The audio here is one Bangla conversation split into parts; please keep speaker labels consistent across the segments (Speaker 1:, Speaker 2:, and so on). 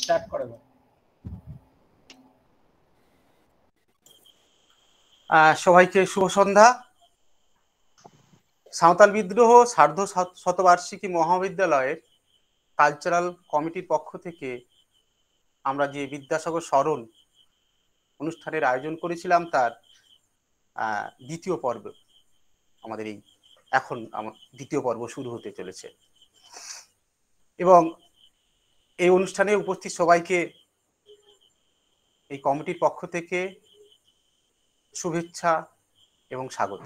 Speaker 1: স্টার্ট করে দাও। সবাইকে শুভ সন্ধ্যা। সাঁওতাল বিদ্রোহ সার্ধ শতবার্ষিকী মহাবিদ্যালয়ের কালচারাল কমিটির পক্ষ থেকে আমরা যে বিদ্যাসাগর স্মরণ অনুষ্ঠানের আয়োজন করেছিলাম তার দ্বিতীয় পর্ব আমাদের এখন দ্বিতীয় পর্ব শুরু হতে চলেছে এবং এই অনুষ্ঠানে উপস্থিত সবাইকে এই কমিটির পক্ষ থেকে শুভেচ্ছা এবং স্বাগত।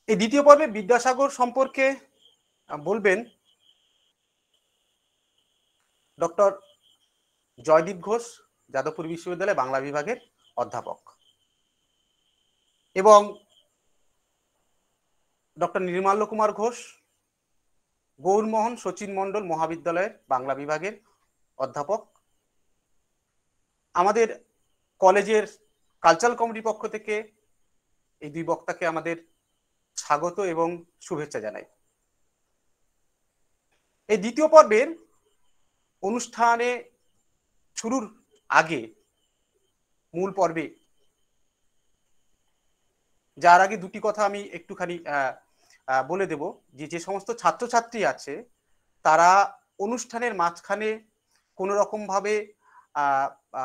Speaker 1: এই দ্বিতীয় পর্বে বিদ্যাসাগর সম্পর্কে বলবেন ডক্টর জয়দীপ ঘোষ, যাদবপুর বিশ্ববিদ্যালয় বাংলা বিভাগের অধ্যাপক, এবং ডক্টর নির্মাল্য কুমার ঘোষ, গৌরমোহন শচীন মণ্ডল মহাবিদ্যালয়ের বাংলা বিভাগের অধ্যাপক। আমাদের কলেজের কালচারাল কমিটির পক্ষ থেকে এই দুই বক্তাকে আমাদের স্বাগত এবং শুভেচ্ছা জানাই। এই দ্বিতীয় পর্বের অনুষ্ঠানে শুরুর আগে মূল পর্বে যার আগে দুটি কথা আমি একটুখানি বলে দেব যে সমস্ত ছাত্রছাত্রী আছে তারা অনুষ্ঠানের মাঝখানে কোনো রকম ভাবে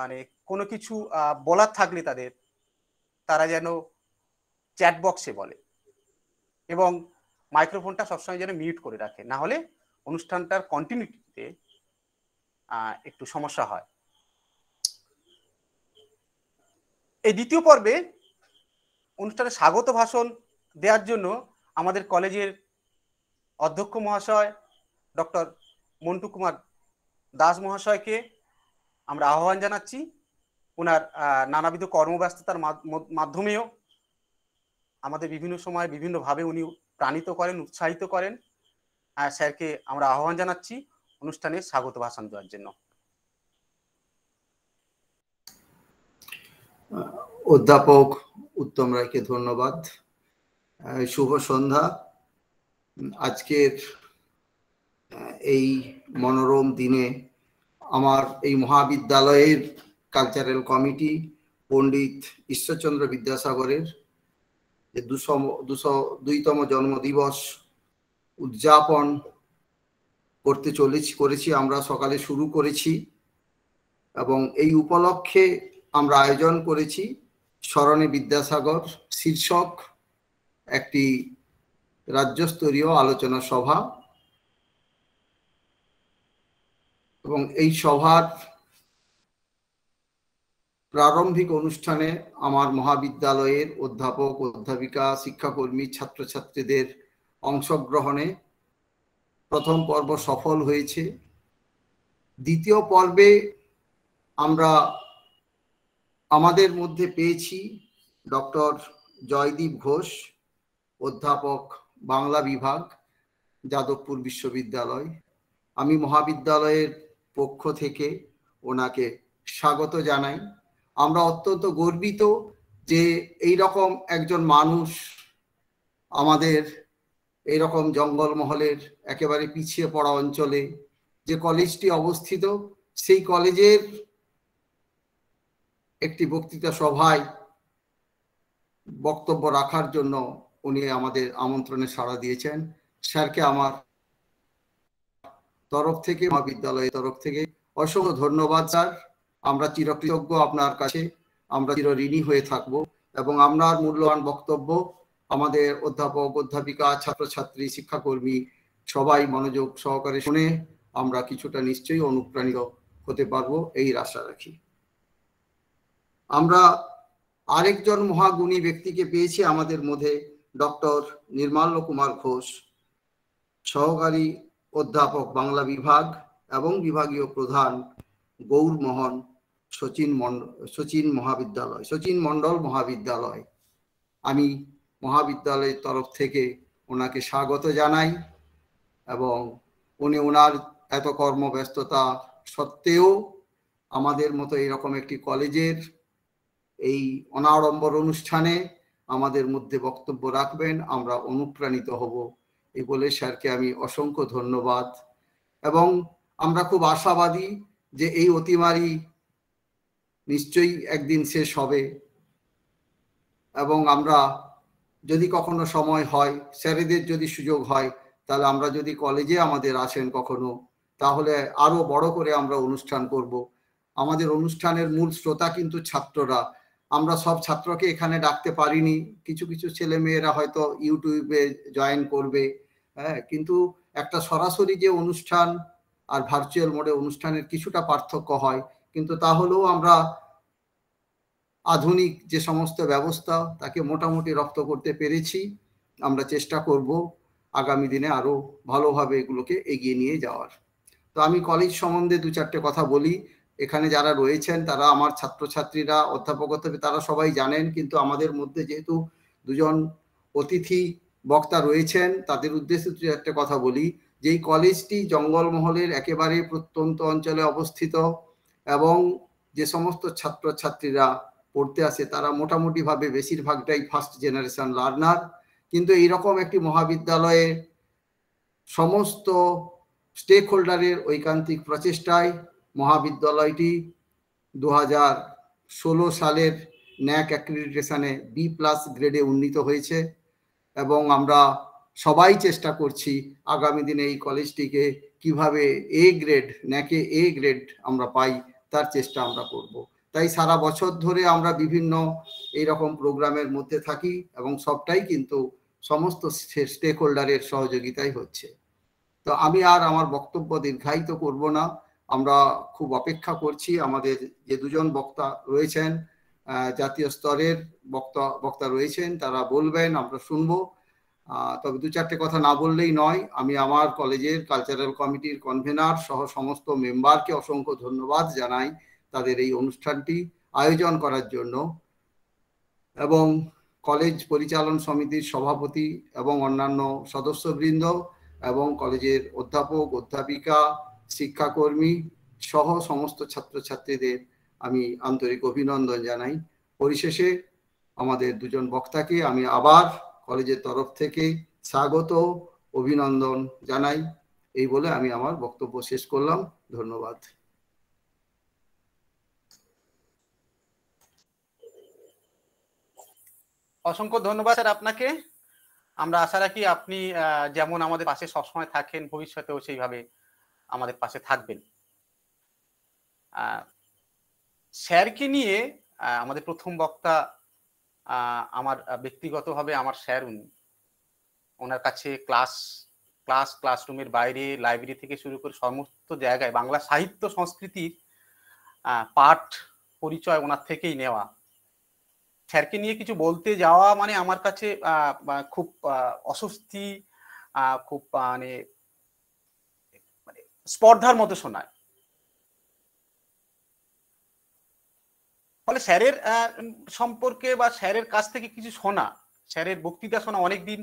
Speaker 1: মানে কোনো কিছু বলার থাকলে তারা যেন চ্যাট বক্সে বলে এবং মাইক্রোফোনটা সবসময় যেন মিউট করে রাখে, না হলে অনুষ্ঠানটার কন্টিনিউটিতে একটু সমস্যা হয়। এই দ্বিতীয় পর্বে অনুষ্ঠানে স্বাগত ভাষণ দেওয়ার জন্য আমাদের কলেজের অধ্যক্ষ মহাশয় ডক্টর মন্টু কুমার দাস মহাশয়কে আমরা আহ্বান জানাচ্ছি। ওনার নানাবিধ কর্মব্যস্ততার মাধ্যমেও আমাদের বিভিন্ন সময় বিভিন্নভাবে উনি প্রাণিত করেন, উৎসাহিত করেন। স্যারকে আমরা আহ্বান জানাচ্ছি অনুষ্ঠানে স্বাগত ভাষণ দেওয়ার জন্য।
Speaker 2: অধ্যাপক উত্তম রায়কে ধন্যবাদ। শুভ সন্ধ্যা। আজকের এই মনোরম দিনে আমার এই মহাবিদ্যালয়ের কালচারাল কমিটি পণ্ডিত ঈশ্বরচন্দ্র বিদ্যাসাগরের যে 202তম জন্মদিবস উদযাপন করেছি। আমরা সকালে শুরু করেছি এবং এই উপলক্ষে আমরা আয়োজন করেছি স্মরণে বিদ্যাসাগর শীর্ষক একটি রাজ্যস্তরীয় আলোচনা সভা এবং এই সভার প্রারম্ভিক অনুষ্ঠানে আমার মহাবিদ্যালয়ের অধ্যাপক, অধ্যাপিকা, শিক্ষাকর্মী, ছাত্রছাত্রীদের অংশগ্রহণে প্রথম পর্ব সফল হয়েছে। দ্বিতীয় পর্বে আমরা আমাদের মধ্যে পেয়েছি ডক্টর জয়দীপ ঘোষ, অধ্যাপক, বাংলা বিভাগ, যাদবপুর বিশ্ববিদ্যালয়। আমি মহাবিদ্যালয়ের পক্ষ থেকে ওনাকে স্বাগত জানাই। আমরা অত্যন্ত গর্বিত যে এই রকম একজন মানুষ আমাদের এইরকম জঙ্গলমহলের একেবারে পিছিয়ে পড়া অঞ্চলে যে কলেজটি অবস্থিত, সেই কলেজের একটি বক্তৃতা সভায় বক্তব্য রাখার জন্য উনি আমাদের আমন্ত্রণে সাড়া দিয়েছেন। স্যারকে আমার তরফ থেকে, মহাবিদ্যালয়ের তরফ থেকে অসংখ্য ধন্যবাদ স্যার। আমরা চিরকৃতজ্ঞ আপনার কাছে, আমরা চিরঋণী হয়ে থাকব এবং আপনার মূল্যবান বক্তব্য আমাদের অধ্যাপক, অধ্যাপিকা, ছাত্রছাত্রী, শিক্ষাকর্মী সবাই মনোযোগ সহকারে শুনে আমরা কিছুটা নিশ্চয়ই অনুপ্রাণিত হতে পারবো এই আশা রাখি। আমরা আরেকজন মহাগুণী ব্যক্তিকে পেয়েছি আমাদের মধ্যে, ডক্টর নির্মাল্য কুমার ঘোষ, সহকারী অধ্যাপক, বাংলা বিভাগ এবং বিভাগীয় প্রধান, গৌরমোহন শচীন মণ্ডল মহাবিদ্যালয়। আমি মহাবিদ্যালয়ের তরফ থেকে ওনাকে স্বাগত জানাই এবং উনি ওনার এত কর্মব্যস্ততা সত্ত্বেও আমাদের মতো এরকম একটি কলেজের এই অনাড়ম্বর অনুষ্ঠানে আমাদের মধ্যে বক্তব্য রাখবেন, আমরা অনুপ্রাণিত হব এই বলে স্যারকে আমি অসংখ্য ধন্যবাদ। এবং আমরা খুব আশাবাদী যে এই অতিমারি নিশ্চয়ই একদিন শেষ হবে, এবং আমরা যদি কখনো সময় হয়, স্যারেদের যদি সুযোগ হয়, তাহলে আমরা যদি কলেজে আমাদের আসেন কখনো, তাহলে আরো বড় করে আমরা অনুষ্ঠান করব। আমাদের অনুষ্ঠানের মূল শ্রোতা কিন্তু ছাত্ররা। আমরা সব ছাত্রকে এখানে ডাকতে পারিনি, কিছু কিছু ছেলে মেয়েরা হয়তো ইউটিউবে জয়েন করবে, হ্যাঁ, কিন্তু একটা সরাসরি যে অনুষ্ঠান আর ভার্চুয়াল মোডে অনুষ্ঠানের কিছুটা পার্থক্য হয়, কিন্তু তাহলেও আমরা আধুনিক যে সমস্ত ব্যবস্থা তাকে মোটামুটি রপ্ত করতে পেরেছি। আমরা চেষ্টা করব আগামী দিনে আরো ভালোভাবে এগুলোকে এগিয়ে নিয়ে যাওয়ার। তো আমি কলেজ সম্বন্ধে দু চারটে কথা বলি। এখানে যারা রয়েছেন তারা আমার ছাত্রছাত্রীরা, অধ্যাপক তারা সবাই জানেন, কিন্তু আমাদের মধ্যে যেহেতু দুজন অতিথি বক্তা রয়েছেন, তাদের উদ্দেশ্যে দু চারটে কথা বলি। যেই কলেজটি জঙ্গলমহলের একেবারে প্রত্যন্ত অঞ্চলে অবস্থিত, এবং যে সমস্ত ছাত্রছাত্রীরা পড়তে আসে তারা মোটামুটি ভাবে বেশিরভাগটাই ফার্স্ট জেনারেশন লার্নার, কিন্তু এইরকম একটি মহাবিদ্যালয়ে সমস্ত স্টেক হোল্ডারের ঐকান্তিক প্রচেষ্টায় মহাবিদ্যালয়টি 2016 সালের ন্যাক অ্যাক্রিডিটেশনে বি+ গ্রেডে উন্নীত হয়েছে, এবং আমরা সবাই চেষ্টা করছি আগামী দিনে এই কলেজটিকে কিভাবে এ গ্রেড, ন্যাকে এ গ্রেড আমরা পাই, তার চেষ্টা আমরা করব। তাই সারা বছর ধরে আমরা বিভিন্ন এইরকম প্রোগ্রামের মধ্যে থাকি, এবং সবটাই কিন্তু সমস্ত স্টেক হোল্ডারের সহযোগিতায় হচ্ছে। তো আমি আর আমার বক্তব্য দীর্ঘায়িত করব না। আমরা খুব অপেক্ষা করছি, আমাদের যে দুজন বক্তা রয়েছেন, জাতীয় স্তরের বক্তা রয়েছেন, তারা বলবেন, আমরা শুনবো। তবে দু চারটে কথা না বললেই নয়। আমি আমার কলেজের কালচারাল কমিটির কনভেনার সহ সমস্ত মেম্বারকে অসংখ্য ধন্যবাদ জানাই তাদের এই অনুষ্ঠানটি আয়োজন করার জন্য, এবং কলেজ পরিচালন সমিতির সভাপতি এবং অন্যান্য সদস্যবৃন্দ, এবং কলেজের অধ্যাপক, অধ্যাপিকা, শিক্ষাকর্মী সহ সমস্ত ছাত্রছাত্রীদের আমি আন্তরিক অভিনন্দন জানাই। পরিশেষে আমাদের দুজন বক্তাকে আমি আবার কলেজের তরফ থেকে স্বাগত, অভিনন্দন জানাই। এই বলে আমি আমার বক্তব্য শেষ করলাম। ধন্যবাদ।
Speaker 1: অসংখ্য ধন্যবাদ স্যার আপনাকে। আমরা আশা রাখি আপনি যেমন আমাদের পাশে সবসময় থাকেন, ভবিষ্যতেও সেইভাবে আমাদের পাশে থাকবেন। স্যারকে নিয়ে আমাদের প্রথম বক্তা আমার ব্যক্তিগতভাবে আমার স্যার, উনি, ওনার কাছে ক্লাসরুমের বাইরে, লাইব্রেরি থেকে শুরু করে সমস্ত জায়গায় বাংলা সাহিত্য সংস্কৃতির পাঠ পরিচয় ওনার থেকেই নেওয়া। স্যারকে নিয়ে কিছু বলতে যাওয়া মানে আমার কাছে খুব অস্বস্তি, খুব মানে স্পর্ধার মতো শোনায়। ফলে স্যারের সম্পর্কে বা স্যারের কাছ থেকে কিছু শোনা, স্যারের বক্তৃতা শোনা, অনেকদিন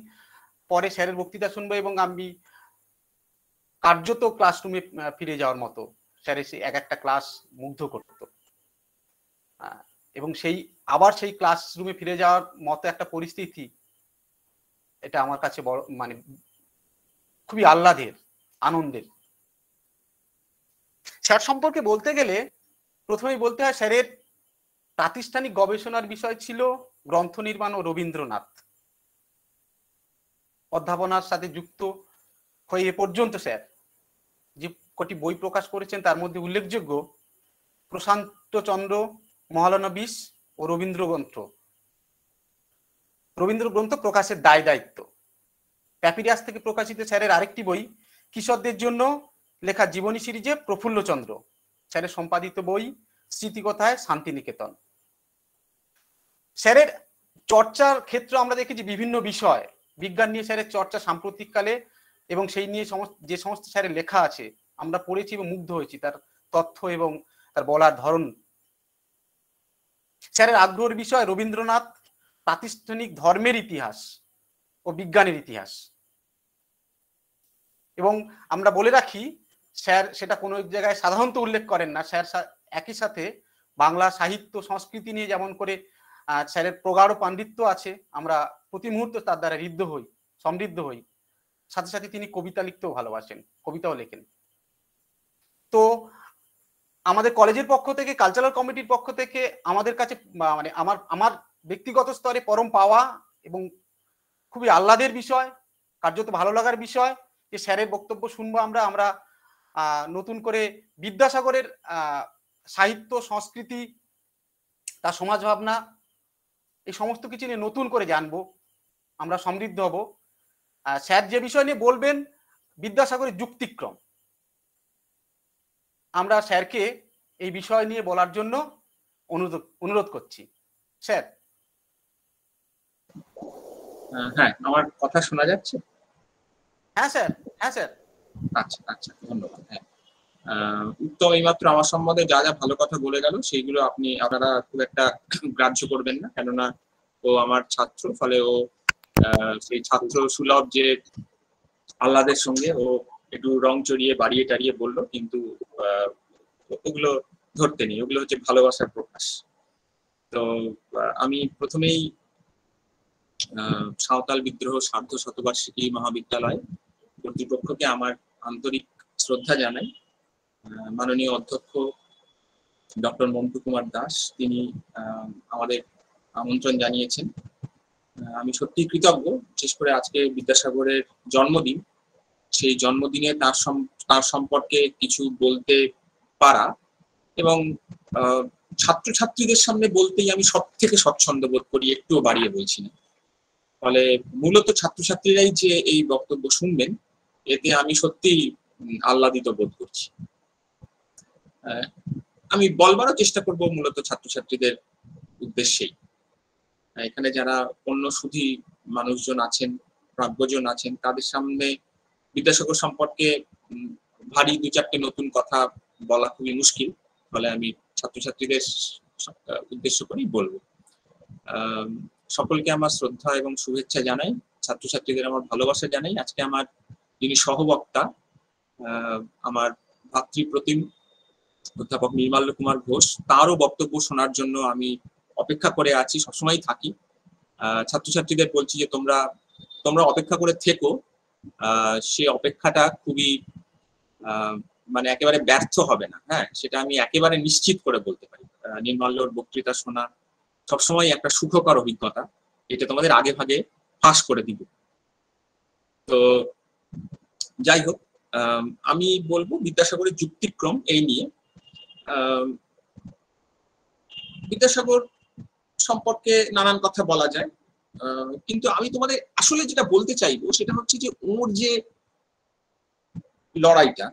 Speaker 1: পরে স্যারের বক্তৃতা শুনবো, এবং আমি কার্যত ক্লাসরুমে ফিরে যাওয়ার মতো। স্যারের সেই এক একটা ক্লাস মুগ্ধ করতো, এবং আবার সেই ক্লাসরুমে ফিরে যাওয়ার মতো একটা পরিস্থিতি, এটা আমার কাছে বড় মানে খুবই আহ্লাদের, আনন্দের। স্যার সম্পর্কে বলতে গেলে প্রথমেই বলতে হয় স্যারের প্রাতিষ্ঠানিক গবেষণার বিষয় ছিল গ্রন্থ নির্মাণ ও রবীন্দ্রনাথ। অধ্যাপনার সাথে যুক্ত হয়ে এ পর্যন্ত স্যার যে কটি বই প্রকাশ করেছেন তার মধ্যে উল্লেখযোগ্য প্রশান্তচন্দ্র মহালনবিশ ও রবীন্দ্র গ্রন্থ প্রকাশের দায় দায়িত্ব। প্যাপিরাস থেকে প্রকাশিত স্যারের আরেকটি বই কিশোরদের জন্য লেখা জীবনী সিরিজে প্রফুল্লচন্দ্র, স্যারের সম্পাদিত বই স্মৃতিকথায় শান্তিনিকেতন। স্যারের চর্চার ক্ষেত্র আমরা দেখেছি বিভিন্ন বিষয়, বিজ্ঞান নিয়ে স্যারের চর্চা সাম্প্রতিককালে, এবং সেই নিয়ে যে সমস্ত স্যারের লেখা আছে আমরা পড়েছি এবং মুগ্ধ হয়েছি তার তথ্য এবং তার বলার ধরন। স্যারের আগ্রহের বিষয় রবীন্দ্রনাথ, প্রাতিষ্ঠানিক ধর্মের ইতিহাস ও বিজ্ঞানের ইতিহাস। এবং আমরা বলে রাখি, স্যার সেটা কোনো জায়গায় সাধারণত উল্লেখ করেন না, স্যার একই সাথে বাংলা সাহিত্য সংস্কৃতি নিয়ে যেমন করে স্যারের প্রগাঢ় পাণ্ডিত্য আছে, আমরা প্রতি মুহূর্তে তার দ্বারা সমৃদ্ধ হই, সাথে সাথে তিনি কবিতা লিখতেও ভালোবাসেন, কবিতাও লেখেন। তো আমাদের কলেজের পক্ষ থেকে, কালচারাল কমিটির পক্ষ থেকে আমাদের কাছে মানে আমার ব্যক্তিগত স্তরে পরম পাওয়া এবং খুবই আহ্লাদের বিষয়, কার্যত ভালো লাগার বিষয় যে স্যারের বক্তব্য শুনবো আমরা নতুন করে বিদ্যাসাগরের সাহিত্য, সংস্কৃতি, তার সমাজ ভাবনা, এই সমস্ত কিছু নিয়ে নতুন করে জানবো, আমরা সমৃদ্ধ হব। স্যার যে বিষয় নিয়ে বলবেন, বিদ্যাসাগরের যুক্তিক্রম, আমরা স্যারকে এই বিষয় নিয়ে বলার জন্য অনুরোধ করছি। স্যার।
Speaker 3: হ্যাঁ, আমার কথা শোনা যাচ্ছে?
Speaker 1: হ্যাঁ স্যার, হ্যাঁ স্যার।
Speaker 3: আচ্ছা আচ্ছা, ধন্যবাদ। হ্যাঁ, উত্তম এইমাত্র আমার সম্বন্ধে যা যা ভালো কথা বলে গেল সেইগুলো আপনারা খুব একটা গ্রাহ্য করবেন না, কেননা ও আমার ছাত্র, ফলে ও সেই ছাত্র সুলভ যে আহ্লাদের সঙ্গে ও একটু রং চড়িয়ে বাড়িয়ে টাড়িয়ে বললো, কিন্তু ওগুলো ধরতে নেই, ওগুলো হচ্ছে ভালোবাসার প্রকাশ। তো আমি প্রথমেই সাঁওতাল বিদ্রোহ সার্ধ শতবার্ষিকী মহাবিদ্যালয় কর্তৃপক্ষকে আমার আন্তরিক শ্রদ্ধা জানাই। মাননীয় অধ্যক্ষ ডক্টর মন্টু কুমার দাস, তিনি আমাদের আমন্ত্রণ জানিয়েছেন। আমি সত্যি কৃতজ্ঞ, বিশেষ করে আজকে বিদ্যাসাগরের জন্মদিন, সেই জন্মদিনে তার সম্পর্কে কিছু বলতে পারা এবং ছাত্রছাত্রীদের সামনে বলতেই আমি সব থেকে স্বচ্ছন্দ বোধ করি, একটুও বাড়িয়ে বলছি না। ফলে মূলত ছাত্রছাত্রীরাই যে এই বক্তব্য শুনবেন, এতে আমি সত্যি আহ্লাদিত বোধ করছি। আমি বলবারও চেষ্টা করব মূলত ছাত্রছাত্রীদের উদ্দেশ্যেই। এখানে যারা অন্য সুধী মানুষজন আছেন, প্রাজ্ঞজন আছেন, তাদের সামনে বিদ্যাসাগর সম্পর্কে ভারী দু চারটে নতুন কথা বলা খুবই মুশকিল, ফলে আমি ছাত্রছাত্রীদের উদ্দেশ্য করেই বলবো। সকলকে আমার শ্রদ্ধা এবং শুভেচ্ছা জানাই, ছাত্রছাত্রীদের আমার ভালোবাসা জানাই। আজকে আমার যিনি সহবক্তা, আমার ভাতৃপ্রতিম অধ্যাপক নির্মাল্য কুমার ঘোষ, তারও বক্তব্য শোনার জন্য আমি অপেক্ষা করে আছি, সবসময় থাকি। ছাত্রছাত্রীদের বলছি যে তোমরা অপেক্ষা করে থেকো, সে অপেক্ষাটা খুবই মানে একেবারে ব্যর্থ হবে না। হ্যাঁ, সেটা আমি একেবারে নিশ্চিত করে বলতে পারি। নির্মাল্যর বক্তৃতা শোনা সবসময় একটা সুখকর অভিজ্ঞতা, এটা তোমাদের আগে ভাগে ফাঁস করে দিব। তো যাই হোক, আমি বলবো বিদ্যাসাগরের যুক্তিক্রম এই নিয়ে। বিদ্যাসাগর সম্পর্কে নানান কথা বলা যায়, কিন্তু আমি তোমাদের আসলে যেটা বলতে চাইবো সেটা হচ্ছে যে ওর যে লড়াইটা,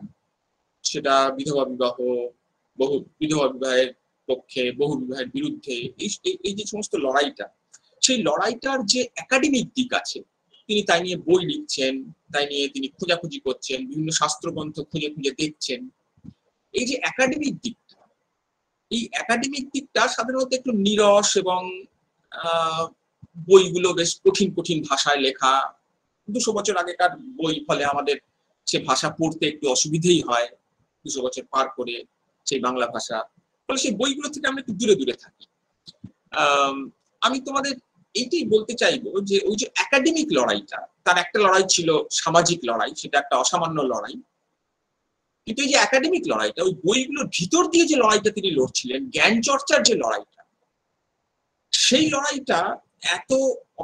Speaker 3: সেটা বিধবা বিবাহের পক্ষে, বহু বিবাহের বিরুদ্ধে, এই যে সমস্ত লড়াইটা, সেই লড়াইটার যে একাডেমিক দিক আছে, তিনি তাই নিয়ে বই লিখছেন, তাই নিয়ে তিনি খোঁজাখুঁজি করছেন, বিভিন্ন শাস্ত্রগ্রন্থ খুঁজে খুঁজে দেখছেন। এই যে একাডেমিক দিকটা, এই একাডেমিক দিকটা সাধারণত একটু নিরস এবং বইগুলো বেশ কঠিন কঠিন ভাষায় লেখা, 200 বছর আগেকার বই, ফলে আমাদের সে ভাষা পড়তে একটু অসুবিধেই হয় 200 বছর পার করে সেই বাংলা ভাষা, ফলে সেই বইগুলো থেকে আমরা একটু দূরে দূরে থাকি। আমি তোমাদের এইটাই বলতে চাইবো যে ওই যে একাডেমিক লড়াইটা, তার একটা লড়াই ছিল সামাজিক লড়াই, সেটা একটা অসামান্য লড়াই, কিন্তু এই যে একাডেমিক লড়াইটা, ওই বইগুলোর ভিতর দিয়ে যে লড়াইটা তিনি লড়ছিলেন, জ্ঞান চর্চার যে লড়াইটা, সেই লড়াইটা এত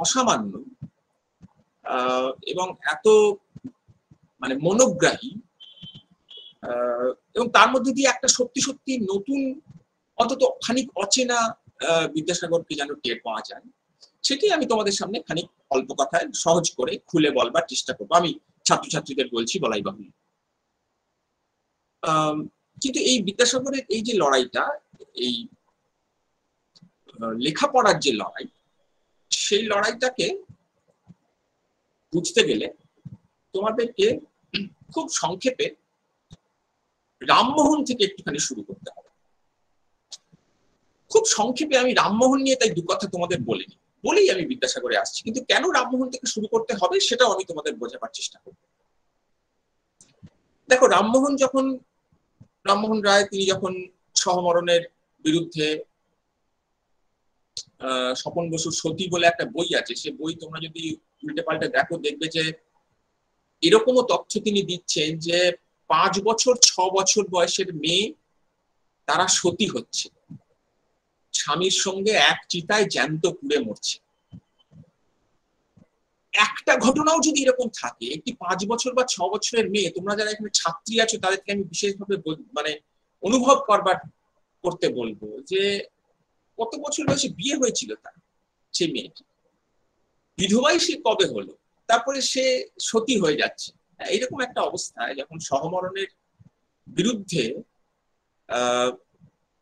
Speaker 3: অসামান্য এবং এত মানে মনোগ্রাহী, এবং তার মধ্যে দিয়ে একটা সত্যি সত্যি নতুন, অন্তত খানিক অচেনা বিদ্যাসাগরকে যেন টের পাওয়া যায়, সেটি আমি তোমাদের সামনে খানিক অল্প কথায় সহজ করে খুলে বলবার চেষ্টা করবো। আমি ছাত্রছাত্রীদের বলছি, বলাই বাহুল্য। কিন্তু এই বিদ্যাসাগরের এই যে লড়াইটা, এই লেখাপড়ার যে লড়াই, সেই লড়াইটাকে বুঝতে গেলে তোমাদেরকে খুব সংক্ষেপে রামমোহন থেকে একটুখানি শুরু করতে হবে। খুব সংক্ষেপে আমি রামমোহন নিয়ে তাই দু কথা তোমাদের বলেই আমি বিদ্যাসাগরে আসছি, কিন্তু কেন রামমোহন থেকে শুরু করতে হবে সেটাও আমি তোমাদের বোঝাবার চেষ্টা করব। দেখো, রামমোহন রায় তিনি যখন সহমরণের বিরুদ্ধে, স্বপন বসুর সতী বলে একটা বই আছে, সে বই তোমরা যদি উল্টে পাল্টে দেখো, দেখবে যে এরকমও তথ্য তিনি দিচ্ছেন যে 5 বছর 6 বছর বয়সের মেয়ে তারা সতী হচ্ছে, স্বামীর সঙ্গে এক চিতায় জ্যান্ত পুড়ে মরছে। একটা ঘটনাও যদি এরকম থাকে, একটি 5 বছর বা 6 বছরের মেয়ে, তোমরা যারা এখানে ছাত্রী আছো তাদেরকে আমি বিশেষভাবে মানে অনুভব করতে বলবো যে কত বছর বয়সে বিয়ে হয়েছিল তার, সেই মেয়েটি বিধবাই সে কবে হলো, তারপরে সে সতী হয়ে যাচ্ছে। এইরকম একটা অবস্থায় যখন সহমরণের বিরুদ্ধে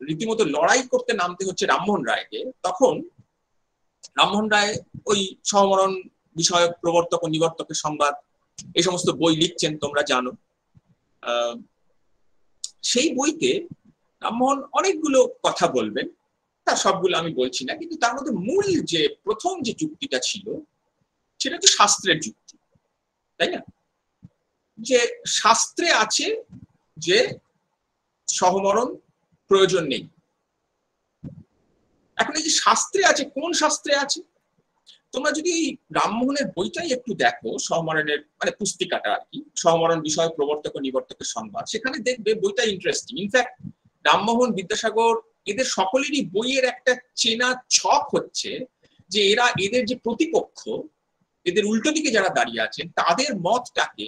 Speaker 3: রীতিমতো লড়াই করতে নামতে হচ্ছে রামমোহন রায়কে, তখন রামমোহন রায় ওই সহমরণ বিষয়ক প্রবর্তক ও নিবর্তকের সংবাদ এই সমস্ত বই লিখছেন, তোমরা জানো। সেই বইতে রামমোহন অনেকগুলো কথা বলবেন, তার সবগুলো আমি বলছি না, কিন্তু তার মধ্যে মূল যে প্রথম যে যুক্তিটা ছিল সেটা তো শাস্ত্রের যুক্তি, তাই না? যে শাস্ত্রে আছে যে সহমরণ প্রয়োজন নেই। এখন এই যে শাস্ত্রে আছে, কোন শাস্ত্রে আছে? তোমরা যদি রামমোহনের বইটাই একটু দেখো, সহমরণের মানে পুস্তিকাটা আর কি, সহমরণ বিষয় প্রবর্তক ও নিবর্তকের সংবাদ, সেখানে দেখবে বইটা ইন্টারেস্টিং। ইনফ্যাক্ট রামমোহন, বিদ্যাসাগর এদের সকলেরই বইয়ের একটা চেনা ছক হচ্ছে যে এদের যে প্রতিপক্ষ, এদের উল্টো দিকে যারা দাঁড়িয়ে আছেন, তাদের মতটাকে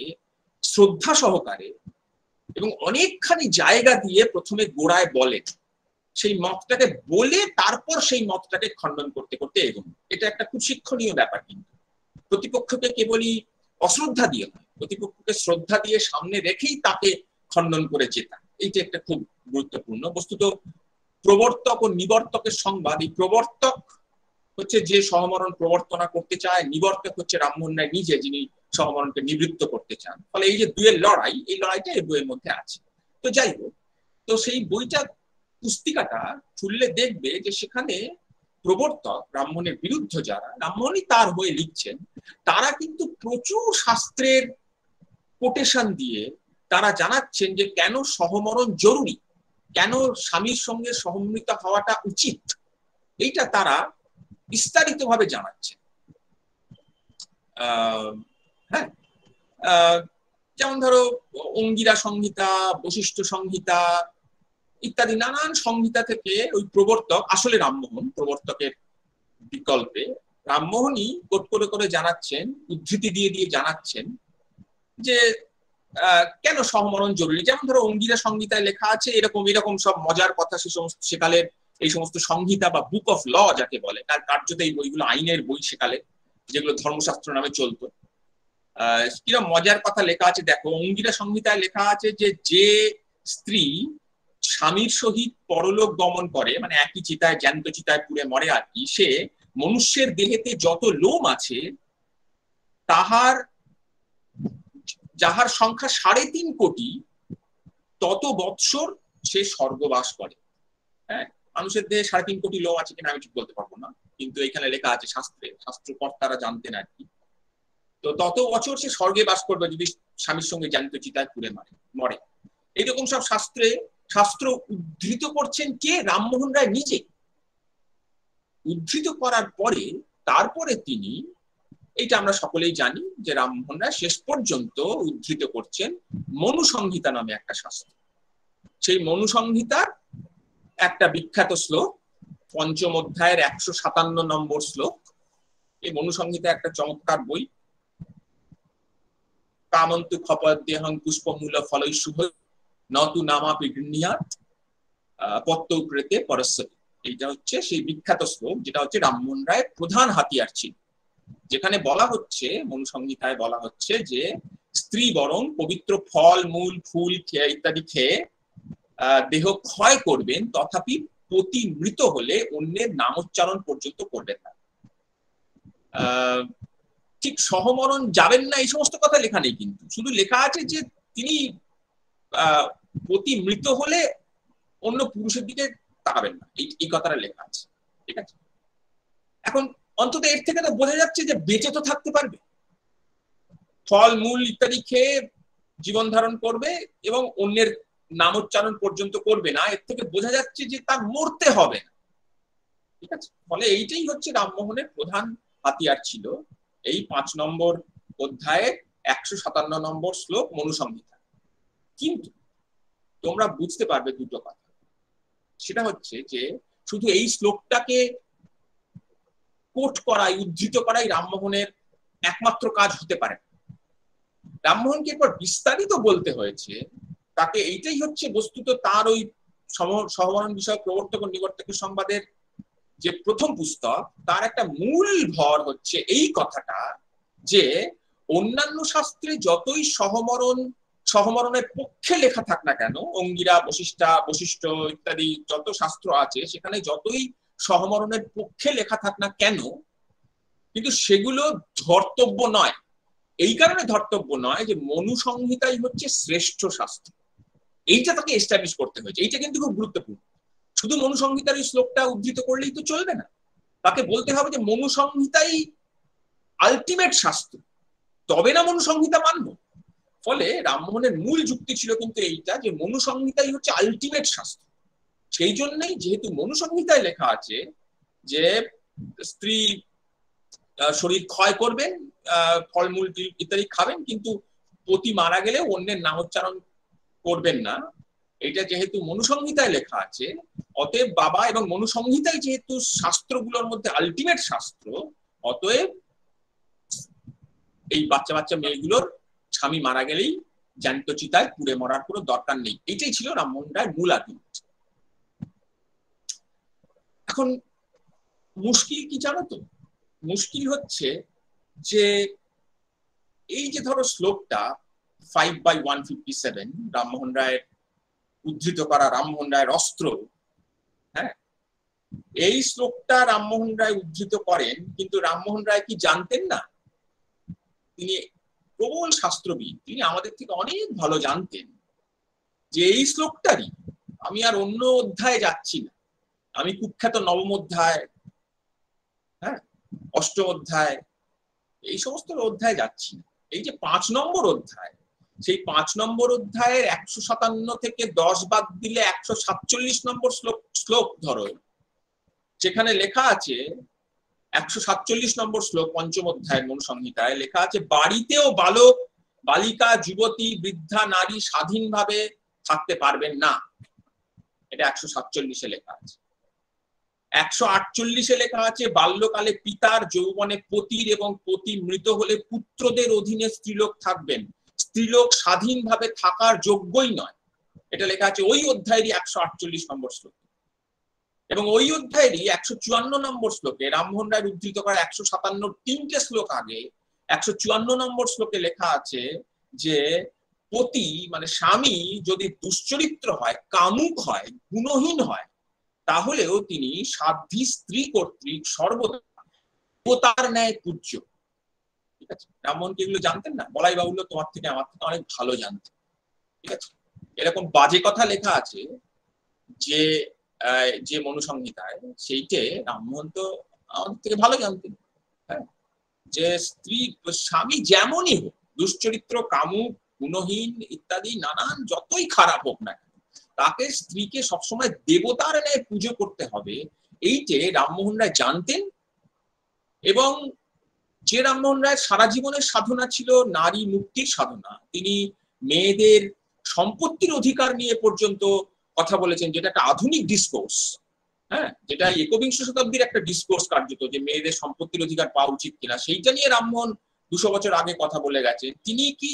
Speaker 3: শ্রদ্ধা সহকারে এবং অনেকখানি জায়গা দিয়ে প্রথমে গোড়ায় বলেন, সেই মতটাকে বলে তারপর সেই মতটাকে খণ্ডন করতে করতে এগোন। এটা একটা খুব শিক্ষণীয় ব্যাপার। কিন্তু প্রতিপক্ষকে কেবলই অশ্রদ্ধা দিয়ে নয়, প্রতিপক্ষকে শ্রদ্ধা দিয়ে সামনে রেখেই তাকে খণ্ডন করে যেতা, এইটা একটা খুব গুরুত্বপূর্ণ। বস্তুত প্রবর্তক ও নিবর্তকের সংবাদ, এই প্রবর্তক হচ্ছে যে সহমরণ প্রবর্তনা করতে চায়, নিবর্তক হচ্ছে রামমোহন রায় নিজে, যিনি সহমরণকে নিবৃত্ত করতে চান। ফলে এই যে দুয়ের লড়াই, এই লড়াইটা এই বইয়ের মধ্যে আছে। তো যাই হোক, তো সেই বইটা পুস্তিকাটা খুললে দেখবে যে সেখানে প্রবর্তক, রামমোহনের বিরুদ্ধে যারা, রামমোহনই তার হয়ে লিখছেন, তারা কিন্তু প্রচুর শাস্ত্রের কোটেশন দিয়ে তারা জানাচ্ছেন যে কেন সহমরণ জরুরি, কেন স্বামীর সঙ্গে সমন্বিত হওয়াটা উচিত, এইটা তারা বিস্তারিত ভাবে জানাচ্ছেন। হ্যাঁ, যেমন ধরো অঙ্গিরা সংহিতা, বশিষ্ঠ সংহিতা ইত্যাদি নানান সংহিতা থেকে ওই প্রবর্তক, আসলে রামমোহন প্রবর্তকের বিকল্পে রামমোহনই কোট করে করে জানাচ্ছেন, উদ্ধৃতি দিয়ে দিয়ে জানাচ্ছেন যে কেন সহমরণ জরুরি। যেমন ধরো অঙ্গিরা সংহিতায় লেখা আছে এরকম এরকম সব মজার কথা, সে সমস্ত সেকালের এই সমস্ত সংহিতা বা বুক অফ ল যাকে বলে, তার কার্যত এই বইগুলো আইনের বই সেকালে, যেগুলো ধর্মশাস্ত্র নামে চলতো। কিরকম মজার কথা লেখা আছে দেখো, অঙ্গিরা সংহিতায় লেখা আছে যে স্ত্রী স্বামীর সহিত পরলোক গমন করে, মানে একই চিতায় জ্যান্ত চিতায় পুড়ে মরে আর কি, সে মনুষ্যের দেহেতে যত লোম আছে যাহার সংখ্যা 3.5 কোটি, তত বৎসর সে স্বর্গবাস করে। হ্যাঁ, মানুষের দেহে 3.5 কোটি লোম আছে কিনা আমি ঠিক বলতে পারবো না, কিন্তু এখানে লেখা আছে শাস্ত্রে, শাস্ত্রকর্তারা জানতেন আর কি। তো তত বছর সে স্বর্গে বাস করবে যদি স্বামীর সঙ্গে জ্যান্ত চিতায় পুড়ে মরে। এইরকম সব শাস্ত্র উদ্ধৃত করছেন কে? রামমোহন রায় নিজে। উদ্ধৃত করার পরে তারপরে তিনি, এইটা আমরা সকলেই জানি যে রামমোহন রায় শেষ পর্যন্ত উদ্ধৃত করছেন মনুসংহিতা নামে একটা শাস্ত্র। সেই মনুসংহিতার একটা বিখ্যাত শ্লোক, 5ম অধ্যায়ের 157 নম্বর শ্লোক। এই মনুসংহিতা একটা চমৎকার বই। কামন্তু খপদ্যহং পুষ্পমূল ফলৈশুভ নতু নামাপি গৃহ্ণীয়াৎ পত্তৌ কৃতে পরস্যতি। এইটা হচ্ছে সেই বিখ্যাত শ্লোক, যেটা হচ্ছে রামমোহন রায়ের প্রধান হাতিয়ার ছিল, যেখানে বলা হচ্ছে, মনুসংহিতায় বলা হচ্ছে যে স্ত্রী বরং পবিত্র ফল মূল ফুল খেয়ে ইত্যাদি খেয়ে দেহ ক্ষয় করবেন, তথাপি পতি মৃত হলে অন্যের নামোচ্চারণ পর্যন্ত করবেন না। ঠিক সহমরণ যাবেন না এই সমস্ত কথা লেখা নেই, কিন্তু শুধু লেখা আছে যে তিনি পতি মৃত হলে অন্য পুরুষের দিকে তাকাবেন না, এই কথাটা লেখা আছে। ঠিক আছে, এখন অন্তত এর থেকে তো বোঝা যাচ্ছে যে বেঁচে তো থাকতে পারবে, ফল মূল ইত্যাদি খেয়ে জীবন ধারণ করবে এবং অন্যের নামোচ্চারণ পর্যন্ত করবে না। এর থেকে বোঝা যাচ্ছে যে তার মরতে হবে না। ঠিক আছে, ফলে এইটাই হচ্ছে রামমোহনের প্রধান হাতিয়ার ছিল, এই 5 নম্বর অধ্যায়ে 157 নম্বর শ্লোক মনুসংহিতা। কিন্তু তোমরা বুঝতে পারবে দুটো কথা, সেটা হচ্ছে যে শুধু এই শ্লোকটাকে কোট করাই, উদ্ধৃত করাই রামমোহনের একমাত্র কাজ হতে পারে। রামমোহনকে এরপর বিস্তারিত বলতে হয়েছে, তাকে এইটাই হচ্ছে বস্তুত তার ওই সহমরণ বিষয়ক প্রবর্তক ও নিবর্তকের সংবাদের যে প্রথম পুস্তক, তার একটা মূল ভর হচ্ছে এই কথাটা যে অন্যান্য শাস্ত্রে যতই সহমরণের পক্ষে লেখা থাক না কেন, অঙ্গিরা, বশিষ্ঠ ইত্যাদি যত শাস্ত্র আছে সেখানে যতই সহমরণের পক্ষে লেখা থাক না কেন, কিন্তু সেগুলো ধর্তব্য নয়। এই কারণে ধর্তব্য নয় যে মনু সংহিতাই হচ্ছে শ্রেষ্ঠ শাস্ত্র, এইটা তাকে এস্টাবলিশ করতে হয়েছে। এইটা কিন্তু খুব গুরুত্বপূর্ণ। শুধু মনু সংহিতার এই শ্লোকটা উদ্ধৃত করলেই তো চলবে না, তাকে বলতে হবে যে মনু সংহিতাই আলটিমেট শাস্ত্র, তবে না মনু সংহিতা মানব। ফলে রামমোহনের মূল যুক্তি ছিল কিন্তু এইটা যে মনু সংহিতাই হচ্ছে আলটিমেট শাস্ত্র। সেই জন্যই যেহেতু মনু সংহিতায় লেখা আছে যে স্ত্রী শরীর ক্ষয় করবেন, ফলমূল ইত্যাদি খাবেন, কিন্তু পতি মারা গেলে অন্যের নামোচ্চারণ করবেন না, এটা যেহেতু মনুসংহিতায় লেখা আছে, অতএব বাবা, এবং মনুসংহিতাই যেহেতু শাস্ত্রগুলোর মধ্যে আলটিমেট শাস্ত্র, অতএব এই বাচ্চা বাচ্চা মেয়েগুলোর স্বামী মারা গেলেই জ্যান্ত চিতায় পুড়ে মরার কোনো দরকার নেই। এটাই ছিল রামমোহন রায়ের মূল আর্গুমেন্ট। এখন মুশকিল কি জানো তো? মুশকিল হচ্ছে যে এই যে ধরো শ্লোকটা 5/157 রামমোহন রায়ের উদ্ধৃত করা রামমোহন রায়ের অস্ত্র, হ্যাঁ, এই শ্লোকটা রামমোহন রায় উদ্ধৃত করেন, কিন্তু রামমোহন রায় কি জানতেন না? তিনি প্রবল শাস্ত্রবিদ, তিনি আমাদের থেকে অনেক ভালো জানতেন যে এই শ্লোকটারই, আমি আর অন্য অধ্যায়ে যাচ্ছি না, আমি কুখ্যাত নবম অধ্যায়, হ্যাঁ, অষ্টম অধ্যায়, এই সমস্ত অধ্যায়ে যাচ্ছি না। এই যে 5 নম্বর অধ্যায়, সেই 5 নম্বর অধ্যায়ের 157 থেকে 10 বাদ দিলে 147 নম্বর শ্লোক ধরো, যেখানে লেখা আছে 147 নম্বর শ্লোক পঞ্চম অধ্যায়ের মনুসংহিতায় লেখা আছে, বাড়িতেও বালক, বালিকা, যুবতী, বৃদ্ধা, নারী স্বাধীনভাবে থাকতে পারবেন না। এটা 147-এ লেখা আছে। 148-এ লেখা আছে, বাল্যকালে পিতার, যৌবনে পতির এবং পতি মৃত হলে পুত্রদের অধীনে স্ত্রীলোক থাকবেন, স্ত্রীলোক স্বাধীনভাবে থাকার যোগ্যই নয়। এটা লেখা আছে ওই অধ্যায়েরই 148 নম্বর শ্লোক। এবং ওই অধ্যায়েরই 154 নম্বর শ্লোকে, রামমোহন রায়ের উদ্ধৃত করা 157 3টে শ্লোক আগে 154 নম্বর শ্লোকে লেখা আছে যে পতি মানে স্বামী যদি দুশ্চরিত্র হয়, কামুক হয়, গুণহীন হয়, তাহলেও তিনি সাধ্বী স্ত্রী কর্তৃক সর্বদা দেবতার ন্যায় পূজ্য। ঠিক আছে, রামমোহন কি এগুলো জানতেন না? বলাই বাহুল্য, তোমার থেকে আমার থেকে অনেক ভালো জানতেন। ঠিক আছে, এরকম বাজে কথা লেখা আছে যে মনুসংহিতায়, সেইটে রামমোহন তো আমাদের থেকে ভালো জানতেন। হ্যাঁ, যে স্ত্রী স্বামী যেমনই হোক, দুশ্চরিত্র, কামুক, গুণহীন ইত্যাদি নানান যতই খারাপ হোক না, তাকে স্ত্রীকে সবসময় দেবতার ন্যায় পুজো করতে হবে, এইটে রামমোহন রায় জানতেন। এবং যে রামমোহন রায় সারা জীবনের সাধনা ছিল নারী মুক্তির সাধনা, তিনি মেয়েদের সম্পত্তির অধিকার নিয়ে পর্যন্ত কথা বলেছেন, যেটা একটা আধুনিক ডিসকোর্স, হ্যাঁ, যেটা 21 শতাব্দীর একটা ডিসকোর্স কার্যত, যে মেয়েদের সম্পত্তির অধিকার পাওয়া উচিত কিনা, সেইটা নিয়ে রামমোহন 200 বছর আগে কথা বলে গেছে। তিনি কি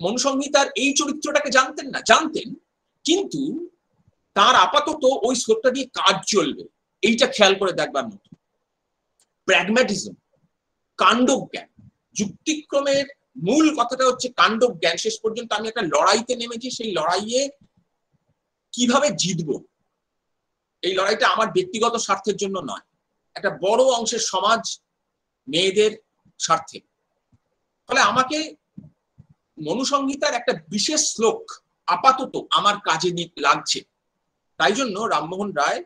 Speaker 3: মনুসংহিতার এই চরিত্রটাকে জানতেন না? জানতেন, কিন্তু তার আপাতত ওই শ্লোকটা দিয়ে কাজ চলবে, এইটা খেয়াল করে দেখবার মতো। প্র্যাগম্যাটিজম, কাণ্ডব জ্ঞান, যুক্তিক্রমের মূল কথাটা হচ্ছে কাণ্ডব জ্ঞান। শেষ পর্যন্ত আমি একটা লড়াইতে নেমেছি, সেই লড়াইয়ে কিভাবে জিতবো, এই লড়াইটা আমার ব্যক্তিগত স্বার্থের জন্য নয়, একটা বড় অংশের সমাজ, মেয়েদের স্বার্থে। ফলে আমাকে মনুসংহিতার একটা বিশেষ শ্লোক আপাতত আমার কাজে লাগছে। তাই জন্য রামমোহন রায়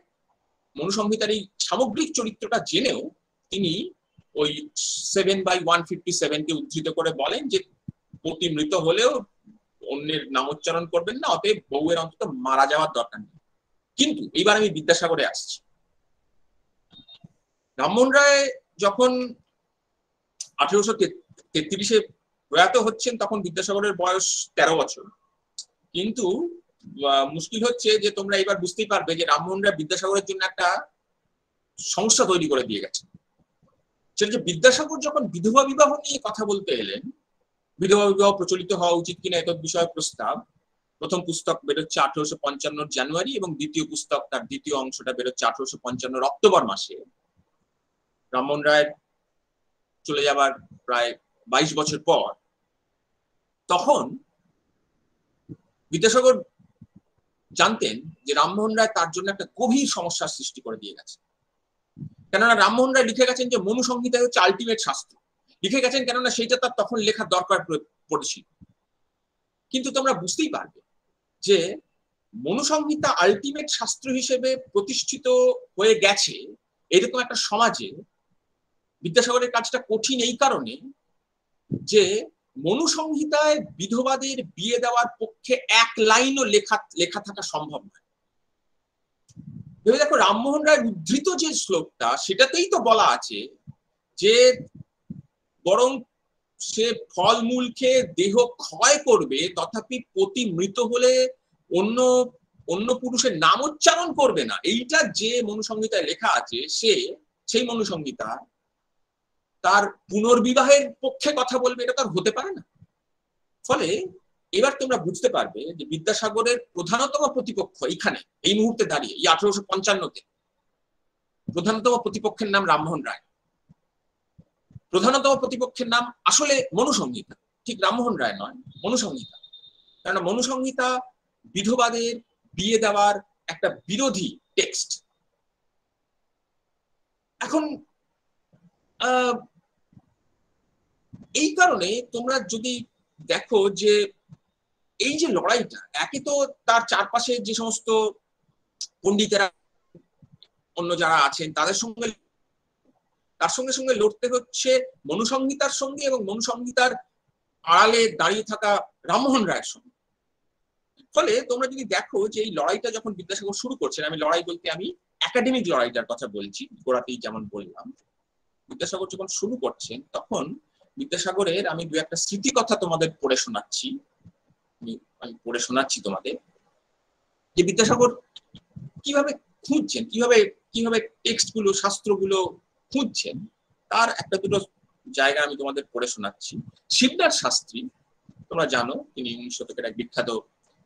Speaker 3: মনুসংহিতার এই সামগ্রিক চরিত্রটা জেনেও তিনি ওই 7/157 কে উদ্ধৃত করে বলেন যে পতি মৃত হলেও অন্যের নামোচ্চারণ করবেন না, অতএব বউয়ের অন্তত মারা যাওয়ার দরকার নেই। কিন্তু এইবার আমি বিদ্যাসাগরে আসছি। রামমোহন রায় যখন 1833-এ প্রয়াত হচ্ছেন, তখন বিদ্যাসাগরের বয়স 13 বছর। কিন্তু মুশকিল হচ্ছে যে তোমরা এবার বুঝতেই পারবে যে রামমোহন রায় বিদ্যাসাগরের জন্য একটা সমস্যা তৈরি করে দিয়ে গেছে। সেটা যে বিদ্যাসাগর যখন বিধবা বিবাহ নিয়ে কথা বলতে এলেন, বিধবা বিবাহ প্রচলিত হওয়া উচিত কিনা এত বিষয়ে প্রস্তাব, প্রথম পুস্তক বেরোচ্ছে 1855 জানুয়ারি এবং দ্বিতীয় পুস্তক তার দ্বিতীয় অংশটা বেরোচ্ছে 1855 অক্টোবর মাসে। রামমোহন রায় চলে যাবার প্রায় 22 বছর পর তখন বিদ্যাসাগর জানতেন যে রামমোহন রায় তার জন্য একটা গভীর সমস্যার সৃষ্টি করে দিয়ে গেছে। কেননা রামমোহন রায় লিখে গেছেন যে মনু সংহিতা হচ্ছে আলটিমেট শাস্ত্র, লিখে গেছেন কেননা সেইটা তার তখন লেখার দরকার পড়েছিল। কিন্তু তোমরা বুঝতেই পারবে যে মনু সংহিতা আলটিমেট শাস্ত্র হিসেবে প্রতিষ্ঠিত হয়ে গেছে এরকম একটা সমাজে বিদ্যাসাগরের কাজটা কঠিন এই কারণে যে মনু সংহিতায় বিধবাদের বিয়ে দেওয়ার পক্ষে এক লাইনও লেখা থাকা সম্ভব নয়। ভেবে দেখো, রামমোহন রায়ের উদ্ধৃত যে শ্লোকটা সেটাতেই তো বলা আছে যে বরং সে ফলমূল খেয়ে দেহ ক্ষয় করবে তথাপি পতি মৃত হলে অন্য অন্য পুরুষের নাম উচ্চারণ করবে না। এইটা যে মনুসংহিতায় লেখা আছে সেই মনুসংহিতা তার পুনর্বিবাহের পক্ষে কথা বলবে, এটা তার হতে পারে না। ফলে এবার তোমরা বুঝতে পারবে যে বিদ্যাসাগরের প্রধানতম প্রতিপক্ষ এইখানে এই মুহূর্তে দাঁড়িয়ে এই 1855-তে প্রধানতম প্রতিপক্ষের নাম রামমোহন রায়। প্রধানতম প্রতিপক্ষের নাম আসলে মনুসংহিতা, ঠিক রামমোহন রায় নয়, মনুসংহিতা। কারণ মনুসংহিতা বিধবাদের বিয়ে দেওয়ার একটা বিরোধী টেক্সট। এখন এই কারণে তোমরা যদি দেখো যে এই যে লড়াইটা, একে তো তার চারপাশে যে সমস্ত পণ্ডিতেরা অন্য যারা আছেন তাদের সঙ্গে তার সঙ্গে সঙ্গে লড়তে হচ্ছে মনুসংহিতার সঙ্গে এবং মনুসংহিতার আড়ালে দাঁড়িয়ে থাকা রামমোহন রায়ের সঙ্গে। ফলে তোমরা যদি দেখো যে এই লড়াইটা যখন বিদ্যাসাগর শুরু করছেন, আমি লড়াই বলতে আমি একাডেমিক লড়াইটার কথা বলছি, গোড়াতেই যেমন বললাম, বিদ্যাসাগর যখন শুরু করছেন তখন বিদ্যাসাগরের আমি দু একটা স্মৃতি কথা তোমাদের পড়ে শোনাচ্ছি। আমি পড়ে শোনাচ্ছি তোমাদের যে বিদ্যাসাগর কিভাবে খুঁজছেন, কিভাবে টেক্সট গুলো শাস্ত্রগুলো খুঁজছেন, তার একটা দুটো জায়গা আমি তোমাদের পড়ে শোনাচ্ছি। শিবনাথ শাস্ত্রী তোমরা জানো, তিনি 19 শতকের এক বিখ্যাত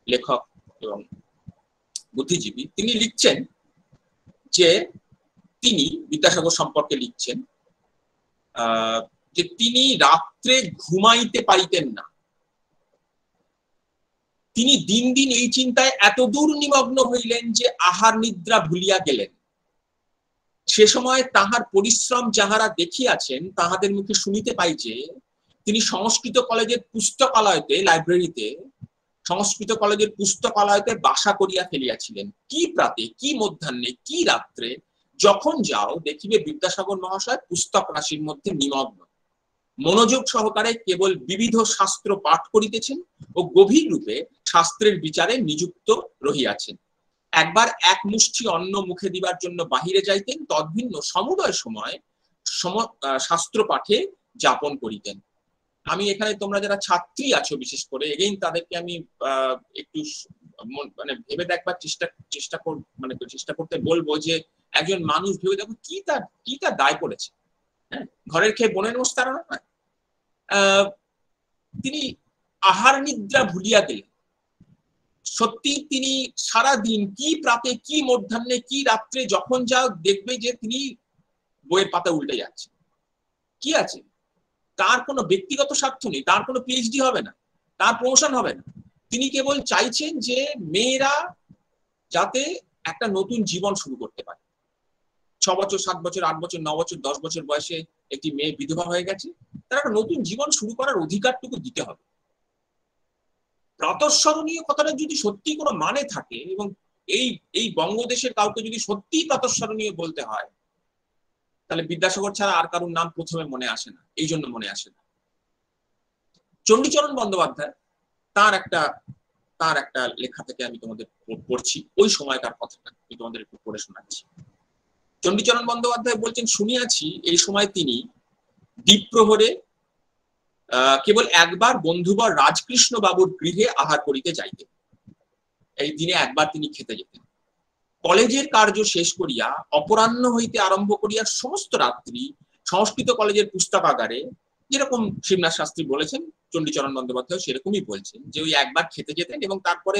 Speaker 3: লেখক এবং বুদ্ধিজীবী। তিনি লিখছেন যে তিনি বিদ্যাসাগর সম্পর্কে লিখছেন যে তিনি রাত্রে ঘুমাইতে পারিতেন না। তিনি দিন দিন এই চিন্তায় এত দূর নিমগ্ন হইলেন যে আহার নিদ্রা ভুলিয়া গেলেন। সে সময় তাহার পরিশ্রম যাহারা দেখিয়াছেন তাহাদের মুখে শুনিতে পাই যে তিনি সংস্কৃত কলেজের পুস্তকালয়তে বাসা করিয়া ফেলিয়াছিলেন। কি প্রাতে, কি মধ্যাহ্নে, কি রাত্রে যখন যাও দেখিবে বিদ্যাসাগর মহাশয় পুস্তক রাশির মধ্যে নিমগ্ন, মনোযোগ সহকারে কেবল বিবিধ শাস্ত্র পাঠ করিতেছেন ও গভীর রূপে শাস্ত্রের বিচারে নিযুক্ত রহিয়াছেন। একবার এক মুষ্টি অন্ন মুখে দিবার জন্য বাহিরে যাইতেন, তদ্ভিন্ন সমুদয় সময় শাস্ত্র পাঠে যাপন করিতেন। আমি এখানে তোমরা যারা ছাত্রী আছো বিশেষ করে এগেইন তাদেরকে আমি একটু মানে ভেবে দেখবার চেষ্টা করতে বলবো যে একজন মানুষ ভেবে দেখো কি তার দায় পড়েছে। হ্যাঁ, ঘরের খেয়ে বোনের মোষ তাড়ানো নয়। তিনি আহার নিদ্রা ভুলিয়া গেলেন। সত্যি তিনি সারা দিন কি প্রাতে, কি মধ্যাহ্নে, কি রাত্রে যখন যাও দেখবে যে তিনি বইয়ের পাতা উল্টে যাচ্ছে। কি আছে, তার কোনো ব্যক্তিগত স্বার্থ নেই, তার কোনো পিএইচডি হবে না, তার প্রমোশন হবে না। তিনি কেবল চাইছেন যে মেয়েরা যাতে একটা নতুন জীবন শুরু করতে পারে। 6 বছর, 7 বছর, 8 বছর, 9 বছর, 10 বছর বয়সে একটি মেয়ে বিধবা হয়ে গেছে, তার একটা নতুন জীবন শুরু করার অধিকারটুকু দিতে হবে। প্রাতঃস্মরণীয় কথাটা যদি সত্যি কোনো মানে থাকে এবং এই বঙ্গদেশের কাউকে যদি সত্যি প্রাতঃস্মরণীয় বলতে হয় তাহলে বিদ্যাসাগর ছাড়া আর কারোর নাম প্রথমে মনে আসে না। এই জন্য মনে আসে না। চণ্ডীচরণ বন্দ্যোপাধ্যায় তার একটা লেখা থেকে আমি তোমাদের পড়ছি, ওই সময়কার কথাটা আমি তোমাদের একটু পড়ে শোনাচ্ছি। চণ্ডীচরণ বন্দ্যোপাধ্যায় বলছেন, শুনিয়াছি এই সময় তিনি দ্বীপ্রহরে কেবল একবার বন্ধুবর রাজকৃষ্ণ বাবুর গৃহে আহার করিতে যাইতেন। এই দিনে একবার তিনি খেতে যেতেন। কলেজের কার্য শেষ করিয়া অপরাহ্ন হইতে আরম্ভ করিয়া সমস্ত রাত্রি সংস্কৃত কলেজের পুস্তকাগারে, যেরকম শিবনাথ শাস্ত্রী বলেছেন, চণ্ডীচরণ বন্দ্যোপাধ্যায় সেরকমই বলছেন, যে ওই একবার খেতে যেতেন এবং তারপরে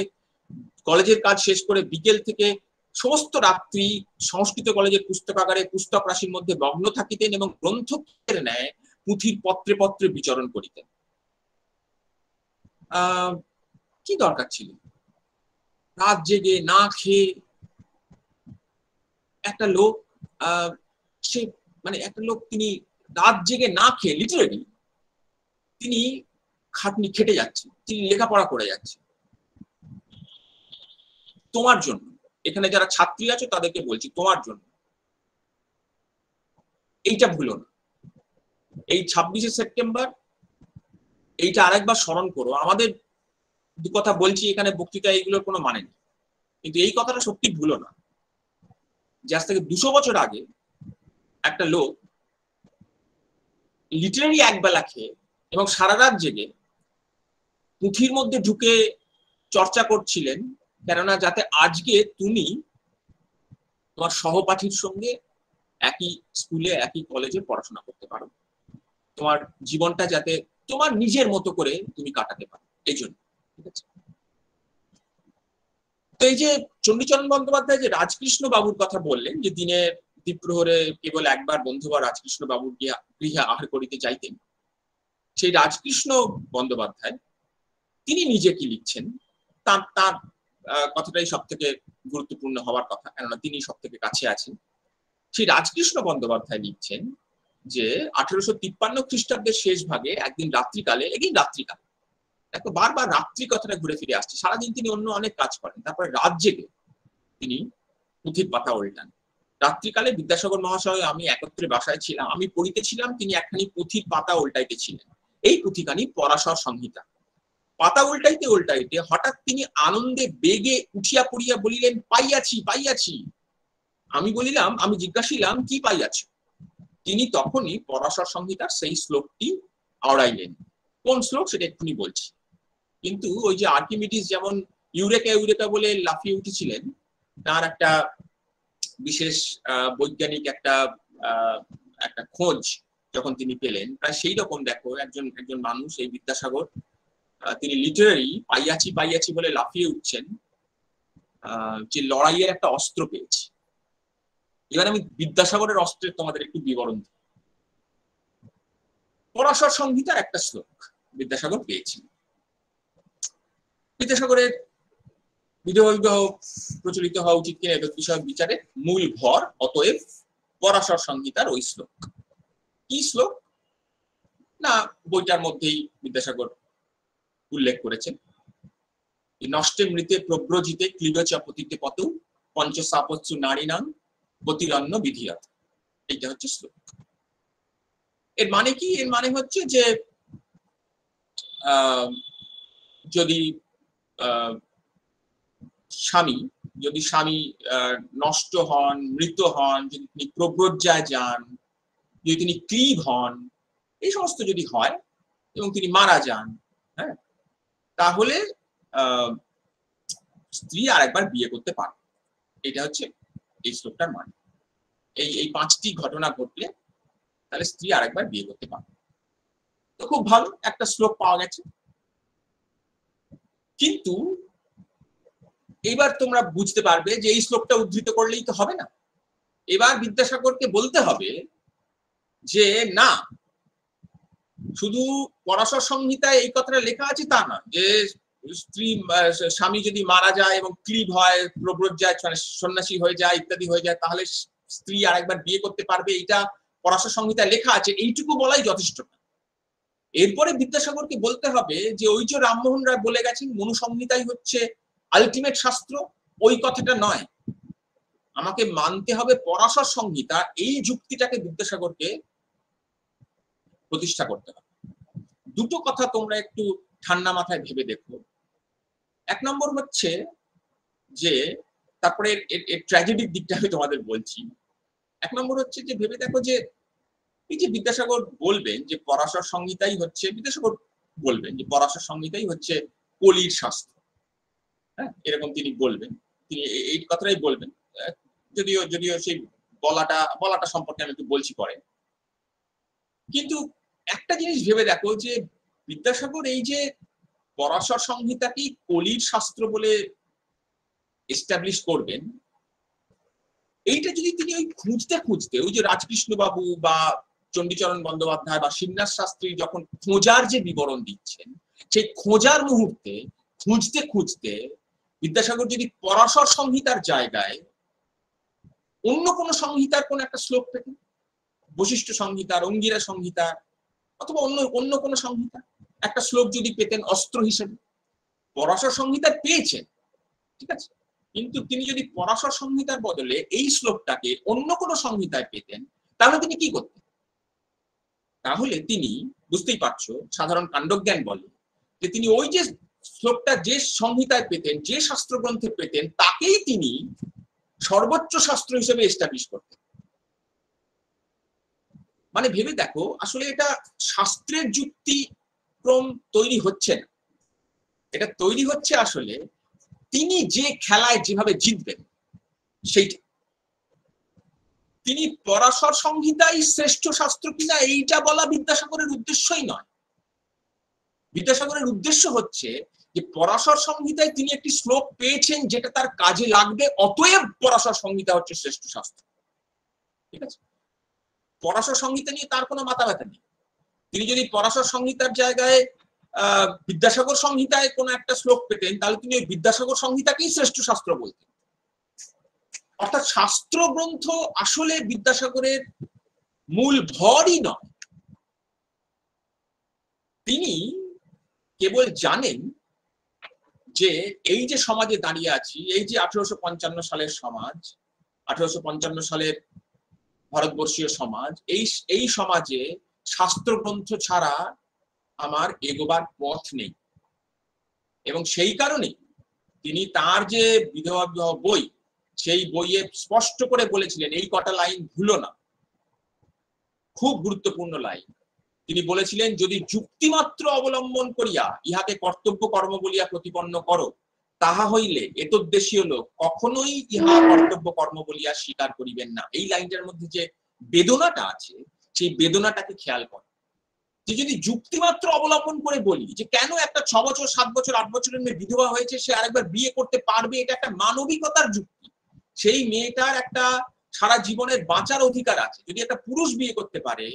Speaker 3: কলেজের কাজ শেষ করে বিকেল থেকে সমস্ত রাত্রি সংস্কৃত কলেজের পুস্তকাগারে পুস্তক রাশির মধ্যে মগ্ন থাকিতেন এবং গ্রন্থের ন্যায় পুঁথির পত্রে পত্রে বিচরণ করিতেন। কি দরকার ছিল রাত জেগে না খেয়ে একটা লোক, সে মানে একটা লোক তিনি রাত জেগে না খেয়ে লিটারেলি তিনি খাটনি খেটে যাচ্ছে, তিনি লেখাপড়া করে যাচ্ছে তোমার জন্য। এখানে যারা ছাত্রী আছো তাদেরকে বলছি, তোমার জন্য এইটা ভুলো না। এই 26শে সেপ্টেম্বর এইটা আরেকবার স্মরণ করো। আমাদের দু কথা বলছি এখানে বক্তৃতা, এইগুলোর কোনো মানে নেই, কিন্তু এই কথাটা সত্যি ভুলো না যে আজ থেকে 200 বছর আগে একটা লোক লিটারারি একবেলা খেয়ে এবং সারা রাত জেগে পুঁথির মধ্যে ঢুকে চর্চা করছিলেন, কেননা যাতে আজকে তুমি তোমার সহপাঠীর সঙ্গে একই স্কুলে একই কলেজে পড়াশোনা করতে পারো, তোমার জীবনটা যাতে তোমার নিজের মতো করে তুমি কাটাতে পারো, এই জন্য। ঠিক আছে, তো এই যে চণ্ডীচরণ বন্দ্যোপাধ্যায় যে রাজকৃষ্ণ বাবুর কথা বললেন, যে দিনে দ্বীপ্রহরে কেবল একবার বন্ধুবা রাজকৃষ্ণ বাবুর গৃহে আহার করিতে যাইতেন, সেই রাজকৃষ্ণ বন্দ্যোপাধ্যায় তিনি নিজে কি লিখছেন, তার তার কথাটাই সব থেকে গুরুত্বপূর্ণ হওয়ার কথা, কেননা তিনি সব থেকে কাছে আছেন। সেই রাজকৃষ্ণ বন্দ্যোপাধ্যায় লিখছেন যে 1853 খ্রিস্টাব্দের শেষ ভাগে একদিন রাত্রিকালে, রাত্রিকাল, দেখো বারবার রাত্রি কথাটা ঘুরে ফিরে আসছে, সারাদিন তিনি অন্য অনেক কাজ করেন, তারপরে রাত জেগে তিনি পুঁথির পাতা উল্টান। রাত্রিকালে বিদ্যাসাগর মহাশয় আমি একত্রে বাসায় ছিলাম, আমি পড়িতেছিলাম, তিনি একখানি পুঁথির পাতা উল্টাইতেছিলেন। এই পুঁথিখানি পরাশর সংহিতা। পাতা উল্টাইতে উল্টাইতে হঠাৎ তিনি আনন্দে বেগে উঠিয়া পড়িয়া বলিলেন, পাইয়াছি পাইয়াছি। আমি বলিলাম, আমি জিজ্ঞাসিলাম কি পাইয়াছ? তিনি তখনই পরাশর সংহিতার সেই শ্লোকটি আওড়াইলেন। কোন শ্লোক সেটা এক্ষুনি বলছি, কিন্তু ওই যে আর্কিমিডিস যেমন ইউরেকা ইউরেকা বলে লাফিয়ে উঠেছিলেন, তার একটা বিশেষ বৈজ্ঞানিক একটা খোঁজ যখন তিনি পেলেন, প্রায় সেই রকম দেখো একজন মানুষ, এই বিদ্যাসাগর, তিনি লিটারারি পাইয়াছি পাইয়াছি বলে লাফিয়ে উঠছেন, যে লড়াইয়ের একটা অস্ত্র পেয়েছি। এবার আমি বিদ্যাসাগরের অস্ত্রের তোমাদের একটু বিবরণ দিই। পরাশর সংহিতার একটা শ্লোক বিদ্যাসাগর পেয়েছেন। বিদ্যাসাগরের বিবাহ প্রচলিত হওয়া উচিত কিনা এদের বিষয় বিচারে মূল ভর অতএব পরাশর সংহিতার ওই শ্লোক। কি শ্লোক না, বইটার মধ্যেই বিদ্যাসাগর উল্লেখ করেছেন, নষ্টে মৃতে প্রব্রজিতে ক্লীবচ পতিতে পত পঞ্চসাপৎসু নারীনাং প্রতিরন্ন বিধিয়াত। এইটা হচ্ছে শ্লোক। এর মানে কি? এর মানে হচ্ছে যে যদি স্বামী নষ্ট হন, মৃত হন, যদি তিনি প্রব্রজ্জায় যান, যদি তিনি ক্লীব হন, এই সমস্ত যদি হয় এবং তিনি মারা যান, হ্যাঁ, তাহলে স্ত্রী আর একবার বিয়ে করতে পারে। এটা হচ্ছে এই শ্লোকটার মানে। এই 5টি ঘটনা ঘটলে তাহলে স্ত্রী আর একবার বিয়ে করতে পারে। তো খুব ভালো একটা শ্লোক পাওয়া গেছে, কিন্তু এবার তোমরা বুঝতে পারবে যে এই শ্লোকটা উদ্ধৃত করলেই তো হবে না। এবার বিদ্যাসাগরকে বলতে হবে যে না, শুধু পরাশর সংহিতায় এই কথাটা লেখা আছে তা না, যে স্বামী যদি মারা যায় এবং ক্লীব হয়, প্রব্রজ্জায় মানে সন্ন্যাসী হয়ে যায় ইত্যাদি হয়ে যায়, তাহলে স্ত্রী আরেকবার বিয়ে করতে পারবে, এটা পরাশর সংহিতায় লেখা আছে, এইটুকু বলাই যথেষ্ট না। এরপরে বিদ্যাসাগরকে বলতে হবে যে ওই যে রামমোহন রায় বলে গেছেন মনুসংহিতাই হচ্ছে আলটিমেট শাস্ত্র, ওই কথাটা নয়, আমাকে মানতে হবে পরাশর সংহিতা। এই যুক্তিটাকে বিদ্যাসাগরকে প্রতিষ্ঠা করতে হবে। দুটো কথা তোমরা একটু ঠান্ডা মাথায় ভেবে দেখো। 1 নম্বর হচ্ছে যে, তারপরে এর ট্র্যাজেডির দিকটা আমি তোমাদের বলছি। 1 নম্বর হচ্ছে যে ভেবে দেখো যে এই যে বিদ্যাসাগর বলবেন যে পরাশর সংহিতাই হচ্ছে, বিদ্যাসাগর বলবেন যে পরাশর সংহিতাই হচ্ছে কলির শাস্ত্র, হ্যাঁ, এরকম তিনি বলবেন, তিনি এই কথাটাই বলবেন। যদিও যদিও সেই বলাটা সম্পর্কে আমি একটু বলছি পরে। কিন্তু একটা জিনিস ভেবে দেখো যে বিদ্যাসাগর এই যে পরাশর সংহিতাকেই কলির শাস্ত্র বলে এস্টাবলিশ করবেন, এইটা যদি তিনি ওই খুঁজতে খুঁজতে ওই যে রাজকৃষ্ণ বাবু বা চণ্ডীচরণ বন্দ্যোপাধ্যায় বা শিবনাথ শাস্ত্রী যখন খোঁজার যে বিবরণ দিচ্ছেন, সেই খোঁজার মুহূর্তে খুঁজতে খুঁজতে বিদ্যাসাগর যদি পরাশর সংহিতার জায়গায় অন্য কোনো সংহিতার কোন একটা শ্লোক পেতেন, বশিষ্ঠ সংহিতার, অঙ্গিরা সংহিতার, অথবা অন্য কোনো সংহিতা একটা শ্লোক যদি পেতেন অস্ত্র হিসেবে, পরাশর সংহিতা পেয়েছেন, ঠিক আছে, কিন্তু তিনি যদি পরাশর সংহিতার বদলে এই শ্লোকটাকে অন্য কোনো সংহিতায় পেতেন, তাহলে তিনি কি করতেন? তাহলে তিনি, বুঝতেই পারছো, সাধারণ কাণ্ডজ্ঞান বলে যে তিনি ওই যে শ্লোকটা যে সংহিতায় পেতেন, যে শাস্ত্রগ্রন্থে পেতেন, তাকেই তিনি সর্বোচ্চ শাস্ত্র হিসেবে এস্টাবলিশ করতেন। মানে ভেবে দেখো, আসলে এটা শাস্ত্রের যুক্তিক্রম তৈরি হচ্ছে না, এটা তৈরি হচ্ছে আসলে তিনি যে খেলায় যেভাবে জিতবেন সেইটা। তিনি পরাশর সংহিতাই শ্রেষ্ঠ শাস্ত্র কিনা এইটা বলা বিদ্যাসাগরের উদ্দেশ্যই নয়। বিদ্যাসাগরের উদ্দেশ্য হচ্ছে যে পরাশর সংহিতায় তিনি একটি শ্লোক পেয়েছেন যেটা তার কাজে লাগবে, অতএব পরাশর সংহিতা হচ্ছে শ্রেষ্ঠ শাস্ত্র, ঠিক আছে। পরাশর সংহিতা নিয়ে তার কোনো মাথা ব্যথা নেই। তিনি যদি পরাশর সংহিতার জায়গায় বিদ্যাসাগর সংহিতায় কোন একটা শ্লোক পেতেন, তাহলে তিনি ওই বিদ্যাসাগর সংহিতাকেই শ্রেষ্ঠ শাস্ত্র বলতেন। অর্থাৎ শাস্ত্র গ্রন্থ আসলে বিদ্যাসাগরের মূল ভরই নয়। তিনি কেবল জানেন যে এই যে সমাজে দাঁড়িয়ে আছি, এই যে 1855 সালের সমাজ, 1855 সালের ভারতবর্ষীয় সমাজ, এই সমাজে শাস্ত্রগ্রন্থ ছাড়া আমার এগোবার পথ নেই। এবং সেই কারণে তিনি তার যে বিধবা বিবাহ বই, সেই বইয়ে স্পষ্ট করে বলেছিলেন, এই কটা লাইন ভুলো না, খুব গুরুত্বপূর্ণ লাইন। তিনি বলেছিলেন, যদি যুক্তিমাত্র অবলম্বন করিয়া ইহাকে কর্তব্য কর্ম বলিয়া প্রতিপন্ন করো, তাহা হইলে এতদ্দেশীয় লোক কখনোই ইহা কর্তব্য কর্ম বলিয়া স্বীকার করিবেন না। এই লাইনটার মধ্যে যে বেদনাটা আছে, সেই বেদনাটাকে খেয়াল করো, যে যদি যুক্তিমাত্র অবলম্বন করে বলি যে কেন একটা 6 বছর 7 বছর 8 বছরের মেয়ে বিধবা হয়েছে, সে আরেকবার বিয়ে করতে পারবে, এটা একটা মানবিকতার যুক্তি। সেই মেয়েটার একটা সারা জীবনের বাঁচার অধিকার আছে। যদি একটা পুরুষ বিয়ে করতে পারে,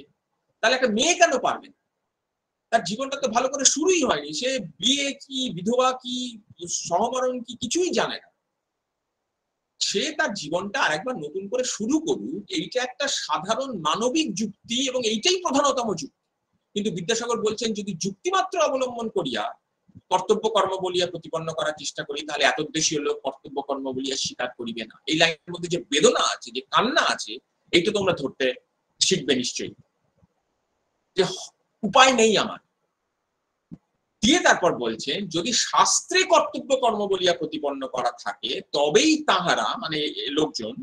Speaker 3: তাহলে একটা মেয়ে কেন পারবে না? তার জীবনটা তো ভালো করে শুরুই হয়নি, সে বিয়ে কি, বিধবা কি, সহমরণ কি, কিছুই জানে না। সে তার জীবনটা আরেকবার নতুন করে শুরু করুক, এইটা একটা সাধারণ মানবিক যুক্তি, এবং এইটাই প্রধানতম যুক্তি। কিন্তু বিদ্যাসাগর বলছেন, যদি যুক্তিমাত্র অবলম্বন করিয়া কর্তব্য কর্ম বলিয়া প্রতিপন্ন করার চেষ্টা করি, তাহলে এতদ্দেশীয় লোক কর্তব্য কর্ম বলিয়া স্বীকার করিবে না। এই লাইনের মধ্যে যে বেদনা আছে, যে কান্না আছে, এইটা তোমরা ধরতে শিখবে নিশ্চয়ই, যে উপায় নেই আমার। দিয়ে তারপর বলছেন, যদি শাস্ত্রে কর্তব্য কর্ম বলিয়া প্রতিপন্ন করা থাকে, তবেই তাহারা, মানে লোকজন,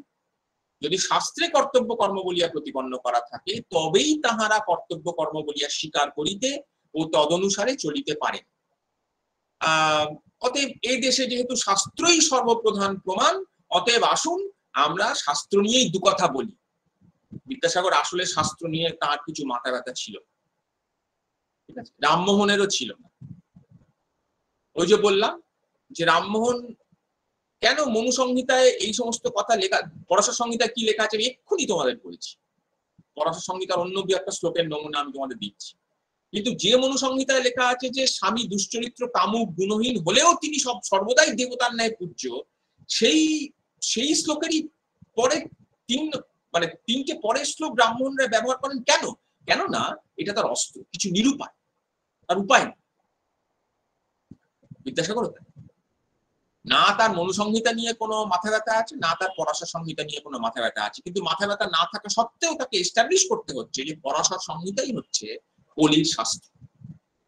Speaker 3: যদি শাস্ত্রে কর্তব্য কর্ম বলিয়া প্রতিপন্ন করা থাকে, তবেই তাহারা কর্তব্য কর্ম বলিয়া স্বীকার করিতে ও তদনুসারে চলিতে পারেন। অতএব এই দেশে যেহেতু শাস্ত্রই সর্বপ্রধান প্রমাণ, অতএব আসুন আমরা শাস্ত্র নিয়েই দু কথা বলি। বিদ্যাসাগর আসলে শাস্ত্র নিয়ে তার কিছু মাথা ব্যথা ছিল, ঠিক আছে, রামমোহনেরও ছিল না। ওই যে বললাম যে রামমোহন কেন মনুসংহিতায় এই সমস্ত কথা লেখা, পরাশর সংহিতায় কি লেখা আছে আমি এক্ষুনি তোমাদের বলছি। পরাশর সংহিতার অন্য একটা শ্লোকের নমুনা আমি তোমাদের দিচ্ছি। কিন্তু যে মনুসংহিতায় লেখা আছে যে স্বামী দুশ্চরিত্র কামুক গুণহীন হলেও তিনি সর্বদাই দেবতার ন্যায় পূজ্য, সেই শ্লোকেরই পরে তিনটে পরের শ্লোক ব্রাহ্মণরা ব্যবহার করেন। কেন? কেননা এটা তার অস্ত্র, কিছু নিরুপায়, তার উপায় না। বিদ্যাসাগর না তার মনুসংহিতা নিয়ে কোনো মাথা ব্যথা আছে, না তার পরাশর সংহিতা নিয়ে কোনো মাথা ব্যথা আছে, কিন্তু মাথা ব্যথা না থাকা সত্ত্বেও তাকে এস্টাবলিশ করতে হচ্ছে যে পরাশর সংহিতাই হচ্ছে কলির শাস্ত্র।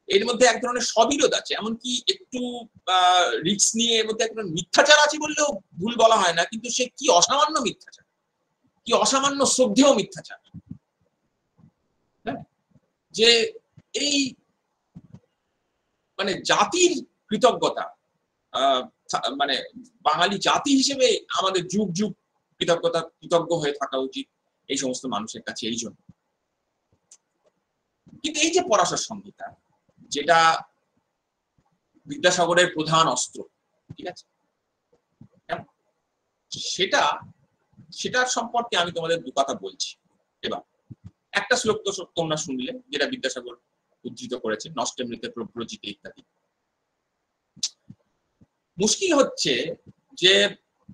Speaker 3: এর মধ্যে এক ধরনের সবিরোধ আছে, এমনকি একটু রিস্ক নিয়ে এর মধ্যে এক ধরনের মিথ্যাচার আছে বললেও ভুল বলা হয় না, কিন্তু সে কি অসামান্য মিথ্যাচার, কি অসামান্য শ্রদ্ধেয় মিথ্যাচার। হ্যাঁ, যে এই মানে জাতির কৃতজ্ঞতা মানে বাঙালি জাতি হিসেবে আমাদের যুগ যুগ কৃতজ্ঞ হয়ে থাকা উচিত এই সমস্ত মানুষের কাছে। এই জন্য কিন্তু এই যে পরাশর সংহিতা, যেটা বিদ্যাসাগরের প্রধান অস্ত্র, ঠিক আছে, সেটার সম্পর্কে আমি তোমাদের দু কথা বলছি। এবার একটা শ্লোক তো তোমরা শুনলে, যেটা বিদ্যাসাগর উদ্ধৃত করেছে, নষ্টে মৃতে প্রব্রজিতে ইত্যাদি। মুশকিল হচ্ছে যে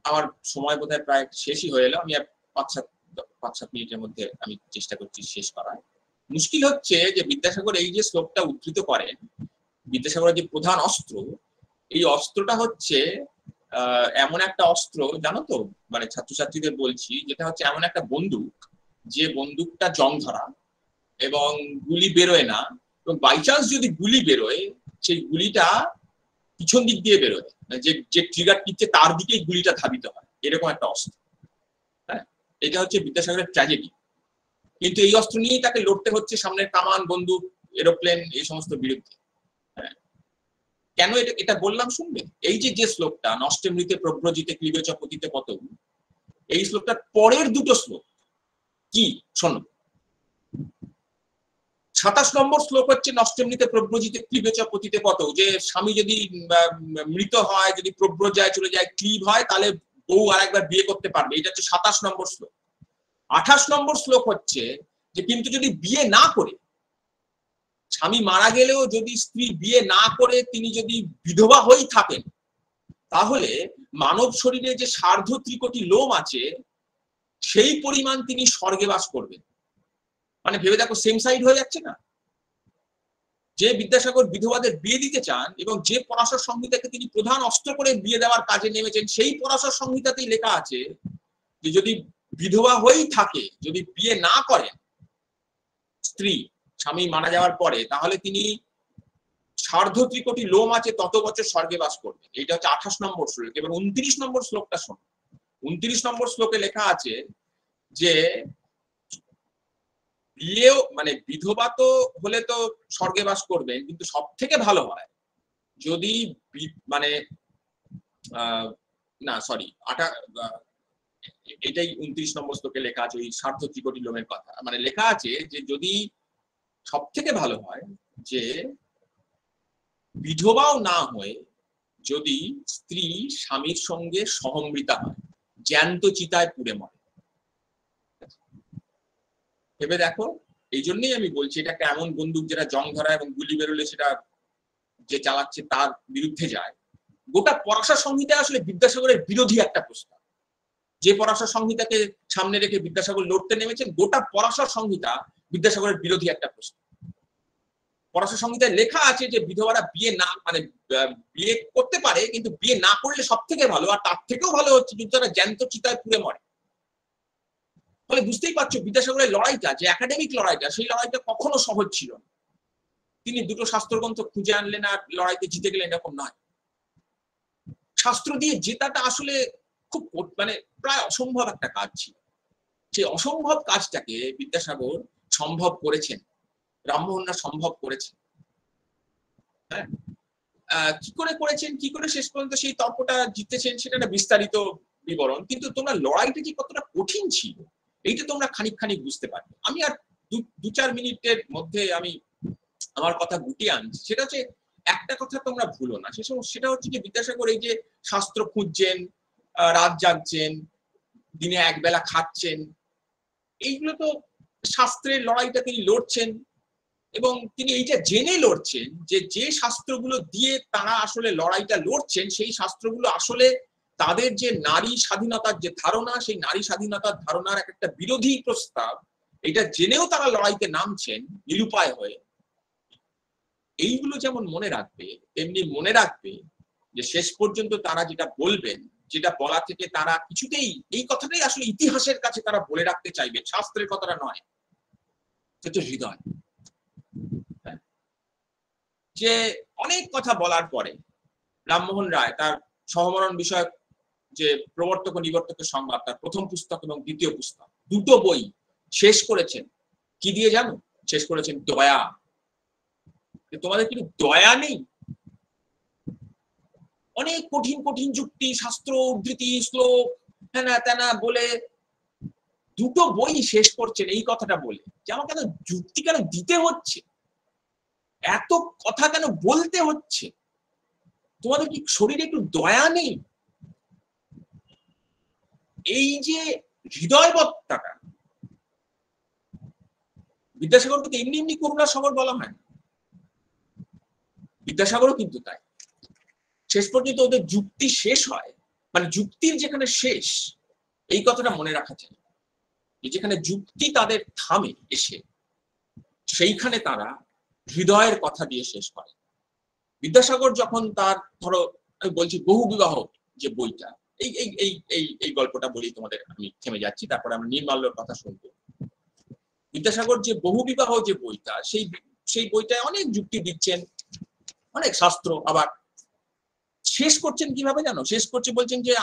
Speaker 3: আমার সময় বোধহয় প্রায় শেষই হয়ে এলো, আমি আর 5-7 মিনিটের মধ্যে আমি চেষ্টা করছি শেষ করার। মুশকিল হচ্ছে যে বিদ্যাসাগর এই যে শ্লোকটা উদ্ধৃত করেন, বিদ্যাসাগরের যে প্রধান অস্ত্র, এই অস্ত্রটা হচ্ছে এমন একটা অস্ত্র, জানো তো, মানে ছাত্রছাত্রীদের বলছি, যেটা হচ্ছে এমন একটা বন্দুক, যে বন্দুকটা জং ধরা এবং গুলি বেরোয় না, এবং বাই চান্স যদি গুলি বেরোয়, সেই গুলিটা পিছন দিক দিয়ে বেরোয়, যে ট্রিগার টিপছে তার দিকেই গুলিটা ধাবিত হয়, এরকম একটা অস্ত্র। হ্যাঁ, এটা হচ্ছে বিদ্যাসাগরের ট্র্যাজেডি। কিন্তু এই অস্ত্র নিয়েই তাকে লড়তে হচ্ছে সামনের কামান, বন্দুক, এরোপ্লেন, এই সমস্ত বিরুদ্ধে। কেন এটা বললাম শুনবে? এই যে শ্লোকটা নষ্টে মৃতে প্রব্রজিতে ক্লীবে চ পতিতে পতৌ, এই শ্লোকটার পরের দুটো শ্লোক কি শোনো। 27 নম্বর শ্লোক হচ্ছে নষ্টে মৃতে প্রব্রজিতে ক্লীবে চ পতিতে পতৌ, যে স্বামী যদি মৃত হয়, যদি প্রব্রজায় চলে যায়, ক্লীব হয়, তাহলে বউ আর একবার বিয়ে করতে পারবে। এটা হচ্ছে 27 নম্বর শ্লোক। 28 নম্বর শ্লোক হচ্ছে যে কিন্তু যদি বিয়ে না করে, স্বামী মারা গেলেও যদি স্ত্রী বিয়ে না করে তিনি যদি বিধবা হয়েই থাকেন, তাহলে মানব শরীরে যে 3.5 কোটি লোম আছে, সেই পরিমাণ তিনি স্বর্গে বাস করবেন। মানে ভেবে দেখো, সেম সাইড হয়ে যাচ্ছে না? যে বিদ্যাসাগর বিধবাদের বিয়ে দিতে চান এবং যে পরাশর সংহিতাকে তিনি প্রধান অস্ত্র করে বিয়ে দেওয়ার কাজে নেমেছেন, সেই পরাশর সংহিতাতেই লেখা আছে যে যদি বিধবা হয়েই থাকে, যদি বিয়ে না করেন স্ত্রী স্বামী মারা যাওয়ার পরে, তাহলে তিনি 3.5 কোটি লোম আছে তত বছর স্বর্গে বাস করবেন। এটা হচ্ছে 28 নম্বর শ্লোক। এবার 29 নম্বর শ্লোকটা শোনো। 29 নম্বর শ্লোকে লেখা আছে যে বিয়েও, মানে বিধবা তো হলে তো স্বর্গে বাস করবেন, কিন্তু সব থেকে ভালো হয় যদি মানে না সরি এটাই 29 নম্বর শ্লোকে লেখা আছে, ওই 3.5 কোটি লোমের কথা। মানে লেখা আছে যে যদি সব থেকে ভালো হয় যে বিধবাও না হয়ে যদি স্ত্রী স্বামীর সঙ্গে সহমৃতা হয়, জ্যান্ত চিতায় পুড়ে মরে। ভেবে দেখো, এই জন্যই আমি বলছি এটা একটা এমন বন্দুক যেটা জং ধরা এবং গুলি বেরোলে সেটা যে চালাচ্ছে তার বিরুদ্ধে যায়। গোটা পরাশর সংহিতা আসলে বিদ্যাসাগরের বিরোধী একটা প্রস্তাব। যে পরাশর সংহিতাকে সামনে রেখে বিদ্যাসাগর লড়তে নেমেছেন, গোটা পরাশর সংহিতা বিদ্যাসাগরের বিরোধী একটা প্রস্তাব। পরাশর সংহিতায় লেখা আছে যে বিধবারা বিয়ে না, মানে বিয়ে করতে পারে, কিন্তু বিয়ে না করলে সব থেকে ভালো, আর তার থেকেও ভালো হচ্ছে যদি তারা জ্যান্ত চিতায় পুড়ে মরে। ফলে বুঝতেই পারছো বিদ্যাসাগরের লড়াইটা, যে একাডেমিক লড়াইটা, সেই লড়াইটা কখনো সহজ ছিল না। তিনি দুটো শাস্ত্রগ্রন্থ খুঁজে আনলেন আর লড়াইতে জিতে গেলেন, এরকম নয়। শাস্ত্র দিয়ে জেতাটা আসলে খুব, মানে প্রায় অসম্ভব একটা কাজ ছিল। সেই অসম্ভব কাজটাকে বিদ্যাসাগর সম্ভব করেছেন, রামমোহনরা সম্ভব করেছেন। হ্যাঁ, কি করে করেছেন, কি করে শেষ পর্যন্ত সেই তর্কটা জিতেছেন, সেটা একটা বিস্তারিত বিবরণ। কিন্তু তোমরা লড়াইটা যে কতটা কঠিন ছিল, এইটা তোমরা খানিক বুঝতে পারবে। আমি আর 2-4 মিনিটের মধ্যে আমি আমার কথা গুটিয়ে আনছি। সেটা হচ্ছে, একটা কথা তোমরা ভুলো না, সেটা হচ্ছে যে বিদ্যাসাগর এই যে শাস্ত্র খুঁজছেন, রাত জাগছেন, দিনে একবেলা খাচ্ছেন, এইগুলো তো শাস্ত্রের লড়াইটা তিনি লড়ছেন। এবং তিনি এইটা জেনে লড়ছেন যে শাস্ত্রগুলো দিয়ে তারা আসলে লড়াইটা লড়ছেন, সেই শাস্ত্রগুলো আসলে তাদের যে নারী স্বাধীনতার যে ধারণা, সেই নারী স্বাধীনতার ধারণার একটা বিরোধী প্রস্তাব, এটা জেনেও তারা লড়াইতে নামছেন নিরুপায় হয়ে। এইগুলো যেমন মনে রাখবে, তেমনি মনে রাখবে যে শেষ পর্যন্ত তারা যেটা বলবেন, যেটা বলা থেকে তারা কিছুতেই, এই কথাটাই আসলে ইতিহাসের কাছে তারা বলে রাখতে চাইবে, শাস্ত্রের কথাটা নয়, সেটা হৃদয়। যে অনেক কথা বলার পরে রামমোহন রায় তার সহমরণ বিষয়ক যে প্রবর্তক ও নিবর্তকের সংবাদ, তার প্রথম পুস্তক এবং দ্বিতীয় পুস্তক, দুটো বই শেষ করেছেন কি দিয়ে জানো? শেষ করেছেন দয়া। তোমাদের কিন্তু দয়া নেই, অনেক কঠিন কঠিন যুক্তি, শাস্ত্র উদ্ধৃতি, শ্লোক, হ্যানা ত্যানা বলে দুটো বই শেষ করছেন এই কথাটা বলে যে আমাকে কেন যুক্তি কেন দিতে হচ্ছে, এত কথা কেন বলতে হচ্ছে, তোমাদের কি শরীরে একটু দয়া নেই? এই যে হৃদয়বত্তাটা, বিদ্যাসাগরকে এমনি এমনি করুণা সাগর বলা হয়, বিদ্যাসাগরও কিন্তু তাই। শেষ পর্যন্ত ওদের যুক্তি শেষ হয়, মানে যুক্তির যেখানে শেষ, এই কথাটা মনে রাখা যায়, যেখানে যুক্তি তাদের থামে এসে, সেইখানে তারা হৃদয়ের কথা দিয়ে শেষ করে। বিদ্যাসাগর যখন তার, ধরো আমি বলছি বহু বিবাহ যে বইটা, এই এই এই এই এই গল্পটা বলি তোমাদের, আমি থেমে যাচ্ছি, তারপরে আমরা নির্মাল্যর কথা শুনবো। বিদ্যাসাগর যে বহু বিবাহ যে বইটা, সেই বইটায় অনেক যুক্তি দিচ্ছেন, অনেক শাস্ত্র, আবার শেষ করছেন কিভাবে জানো? শেষ করছে বলছেন যে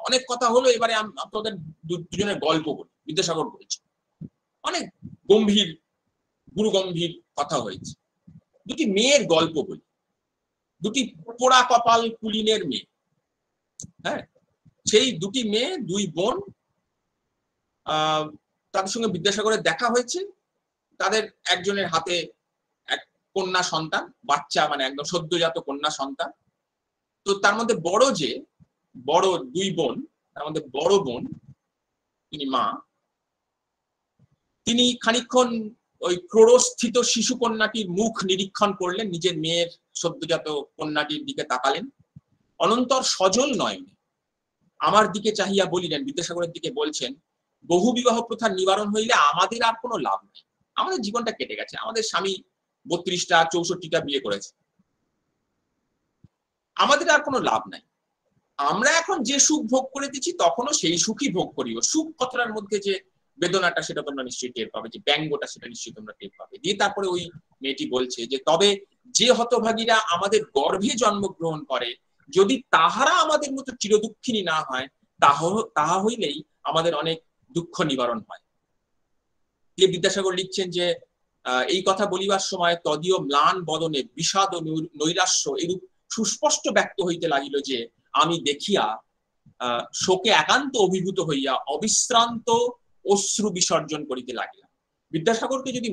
Speaker 3: অনেক কথা হলো, এবারে আপনাদের দুজনের গল্প বলি। বিদ্যাসাগর বলছে অনেক গম্ভীর, গুরু গম্ভীর কথা হয়েছে, দুটি মেয়ের গল্প বলি, দুটি পোড়া কপাল কুলিনের মেয়ে। হ্যাঁ, সেই দুটি মেয়ে, দুই বোন, তাদের সঙ্গে বিদ্যাসাগরের দেখা হয়েছে। তাদের একজনের হাতে এক কন্যা সন্তান, বাচ্চা, মানে একদম সদ্যজাত কন্যা সন্তান। তো তার মধ্যে বড় দুই বোন, তার মধ্যে বড় বোন তিনি মা, তিনি খানিকক্ষণ ওই ক্রোড়স্থিত শিশু কন্যাটির মুখ নিরীক্ষণ করলেন, নিজের মেয়ের সদ্যজাত কন্যাটির দিকে তাকালেন, অনন্তর সজল নয়নে আমার দিকে চাহিয়া বলিলেন, বিদ্যাসাগরের দিকে বলছেন, বহু বিবাহ প্রথার নিবারণ হইলে আমাদের আর কোনো লাভ নেই, আমাদের জীবনটা কেটে গেছে, আমাদের স্বামী 32টা 64টা বিয়ে করেছে, আমাদের আর কোনো লাভ নাই, আমরা এখন যে সুখ ভোগ করে দিচ্ছি তখনও সেই সুখই ভোগ করিও। সুখ কথাটার মধ্যে যে বেদনাটা, সেটা তোমরা নিশ্চয়ই টের পাবে, যে ব্যঙ্গটা, সেটা নিশ্চয়ই তোমরা টের পাবে। দিয়ে তারপরে ওই মেয়েটি বলছে যে, তবে যে হতভাগীরা আমাদের গর্ভে জন্মগ্রহণ করে, যদি তাহারা আমাদের মতো চিরদুঃখিনী না হয়, তাহা হইলেই আমাদের অনেক দুঃখ নিবারণ হয়। বিদ্যাসাগর লিখছেন যে, এই কথা বলিবার সময় তদীয় ম্লান বদনে বিষাদ ও নৈরাশ্য এরূপ সুস্পষ্ট ব্যক্ত হইতে লাগিল যে, আমি দেখিয়া শোকে একান্ত অভিভূত হইয়া অবিশ্রান্ত অশ্রু বিসর্জন করিতে লাগিলাম। বিদ্যাসাগরকে যদি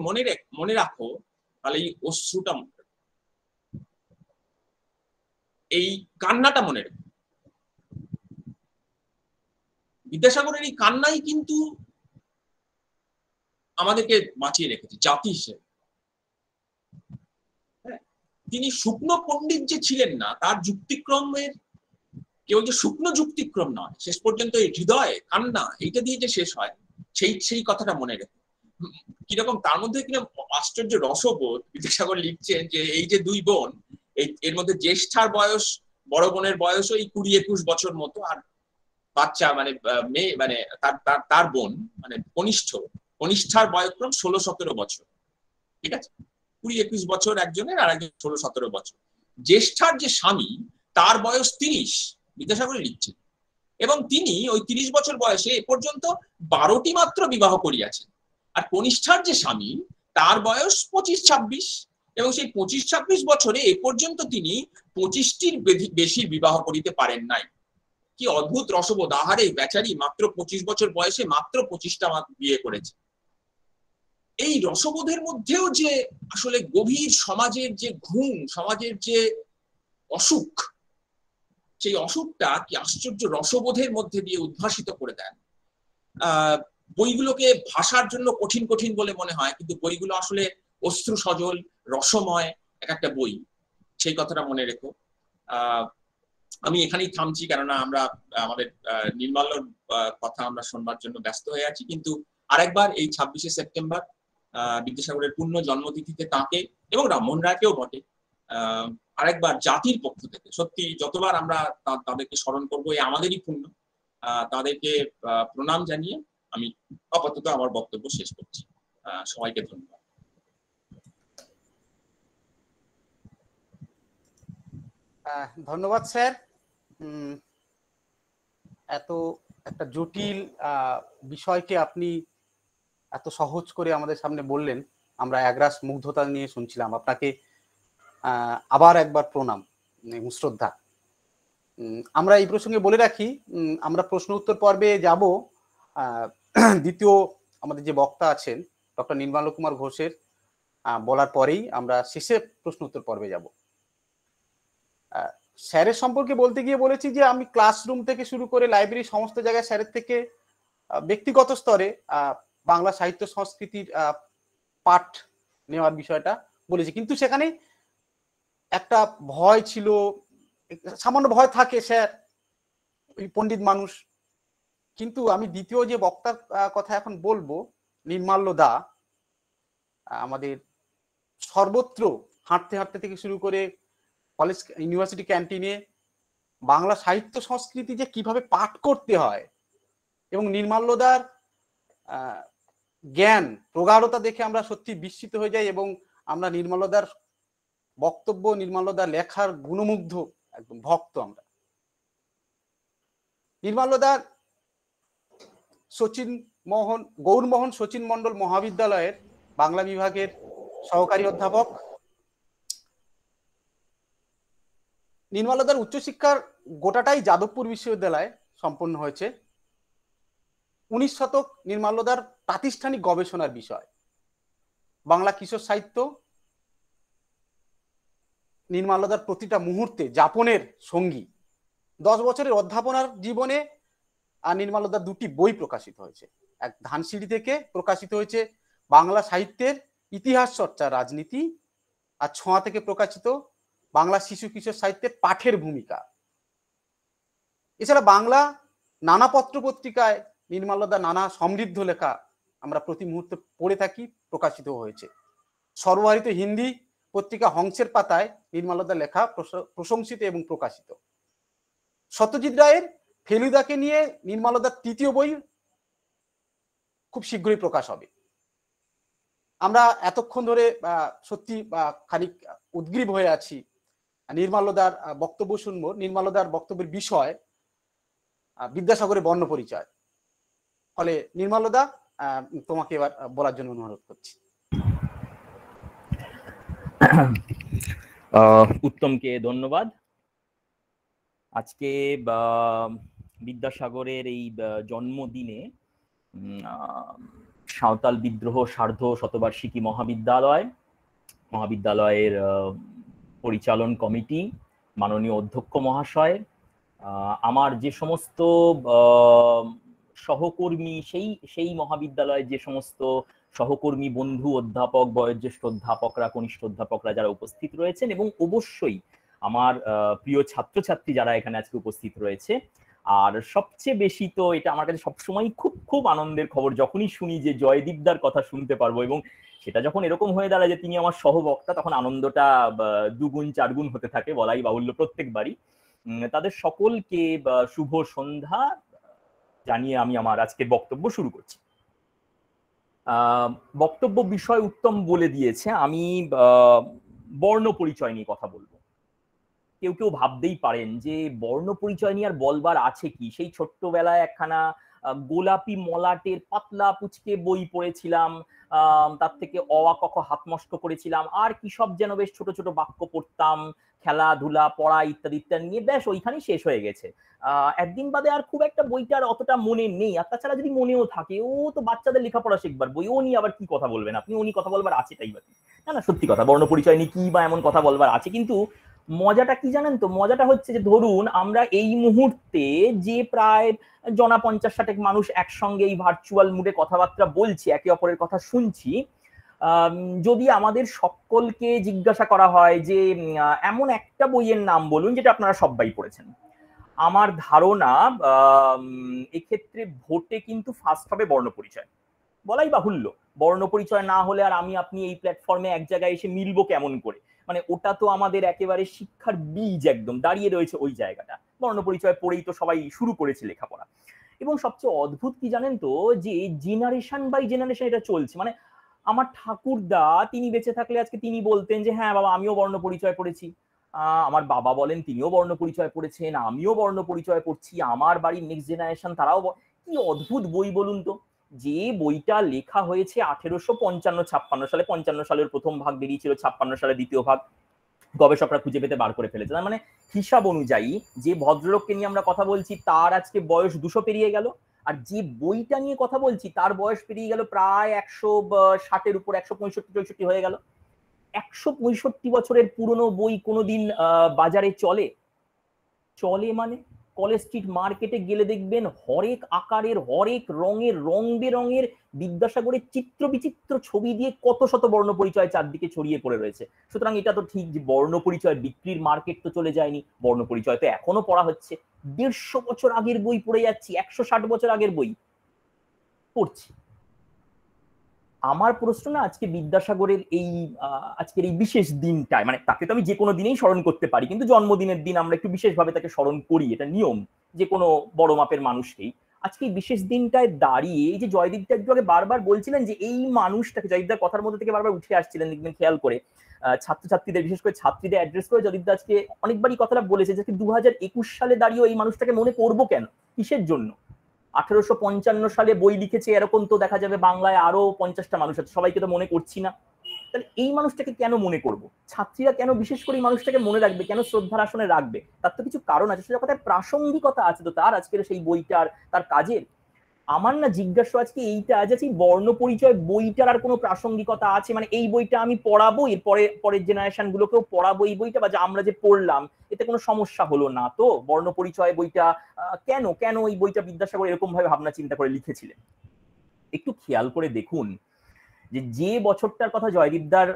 Speaker 3: মনে রাখো, তাহলে এই অশ্রুটা, এই কান্নাটা মনে রেখো। বিদ্যাসাগরের এই কান্নাই কিন্তু আমাদেরকে বাঁচিয়ে রেখেছে জাতি হিসেবে। তিনি শুকনো পণ্ডিত যে ছিলেন না, তার যুক্তিক্রমের কেউ যে শুকনো যুক্তিক্রম নয়, শেষ পর্যন্ত এই হৃদয় কান্না, এইটা দিয়ে যে শেষ হয়, সেই কথাটা মনে রেখো। কিরকম তার মধ্যে কিরকম আশ্চর্য রসবোধ। বিদ্যাসাগর লিখছেন যে, এই যে দুই বোন, এর মধ্যে জ্যেষ্ঠার বয়স, বড় বোনের বয়স ওই 20-21 বছর মতো, আর বাচ্চা মানে মেয়ে, মানে তার বোন, মানে কনিষ্ঠার বয়সক্রম 16-17 বছর। ঠিক আছে, 20-21 বছর একজনের, আর একজন 16-17 বছর। জ্যেষ্ঠার যে স্বামী, তার বয়স 30, বিদ্যাসাগর লিখছেন, এবং তিনি ওই 30 বছর বয়সে এ পর্যন্ত 12টি মাত্র বিবাহ করিয়াছেন। আর কনিষ্ঠার যে স্বামী, তার বয়স 25-26, এবং সেই 25-26 বছরে এ পর্যন্ত তিনি 25টির বেশি বিবাহ করিতে পারেন নাই। কি অদ্ভুত রসবোধ! আহারে, বেচারি মাত্র 25 বছর বয়সে মাত্র 25টা বিয়ে করেছে। এই রসবোধের মধ্যেও যে আসলে গভীর সমাজের যে ঘুম, সমাজের যে অসুখ, সেই অসুখটা কি আশ্চর্য রসবোধের মধ্যে দিয়ে উদ্ভাসিত করে দেন। বইগুলোকে ভাষার জন্য কঠিন কঠিন বলে মনে হয়, কিন্তু বইগুলো আসলে অশ্রু সজল, রসময় এক একটা বই, সেই কথাটা মনে রেখো। আমি এখানেই থামছি, কেননা আমরা আমাদের নির্মাল্যর কথা আমরা শোনবার জন্য ব্যস্ত হয়ে আছি। কিন্তু আরেকবার এই 26শে সেপ্টেম্বর বিদ্যাসাগরের পূর্ণ জন্মতিথিতে তাকে এবং রামমোহন রায়কেও বটে আরেকবার জাতির পক্ষ থেকে সত্যি যতবার আমরা তাদেরকে স্মরণ করবো, এই আমাদেরই পুণ্য। তাদেরকে প্রণাম জানিয়ে আমি আপাতত আমার বক্তব্য শেষ করছি। সবাইকে ধন্যবাদ।
Speaker 1: ধন্যবাদ স্যার। এত একটা জটিল বিষয়কে আপনি এত সহজ করে আমাদের সামনে বললেন, আমরা একরাশ মুগ্ধতা নিয়ে শুনছিলাম। আপনাকে আবার একবার প্রণাম এবং শ্রদ্ধা। আমরা এই প্রসঙ্গে বলে রাখি, আমরা প্রশ্ন উত্তর পর্বে যাব। দ্বিতীয় আমাদের যে বক্তা আছেন ডক্টর নির্মল কুমার ঘোষের বলার পরেই আমরা শেষে প্রশ্ন উত্তর পর্বে যাব। স্যারের সম্পর্কে বলতে গিয়ে বলেছি যে আমি ক্লাসরুম থেকে শুরু করে লাইব্রেরি সমস্ত জায়গায় স্যারের থেকে ব্যক্তিগত স্তরে বাংলা সাহিত্য সংস্কৃতির পাঠ নেওয়ার বিষয়টা বলেছি, কিন্তু সেখানে একটা ভয় ছিল, সামান্য ভয় থাকে, স্যার ওই পণ্ডিত মানুষ। কিন্তু আমি দ্বিতীয় যে বক্তার কথা এখন বলবো, নির্মাল্য দা, আমাদের সর্বত্র হাঁটতে হাঁটতে থেকে শুরু করে কলেজ ইউনিভার্সিটি ক্যান্টিনে বাংলা সাহিত্য সংস্কৃতি যে কিভাবে পাঠ করতে হয় এবং নির্মাল্যদার জ্ঞান প্রগাঢ়তা দেখে আমরা সত্যি বিস্মিত হয়ে যাই এবং আমরা নির্মাল্যদার বক্তব্য, নির্মাল্যদার লেখার গুণমুগ্ধ একদম ভক্ত আমরা। নির্মাল্যদার গৌরমোহন শচীন মন্ডল মহাবিদ্যালয়ের বাংলা বিভাগের সহকারী অধ্যাপক। নির্মাল্যদার উচ্চশিক্ষার গোটাটাই যাদবপুর বিশ্ববিদ্যালয়ে সম্পন্ন হয়েছে। 19 শতক নির্মাল্যদার প্রাতিষ্ঠানিক গবেষণার বিষয় বাংলা কিশোর সাহিত্য। নির্মাল্যদার প্রতিটা মুহূর্তে যাপনের সঙ্গী। 10 বছরের অধ্যাপনার জীবনে নির্মাল্যদার 2টি বই প্রকাশিত হয়েছে। এক ধানসিঁড়ি থেকে প্রকাশিত হয়েছে বাংলা সাহিত্যের ইতিহাস চর্চা রাজনীতি, আর ছোঁয়া থেকে প্রকাশিত বাংলা শিশু কিশোর সাহিত্যের পাঠের ভূমিকা। এছাড়া বাংলা নানা পত্র পত্রিকায় নির্মাল্যদার নানা সমৃদ্ধ লেখা আমরা প্রতি মুহূর্তে পড়ে থাকি, প্রকাশিত হয়েছে। সর্বভারতীয় হিন্দি পত্রিকা হংসের পাতায় নির্মাল্যদার লেখা প্রশংসিত এবং প্রকাশিত। সত্যজিৎ রায়ের ফেলুদাকে নিয়ে নির্মাল্যদার 3য় বই খুব শীঘ্রই প্রকাশ হবে। আমরা এতক্ষণ ধরে সত্যি খানিক উদ্গ্রীব হয়ে আছি, নির্মাল্যদার বক্তব্য শুনবো। নির্মাল্যদার বক্তব্যের বিষয় বিদ্যাসাগরের বর্ণ পরিচয়। ফলে নির্মাল্যদা, তোমাকে এবার বলার জন্য অনুরোধ করছি।
Speaker 4: উত্তমকে ধন্যবাদ। আজকে বিদ্যাসাগরের এই জন্মদিনে সাঁওতাল বিদ্রোহ সার্ধ শতবার্ষিকী মহাবিদ্যালয়ের পরিচালন কমিটি, মাননীয় অধ্যক্ষ মহাশয়, আমার যে সমস্ত সহকর্মী, সেই মহাবিদ্যালয়ের যে সমস্ত সহকর্মী, বন্ধু, অধ্যাপক, বয়োজ্যেষ্ঠ অধ্যাপকরা, কনিষ্ঠ অধ্যাপকরা যারা উপস্থিত রয়েছেন, এবং অবশ্যই আমার প্রিয় ছাত্রছাত্রী যারা এখানে আজকে উপস্থিত রয়েছে। আর সবচেয়ে বেশি তো এটা আমার কাছে সবসময় খুব খুব আনন্দের খবর যখনই শুনি যে জয়দীপদার কথা শুনতে পারবো, এবং সেটা যখন এরকম হয়ে দাঁড়ায় যে তিনি আমার সহবক্তা, তখন আনন্দটা 2 গুণ 4 গুণ হতে থাকে, বলাই বাহুল্য প্রত্যেকবারই। তাদের সকলকে শুভ সন্ধ্যা জানিয়ে আমি আমার আজকের বক্তব্য শুরু করছি। বক্তব্য বিষয় উত্তম বলে দিয়েছে। আমি বর্ণ পরিচয় নিয়ে কথা বলবো। কেউ কেউ ভাবতেই পারেন যে বর্ণ পরিচয় নিয়ে আর বলবার আছে কি। সেই ছোট্টবেলায় একখানা গোলাপি মলাটের পাতলা পুচকে বই পড়েছিলাম, তার থেকে অ আ ক খ হাতমস্ত করেছিলাম, আর কি সব যেন বেশ ছোট ছোট বাক্য পড়তাম, খেলাধুলা, পড়া ইত্যাদি ইত্যাদি নিয়ে ব্যাস ওইখানেই শেষ হয়ে গেছে। একদিন বাদে আর খুব একটা বইটার অতটা মনে নেই। আর তাছাড়া যদি মনেও থাকে, ও তো বাচ্চাদের লেখাপড়া শিখবার বই, ও নিয়ে আবার কি কথা বলবেন আপনি, ও নিয়ে কথা বলবার আছে তাই বা কি? না না, সত্যি কথা, বর্ণ পরিচয় নিয়ে কি বা এমন কথা বলবার আছে। কিন্তু মজাটা কি জানেন তো? মজাটা হচ্ছে যে ধরুন আমরা এই মুহূর্তে যে প্রায় 50-60 মানুষ একসঙ্গে এই ভার্চুয়াল মুডে কথাবার্তা বলছি, একে অপরের কথা শুনছি, যদি আমাদের সকলকে জিজ্ঞাসা করা হয় যে এমন একটা বইয়ের নাম বলুন যেটা আপনারা সবাই পড়েছেন, আমার ধারণা এক্ষেত্রে ভোটে কিন্তু ফার্স্ট হবে বর্ণ পরিচয়। বলাই বাহুল্য, বর্ণ পরিচয় না হলে আর আমি আপনি এই প্ল্যাটফর্মে এক জায়গায় এসে মিলবো কেমন করে? মানে ওটা তো আমাদের একেবারে শিক্ষার বীজ, একদম দাঁড়িয়ে রয়েছে ওই জায়গাটা। বর্ণ পরিচয় পড়েই তো সবাই শুরু করেছে লেখাপড়া। এবং সবচেয়ে অদ্ভুত কি জানেন তো, যে জেনারেশন বাই জেনারেশন এটা চলছে। মানে আমার ঠাকুরদা, তিনি বেঁচে থাকলে আজকে তিনি বলতেন যে হ্যাঁ বাবা, আমিও বর্ণ পরিচয় পড়েছি। আমার বাবা বলেন তিনিও বর্ণ পরিচয় পড়েছেন, আমিও বর্ণ পরিচয় পড়ছি, আমার বাড়ির নেক্সট জেনারেশন তারাও। কি অদ্ভুত বই বলুন তো। যে বইটা লেখা হয়েছে 1855-56 সালে, 55 সালের প্রথম ভাগ বেরিয়েছিল, 56 সালে দ্বিতীয় ভাগ, গবেষকরা খুঁজে পেতে বার করে ফেলেছে। তার মানে হিসাব অনুযায়ী যে ভদ্রলোককে নিয়ে আমরা কথা বলছি তার আজকে বয়স 200 পেরিয়ে গেল, আর যে বইটা নিয়ে কথা বলছি তার বয়স পেরিয়ে গেল প্রায় 160-এর উপর, 165-64 হয়ে গেল। 165 বছরের পুরনো বই কোনোদিন বাজারে চলে মানে কলেজ স্ট্রিট মার্কেটে গেলে দেখবেন হরেক আকারের, হরেক রঙের, রং বেরঙের বিদ্যাসাগরের চিত্র বিচিত্র ছবি দিয়ে কত শত বর্ণ পরিচয় চারদিকে ছড়িয়ে পড়ে রয়েছে। সুতরাং এটা তো ঠিক যে বর্ণ পরিচয় বিক্রির মার্কেট তো চলে যায়নি, বর্ণ পরিচয় তো এখনো পড়া হচ্ছে। 150 বছর আগের বই পড়ে যাচ্ছি, 160 বছর আগের বই পড়ছি। আমার প্রশ্ন না, আজকে বিদ্যাসাগরের এই আজকের এই বিশেষ দিনটায়, মানে তাকে তো আমি যে কোনো দিনেই স্মরণ করতে পারি, কিন্তু জন্মদিনের দিন আমরা একটু বিশেষভাবে তাকে স্মরণ করি, এটা নিয়ম যে কোনো বড় মাপের মানুষকেই। আজকে এই বিশেষ দিনটায় দাঁড়িয়ে এই যে জয়দীপটা একটু আগে বারবার বলছিলেন যে এই মানুষটাকে, জয়দীপদার কথার মধ্যে থেকে বারবার উঠে আসছিলেন, দেখবেন খেয়াল করে ছাত্রছাত্রীদের, বিশেষ করে ছাত্রীদের অ্যাড্রেস করে জয়দীপদা আজকে অনেকবারই কথাটা বলেছে যে 2021 সালে দাঁড়িয়েও এই মানুষটাকে মনে করবো কেন, কিসের জন্য? 1855 সালে বই লিখেছে এরকম তো দেখা যাবে বাংলায় আরো 50টা মানুষ আছে, সবাইকে তো মনে করছি না। তাহলে এই মানুষটাকে কেন মনে করব? ছাত্রীরা কেন বিশেষ করে এই মানুষটাকে মনে রাখবে, কেন শ্রদ্ধার আসনে রাখবে? তার তো কিছু কারণ আছে, সেটা কথায় প্রাসঙ্গিকতা আছে তো তার আজকের সেই বইটার, তার কাজের। আমার না জিজ্ঞাসা আজকে এইটা যে বর্ণ পরিচয় বইটার আর কোনো প্রাসঙ্গিকতা আছে, মানে এই বইটা আমি পড়াবো, এর পরের জেনারেশন গুলোকেও পড়াবো এই বইটা, বা যে আমরা যে পড়লাম এতে কোনো সমস্যা হলো না তো? বর্ণ পরিচয় বইটা কেন এই বইটা বিদ্যাসাগর এরকম ভাবে ভাবনা চিন্তা করে লিখেছিলেন? একটু খেয়াল করে দেখুন যে বছরটার কথা জয়দীপদার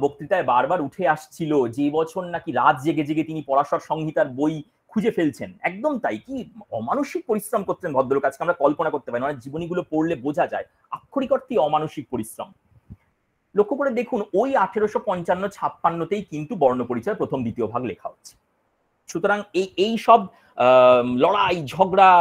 Speaker 4: বক্তৃতায় বারবার উঠে আসছিল, যে বছর নাকি রাত জেগে জেগে তিনি পরাশর সংহিতার বই খুঁজে ফেলছেন, একদম তাই, কি অমানসিক পরিশ্রম করতেন ভদ্রলোক, আজকে আমরা কল্পনা করতে পারি না, মানে জীবনীগুলো পড়লে বোঝা যায় আক্ষরিক অর্থেই অমানসিক পরিশ্রম। লক্ষ্য করে দেখুন ওই 1855-56তেই কিন্তু বর্ণ পরিচয় প্রথম দ্বিতীয় ভাগ লেখা হচ্ছে। সুতরাং এই সব লড়াই ঝগড়া,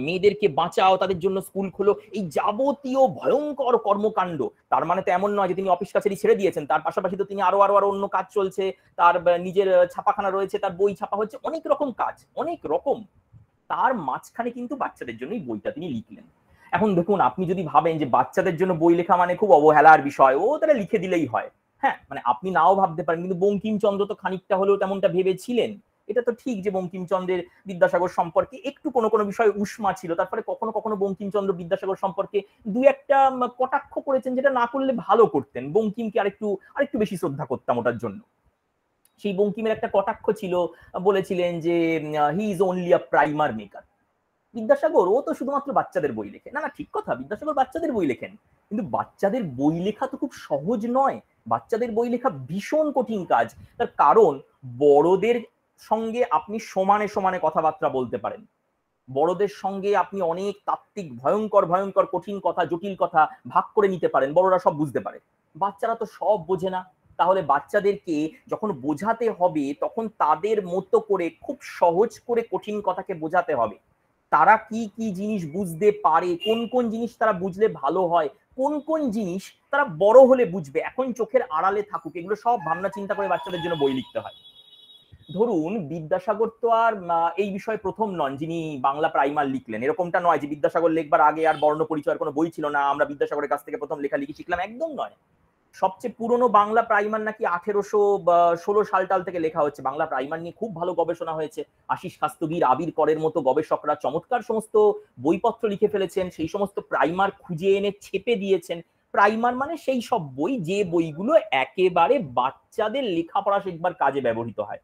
Speaker 4: মেয়েদেরকে বাঁচাও, তাদের জন্য স্কুল খোলো, এই যাবতীয় ভয়ঙ্কর কর্মকাণ্ড, তার মানে তো এমন নয় যে তিনি অফিস কাছারি ছেড়ে দিয়েছেন, তার পাশাপাশি তো তিনি আরো অন্য কাজ চলছে, তার নিজের ছাপাখানা রয়েছে, তার বই ছাপা হচ্ছে, অনেক রকম কাজ, অনেক রকম। তার মাঝখানে কিন্তু বাচ্চাদের জন্য এই বইটা তিনি লিখলেন। এখন দেখুন, আপনি যদি ভাবেন যে বাচ্চাদের জন্য বই লেখা মানে খুব অবহেলার বিষয়, ও তারা লিখে দিলেই হয়, হ্যাঁ, মানে আপনি নাও ভাবতে পারেন, কিন্তু বঙ্কিমচন্দ্র তো খানিকটা হলেও তেমনটা ভেবেছিলেন। এটা তো ঠিক যে বঙ্কিমচন্দ্রের বিদ্যাসাগর সম্পর্কে একটু কোনো বিষয়ে উষ্মা ছিল, তারপরে কখনো কখনো বঙ্কিমচন্দ্র বিদ্যাসাগর সম্পর্কে দু একটা কটাক্ষ করেছেন, যেটা না করলে ভালো করতেন, বঙ্কিমকে আরেকটু বেশি শ্রদ্ধা করতাম ওটার জন্য। সেই বঙ্কিমের একটা কটাক্ষ ছিল, বলেছিলেন যে he is only a primer maker. Vidyasagar ও তো শুধুমাত্র বাচ্চাদের বই লেখে, না ঠিক কথা, বিদ্যাসাগর বাচ্চাদের বই লেখেন, কিন্তু বাচ্চাদের বই লেখা তো খুব সহজ নয়, বাচ্চাদের বই লেখা ভীষণ কঠিন কাজ। তার কারণ বড়দের সঙ্গে আপনি সমানে সমানে কথাবার্তা বলতে পারেন, বড়দের সঙ্গে আপনি অনেক তাত্ত্বিক ভয়ঙ্কর কঠিন কথা, জটিল কথা ভাগ করে নিতে পারেন, বড়রা সব বুঝতে পারে, বাচ্চারা তো সব বোঝে না। তাহলে বাচ্চাদেরকে যখন বোঝাতে হবে তখন তাদের মতো করে খুব সহজ করে কঠিন কথাকে বোঝাতে হবে। তারা কি কি জিনিস বুঝতে পারে, কোন জিনিস তারা বুঝলে ভালো হয়, কোন জিনিস তারা বড় হলে বুঝবে, এখন চোখের আড়ালে থাকুক, এগুলো সব ভাবনা চিন্তা করে বাচ্চাদের জন্য বই লিখতে হয়। ধরুন বিদ্যাসাগর তো আর এই বিষয়ে প্রথম নন যিনি বাংলা প্রাইমার লিখলেন, এরকমটা নয় যে বিদ্যাসাগর লেখবার আগে আর বর্ণ পরিচয়ের কোনো বই ছিল না, আমরা বিদ্যাসাগরের কাছ থেকে প্রথম লেখালেখি শিখলাম, একদম নয়। সবচেয়ে পুরনো বাংলা প্রাইমার নাকি 1816 সাল থেকে লেখা হচ্ছে। বাংলা প্রাইমার নিয়ে খুব ভালো গবেষণা হয়েছে, আশিস কাস্তগীর, আবির করের মতো গবেষকরা চমৎকার সমস্ত বইপত্র লিখে ফেলেছেন, সেই সমস্ত প্রাইমার খুঁজে এনে ছেপে দিয়েছেন। প্রাইমার মানে সেই সব বই যে বইগুলো একেবারে বাচ্চাদের লেখাপড়া শিখবার কাজে ব্যবহৃত হয়।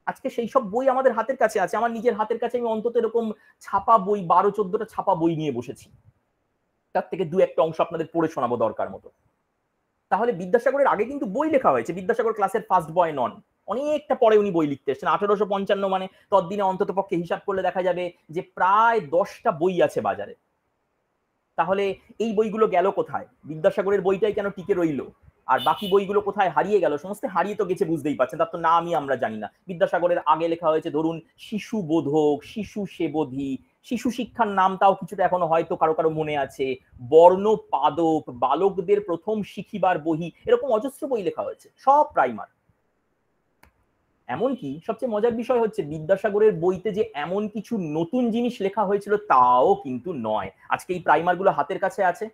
Speaker 4: আজকে সেই সব বই আমাদের হাতের কাছে আছে, আমার নিজের হাতের কাছে আমি অন্তত এরকম ছাপা বই 12-14টা ছাপা বই নিয়ে বসেছি, তার থেকে দু একটা অংশ আপনাদের পড়ে শোনাবো দরকার মতো। তাহলে বিদ্যাসাগরের আগে কিন্তু বই লেখা হয়েছে, বিদ্যাসাগর ক্লাসের ফার্স্ট বয় নন, অনেকটা পরে উনি বই লিখতে এসেছেন। 1855 মানে ততদিনে অন্তত পক্ষে হিসাব করলে দেখা যাবে যে প্রায় 10টা বই আছে বাজারে। তাহলে এই বইগুলো গেল কোথায়? বিদ্যাসাগরের বইটাই কেন টিকে রইল, আর বাকি বইগুলো কোথায় হারিয়ে গেল? সমস্ত হারিয়ে তো গেছে, বুঝতেই পারছেন, তার তো নামই আমরা জানি না। বিদ্যাসাগরের আগে লেখা হয়েছে ধরুন শিশু বোধক, শিশু সেবধি, শিশু শিক্ষার নামটাও কিছুটা এখনো হয়তো কারো কারো মনে আছে, বর্ণ পাদক, বালকদের প্রথম শিখিবার বহি, এরকম অজস্র বই লেখা হয়েছে, সব প্রাইমার। এমনকি সবচেয়ে মজার বিষয় হচ্ছে বিদ্যাসাগরের বইতে যে এমন কিছু নতুন জিনিস লেখা হয়েছিল তাও কিন্তু নয়। আজকে এই প্রাইমার গুলো হাতের কাছে আছে,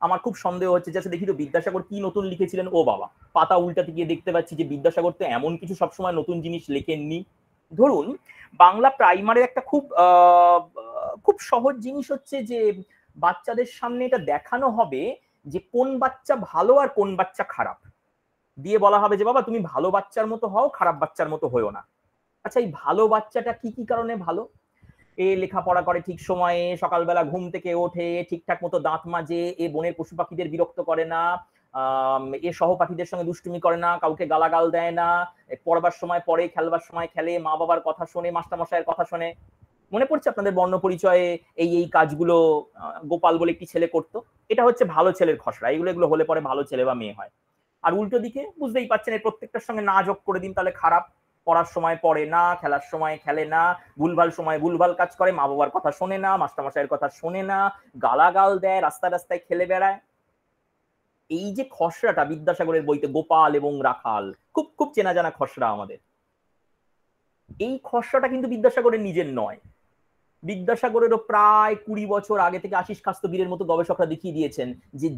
Speaker 4: আমার খুব সন্দেহ হচ্ছে যে দেখি তো বিদ্যাসাগর কি নতুন লিখেছিলেন, ও বাবা পাতা উল্টাতে গিয়ে দেখতে পাচ্ছি যে বিদ্যাসাগর তো এমন কিছু সবসময় নতুন জিনিস লেখেননি। ধরুন বাংলা প্রাইমারের একটা খুব সহজ জিনিস হচ্ছে যে বাচ্চাদের সামনে এটা দেখানো হবে যে কোন বাচ্চা ভালো আর কোন বাচ্চা খারাপ, দিয়ে বলা হবে যে বাবা তুমি ভালো বাচ্চার মতো হও, খারাপ বাচ্চার মতো হয়েও না। আচ্ছা এই ভালো বাচ্চাটা কি কি কারণে ভালো? এ লেখাপড়া করে ঠিক সময়ে, সকালবেলা ঘুম থেকে ওঠে, ঠিকঠাক মতো দাঁত মাজে, এ বনের পশু পাখিদের বিরক্ত করে না, এ সহপাঠীদের সঙ্গে দুষ্টুমি করে না, কাউকে গালাগাল দেয় না, পড়বার সময় পড়ে, খেলবার সময় খেলে, মা বাবার কথা শোনে, মাস্টারমশাইয়ের কথা শোনে। মনে পড়ছে আপনাদের বর্ণ পরিচয়ে এই কাজগুলো গোপাল বলে একটি ছেলে করতো? এটা হচ্ছে ভালো ছেলের খসড়া, এগুলো হলে পরে ভালো ছেলে বা মেয়ে হয়। আর উল্টো দিকে বুঝতেই পাচ্ছেন এর প্রত্যেকটার সঙ্গে না যোগ করে দিন তাহলে খারাপ। পড়ার সময় পড়ে না, খেলার সময় খেলে না, ভুলভাল সময় ভুলভাল কাজ করে, মা বাবার কথা শোনে না, মাস্টারমশাইয়ের কথা শোনে না, গালাগাল দেয়, রাস্তায় রাস্তায় খেলে বেড়ায়। এই যে খসড়াটা বিদ্যাসাগরের বইতে গোপাল এবং রাখাল, খুব খুব চেনা জানা খসড়া আমাদের, এই খসড়াটা কিন্তু বিদ্যাসাগরের নিজের নয়। বিদ্যাসাগরেরও প্রায় 20 বছর আগে থেকে আশিস খাস্তগিরের মতো গবেষকরা দেখিয়ে দিয়েছেন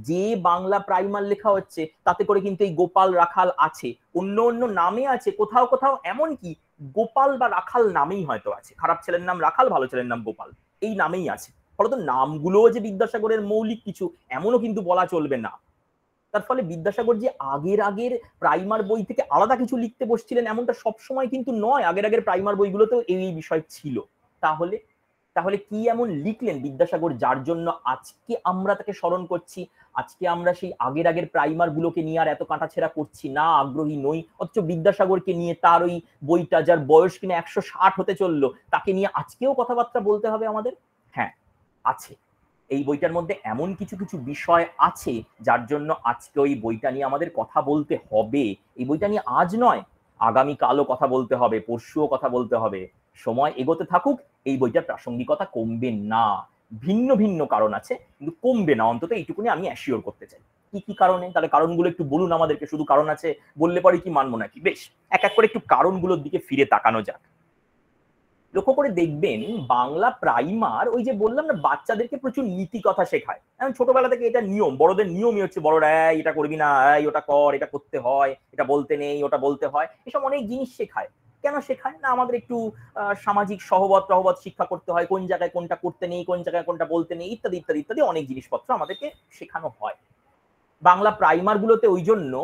Speaker 4: যে বাংলা প্রাইমার লেখা হচ্ছে তাতে করে কিন্তু এই গোপাল রাখাল আছে, অন্য অন্য নামে আছে, কোথাও কোথাও এমনকি গোপাল বা রাখাল নামেই হয়তো আছে, খারাপ ছেলের নাম রাখাল, ভালো ছেলের নাম গোপাল, এই নামেই আছে। ফলত নামগুলোও যে বিদ্যাসাগরের মৌলিক কিছু এমনও কিন্তু বলা চলবে না। তার ফলে বিদ্যাসাগর যে আগের প্রাইমার বই থেকে আলাদা কিছু লিখতে বসছিলেন এমনটা সবসময় কিন্তু নয়, আগের প্রাইমার বইগুলোতেও এই বিষয় ছিল। তাহলে তাহলে কি এমন লিখলেন বিদ্যাসাগর যার জন্য আজকে আমরা তাকে স্মরণ করছি, আজকে আমরা সেই আগের প্রাইমার গুলোকে নিয়ে আর এত কাটাছেড়া করছি না, আগ্রহী নই, অথচ বিদ্যাসাগরকে নিয়ে তার ওই বইটা যার বয়স কিনা 160 হতে চললো তাকে নিয়ে আজকেও কথাবার্তা বলতে হবে আমাদের? হ্যাঁ আছে, এই বইটার মধ্যে এমন কিছু কিছু বিষয় আছে যার জন্য আজকে ওই বইটা নিয়ে আমাদের কথা বলতে হবে। এই বইটা নিয়ে আজ নয়, আগামীকালও কথা বলতে হবে, পরশুও কথা বলতে হবে, সময় এগোতে থাকুক এই বইটার প্রাসঙ্গিকতা কমবে না। ভিন্ন ভিন্ন কারণ আছে কিন্তু কমবে না, অন্তত এইটুকুনি আমি অ্যাসিওর করতে চাই। কি কি কারণে? তাহলে কারণগুলো একটু বলুন আমাদেরকে, শুধু কারণ আছে বললে পরে কি মানবো নাকি? বেশ, এক এক করে একটু কারণগুলোর দিকে ফিরে তাকানো যাক। লক্ষ্য করে দেখবেন বাংলা প্রাইমার ওই যে বললাম না বাচ্চাদেরকে প্রচুর নীতি কথা শেখায়, এখন ছোটবেলা থেকে এটা নিয়ম, বড়দের নিয়মই হচ্ছে বড়রা এটা করবি না, ওটা কর, এটা করতে হয়, এটা বলতে নেই, ওটা বলতে হয়, এসব অনেক জিনিস শেখায়। কেন শেখায় না? আমাদের একটু সামাজিক সহবত শিক্ষা করতে হয়, কোন জায়গায় কোনটা করতে নেই, কোন জায়গায় কোনটা বলতে নেই, ইত্যাদি ইত্যাদি ইত্যাদি অনেক জিনিসপত্র আমাদেরকে শেখানো হয়। বাংলা প্রাইমার গুলোতে ওই জন্য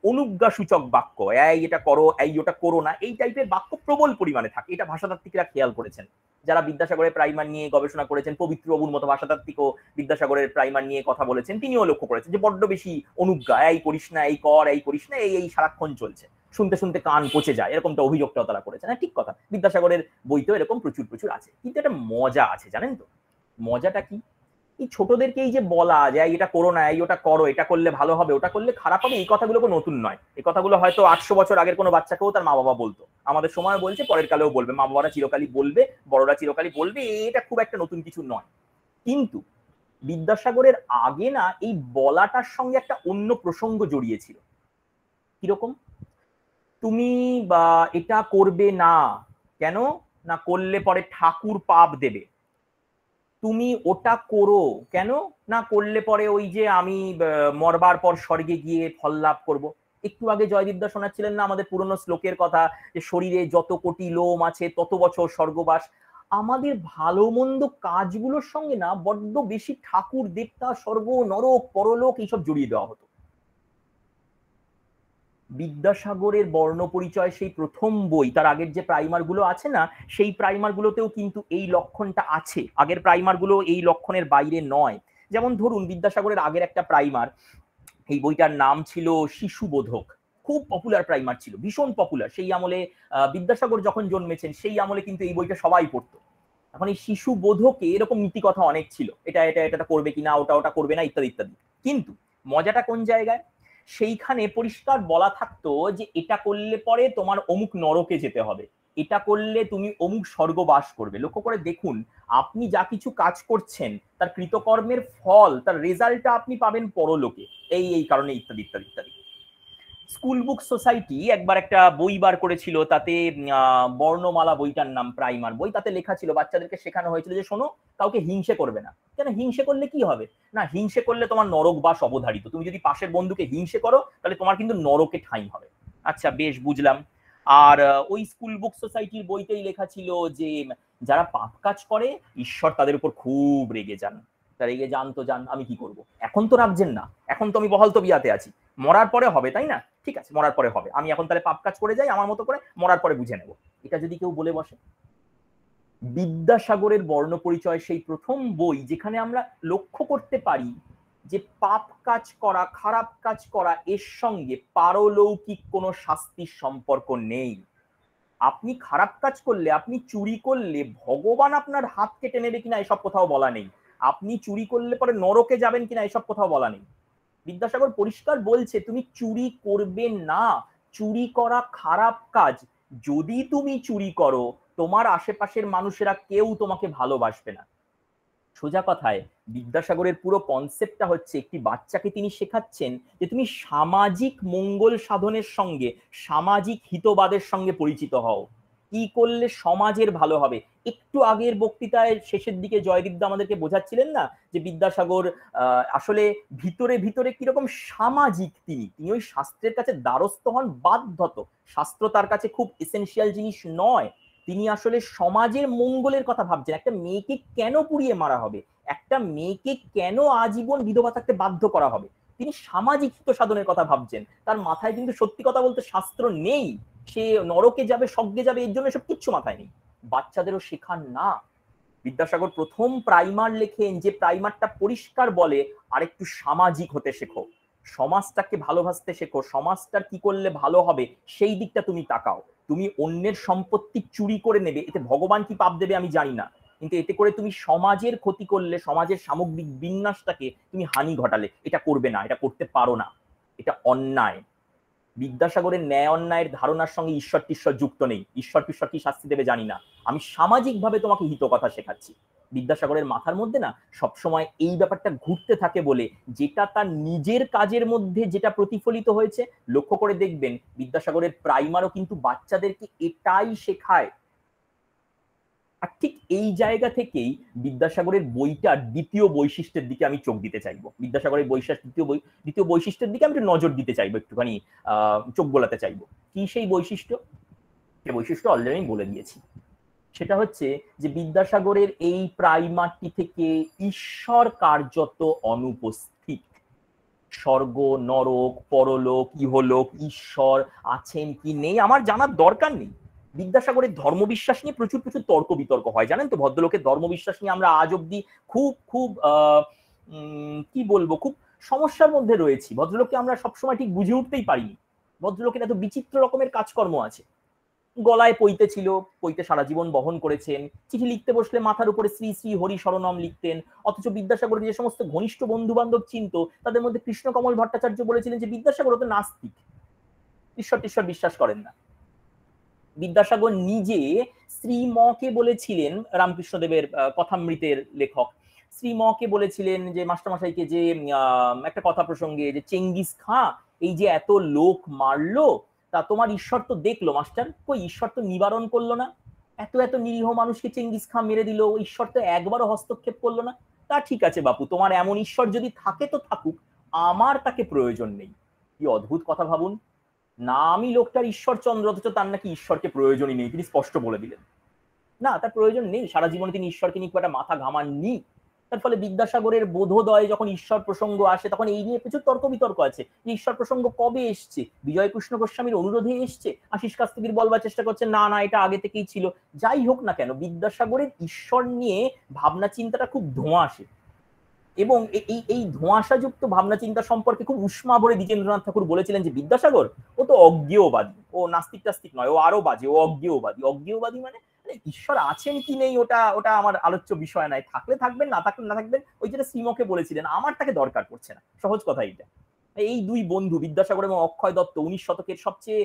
Speaker 4: অনুজ্ঞাসূচক বাক্য, এটা করো, ওটা করো না, এই টাইপের বাক্য প্রবল পরিমাণে থাকে। এটা ভাষাতাত্ত্বিকরা খেয়াল করেছেন, যারা বিদ্যাসাগরের প্রাইমার নিয়ে গবেষণা করেছেন, পবিত্রবাবুর মতো ভাষাতাত্ত্বিকও বিদ্যাসাগরের প্রাইমার নিয়ে কথা বলেছেন, তিনিও লক্ষ্য করেছেন যে বড্ড বেশি অনুজ্ঞা, এই করিস না, এই কর, এই করিস না, এই সারাক্ষণ চলছে, শুনতে শুনতে কান পচে যায়, এরকমটা অভিযোগটাও তারা করেছেন। হ্যাঁ ঠিক কথা, বিদ্যাসাগরের বইতেও এরকম প্রচুর প্রচুর আছে, কিন্তু একটা মজা আছে জানেন তো? মজাটা কি? এই ছোটদেরকে এই যে বলা যায় এটা করো না, ওটা করো, এটা করলে ভালো হবে, ওটা করলে খারাপ হবে, এই কথাগুলো কোনো নতুন নয়। এই কথাগুলো হয়তো 800 বছর আগের কোনো বাচ্চাকেও তার মা বাবা বলতো, আমাদের সময় বলছে, পরের কালেও বলবে, মা বাবারা চিরকালই বলবে, বড়রা চিরকালই বলবে, এটা খুব একটা নতুন কিছু নয়। কিন্তু বিদ্যাসাগরের আগে না এই বলাটার সঙ্গে একটা অন্য প্রসঙ্গ জড়িয়েছিল। কিরকম? তুমি বা এটা করবে না, কেন না? করলে পরে ঠাকুর পাপ দেবে। তুমি ওটা করো, কেন না? করলে পরে ওই যে আমি মরবার পর স্বর্গে গিয়ে ফল লাভ করব। একটু আগে জয়দীপদা শোনাচ্ছিলেন না আমাদের পুরনো শ্লোকের কথা, যে শরীরে যত কোটি লোম আছে তত বছর স্বর্গবাস। আমাদের ভালো মন্দ কাজগুলোর সঙ্গে না বড্ড বেশি ঠাকুর, দেবতা, স্বর্গ, নরক, পরলোক এইসব জড়িয়ে দেওয়া হতো। বিদ্যাসাগরের বর্ণ পরিচয় সেই প্রথম বই, তার আগের যে প্রাইমার গুলো আছে না, সেই প্রাইমার গুলোতেও কিন্তু এই লক্ষণটা আছে, আগের প্রাইমার গুলো এই লক্ষণের বাইরে নয়। যেমন ধরুন বিদ্যাসাগরের আগের একটা প্রাইমার, এই বইটার নাম ছিল শিশুবোধক, খুব পপুলার প্রাইমার ছিল, ভীষণ পপুলার। সেই আমলে বিদ্যাসাগর যখন জন্মেছেন সেই আমলে কিন্তু এই বইটা সবাই পড়তো। এখন এই শিশুবোধকে এরকম নীতি কথা অনেক ছিল, এটা করবে কিনা, ওটা করবে না, ইত্যাদি ইত্যাদি। কিন্তু মজাটা কোন জায়গায়? সেইখানে পরিষ্কার বলা থাকতো যে এটা করলে পরে তোমার অমুক নরকে যেতে হবে, এটা করলে তুমি অমুক স্বর্গবাস করবে। লক্ষ্য করে দেখুন, আপনি যা কিছু কাজ করছেন তার কৃতকর্মের ফল, তার রেজাল্টটা আপনি পাবেন পরলোকে, এই কারণে, ইত্যাদি ইত্যাদি ইত্যাদি। স্কুল বুক সোসাইটি একবার একটা বই বার করেছিল, তাতে বর্ণমালা বইটার নাম, প্রাইমার বই, তাতে লেখা ছিল, বাচ্চাদেরকে শেখানো হয়েছিল যে শোনো, কাউকে হিংসে করবে না। কেন হিংসে করলে কি হবে? না, হিংসে করলে তোমার নরক বাস অবধারিত। তুমি যদি পাশের বন্ধুকে হিংসে করো তাহলে তোমার কিন্তু নরকে ঠাঁই হবে। আচ্ছা বেশ, বুঝলাম। আর ওই স্কুল বুক সোসাইটির বইতেই লেখা ছিল যে যারা পাপ কাজ করে ঈশ্বর তাদের উপর খুব রেগে যান। তা রেগে যান তো যান, আমি কি করব? এখন তো রাখছেন না, এখন তো আমি বহাল তবিয়াতে আছি, মরার পরে হবে, তাই না? ঠিক আছে, মরার পরে হবে, আমি এখন তাহলে পাপ কাজ করে যাই আমার মতো করে, মরার পরে বুঝে নেব। এটা যদি কেউ বলে বসে। বিদ্যাসাগরের বর্ণপরিচয় সেই প্রথম বই যেখানে আমরা লক্ষ্য করতে পারি যে পাপ কাজ করা, খারাপ কাজ করা, এর সঙ্গে পারলৌকিক কোনো শাস্তির সম্পর্ক নেই। আপনি খারাপ কাজ করলে, আপনি চুরি করলে ভগবান আপনার হাত কেটে নেবে কিনা এসব কোথাও বলা নেই। আপনি চুরি করলে পরে নরকে যাবেন কিনা এসব কোথাও বলা নেই। বিদ্যাসাগর পরিষ্কার বলছে তুমি চুরি করবে না, চুরি করা খারাপ কাজ। যদি তুমি চুরি করো তোমার আশেপাশের মানুষেরা কেউ তোমাকে ভালোবাসবে না। সোজা কথায় বিদ্যাসাগরের পুরো কনসেপ্টটা হচ্ছে একটি বাচ্চাকে তিনি শেখাচ্ছেন যে তুমি সামাজিক মঙ্গল সাধনের সঙ্গে, সামাজিক হিতবাদের সঙ্গে পরিচিত হও, কি করলে সমাজের ভালো হবে। একটু আগের বক্তৃতায় শেষের দিকে জয়দীপদা আমাদেরকে বোঝাচ্ছিলেন না যে বিদ্যাসাগর আসলে ভিতরে ভিতরে কিরকম সামাজিক, তিনি ওই শাস্ত্রের কাছে দ্বারস্থ হন বাধ্যত। শাস্ত্র তার কাছে খুব এসেনশিয়াল জিনিস নয়, তিনি আসলে সমাজের মঙ্গলের কথা ভাবছেন। একটা মেয়েকে কেন পুড়িয়ে মারা হবে, একটা মেয়েকে কেন আজীবন বিধবা থাকতে বাধ্য করা হবে, তিনি সামাজিক হিত সাধনের কথা ভাবছেন। তার মাথায় কিন্তু সত্যি কথা বলতে শাস্ত্র নেই, সে নরকে যাবে স্বর্গে যাবে এর জন্য সব কিচ্ছু মাথায় নেই। বাচ্চাদেরও শেখান না। বিদ্যাসাগর প্রথম প্রাইমার লেখেন, যে প্রাইমারটা পরিষ্কার বলে আরেকটু সামাজিক হতে শেখো, সমাজটাকে ভালোবাসতে শেখো, সমাজটা কি করলে ভালো হবে সেই দিকটা তুমি তাকাও। তুমি অন্যের সম্পত্তি চুরি করে নেবে, এতে ভগবান কি পাপ দেবে আমি জানি না, কিন্তু এতে করে তুমি সমাজের ক্ষতি করলে, সমাজের সামগ্রিক বিন্যাসটাকে তুমি হানি ঘটালে, এটা করবে না, এটা করতে পারো না, এটা অন্যায়। বিদ্যাসাগরের ন্যায় অন্যায়ের ধারণার সঙ্গে ঈশ্বর টিশ্বর যুক্ত নেই। ঈশ্বর টিশ্বর কি শাস্তি দেবে জানি না, আমি সামাজিক ভাবে তোমাকে হিত কথা শেখাচ্ছি। বিদ্যাসাগরের মাথার মধ্যে না সবসময় এই ব্যাপারটা ঘুরতে থাকে বলে, যেটা তার নিজের কাজের মধ্যে যেটা প্রতিফলিত হয়েছে, লক্ষ্য করে দেখবেন বিদ্যাসাগরের প্রাইমারও কিন্তু বাচ্চাদেরকে এটাই শেখায়। আর ঠিক এই জায়গা থেকেই বিদ্যাসাগরের বইটার দ্বিতীয় বৈশিষ্ট্যের দিকে আমি চোখ দিতে চাইবো। বিদ্যাসাগরের দ্বিতীয় বৈশিষ্ট্যের দিকে আমি একটু নজর দিতে চাইবো, একটুখানি চোখ বোলাতে চাইবো। কি সেই বৈশিষ্ট্য? সে বৈশিষ্ট্য অলরেডি আমি বলে দিয়েছি। সেটা হচ্ছে যে বিদ্যাসাগরের এই প্রাইমারটি থেকে ঈশ্বর কার্যত অনুপস্থিত। স্বর্গ, নরক, পরলোক, ইহলোক, ঈশ্বর আছেন কি নেই আমার জানার দরকার নেই। বিদ্যাসাগরের ধর্মবিশ্বাস নিয়ে প্রচুর তর্ক বিতর্ক হয়, জানেন তো। ভদ্রলোকের ধর্মবিশ্বাস নিয়ে আমরা আজ অব্দি খুব কি বলবো, খুব সমস্যার মধ্যে রয়েছি। ভদ্রলোককে আমরা সবসময় ঠিক বুঝে উঠতেই পারিনি। ভদ্রলোকের এত বিচিত্র রকমের কাজকর্ম আছে। গলায় পৈতে ছিল, পৈতে সারা জীবন বহন করেছেন, চিঠি লিখতে বসলে মাথার উপরে শ্রী শ্রী হরি শরণম লিখতেন। অথচ বিদ্যাসাগরের যে সমস্ত ঘনিষ্ঠ বন্ধু বান্ধব চিনত, তাদের মধ্যে কৃষ্ণকমল ভট্টাচার্য বলেছিলেন যে বিদ্যাসাগর তো নাস্তিক, ঈশ্বর টিশ্বর বিশ্বাস করেন না। বিদ্যাসাগর নিজে শ্রীমকে বলেছিলেন, রামকৃষ্ণদেবের কথামৃতের লেখক, শ্রীমকে বলেছিলেন যে মাস্টারমশাইকে, যে একটা কথা প্রসঙ্গে, যে চেঙ্গিস খাঁ এই যে এত লোক মারলো, তা তোমার ঈশ্বর তো দেখলো মাস্টার, কই ঈশ্বর তো নিবারণ করলো না, এত নিরীহ মানুষকে চেঙ্গিস খাঁ মেরে দিল, ঈশ্বর তো একবারও হস্তক্ষেপ করলো না। তা ঠিক আছে বাপু, তোমার এমন ঈশ্বর যদি থাকে তো থাকুক, আমার তাকে প্রয়োজন নেই। কি অদ্ভুত কথা ভাবুন, নামই লোকটার ঈশ্বরচন্দ্র, অথচ তার নাকি ঈশ্বরকে প্রয়োজনই নেই। তিনি স্পষ্ট বলে দিলেন না, তার প্রয়োজন নেই, সারা জীবনে তিনি ঈশ্বরকে নিয়ে খুব একটা মাথা ঘামাননি। তার ফলে বিদ্যাসাগরের বোধোদয় যখন ঈশ্বর প্রসঙ্গ আসে, তখন এই নিয়ে প্রচুর তর্ক বিতর্ক আছে যে ঈশ্বর প্রসঙ্গ কবে এসছে, বিজয়কৃষ্ণ গোস্বামীর অনুরোধে এসছে, আশিস কাস্তিগীর বলবার চেষ্টা করছে না এটা আগে থেকেই ছিল। যাই হোক না কেন, বিদ্যাসাগরের ঈশ্বর নিয়ে ভাবনা চিন্তাটা খুব ধোঁয়াশে, এবং এই ধোঁয়াশাযুক্ত ভাবনা চিন্তা সম্পর্কে খুব উষ্মা ভরে দ্বিজেন্দ্রনাথ ঠাকুর বলেছিলেন যে বিদ্যাসাগর ও তো অজ্ঞেয়বাদী, ও নাস্তিক টাস্তিক নয়, ও আরো বাজে, ও অজ্ঞেয়বাদী মানে ঈশ্বর আছেন কি নেই ওটা আমার আলোচ্য বিষয় নয়, থাকলে থাকবেন, না থাকলে না থাকবেন। ওই যেটা শ্রীমকে বলেছিলেন, আমার তাকে দরকার পড়ছে না, সহজ কথা এইটা। এই দুই বন্ধু বিদ্যাসাগর এবং অক্ষয় দত্ত 19 শতকের সবচেয়ে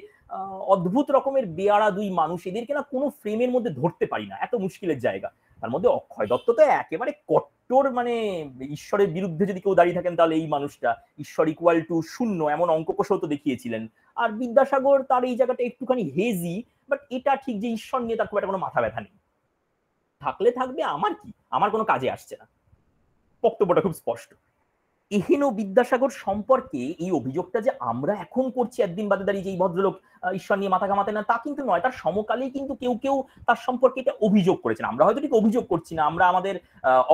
Speaker 4: অদ্ভুত রকমের বেয়ারা দুই মানুষ, এদেরকে না কোনো ফ্রেমের মধ্যে ধরতে পারি না, এত মুশকিলের জায়গা। তার মধ্যে অক্ষয় দত্ত তো একেবারে কট্টর মানে ঈশ্বরের বিরুদ্ধে যদি কেউ দাঁড়িয়ে থাকেন তাহলে এই মানুষটা, ঈশ্বর ইকুয়াল টু শূন্য এমন অঙ্ক কষেও তো দেখিয়েছিলেন। আর বিদ্যাসাগর তার এই জায়গাটা একটুখানি হেজি, বাট এটা ঠিক যে ঈশ্বর নিয়ে তার খুব একটা কোনো মাথা ব্যথা নেই। থাকলে থাকবে, আমার কি, আমার কোনো কাজে আসছে না, বক্তব্যটা খুব স্পষ্ট। এহেন বিদ্যাসাগর সম্পর্কে এই অভিযোগটা যে আমরা এখন করছি একদিন বাদে দাঁড়িয়ে যে এই ভদ্রলোক ঈশ্বর নিয়ে মাথা ঘামাতে না, তা কিন্তু নয়। তার সমকালেই কিন্তু কেউ কেউ তার সম্পর্কে এটা অভিযোগ করেছেন। আমরা হয়তো ঠিক অভিযোগ করছি না, আমরা আমাদের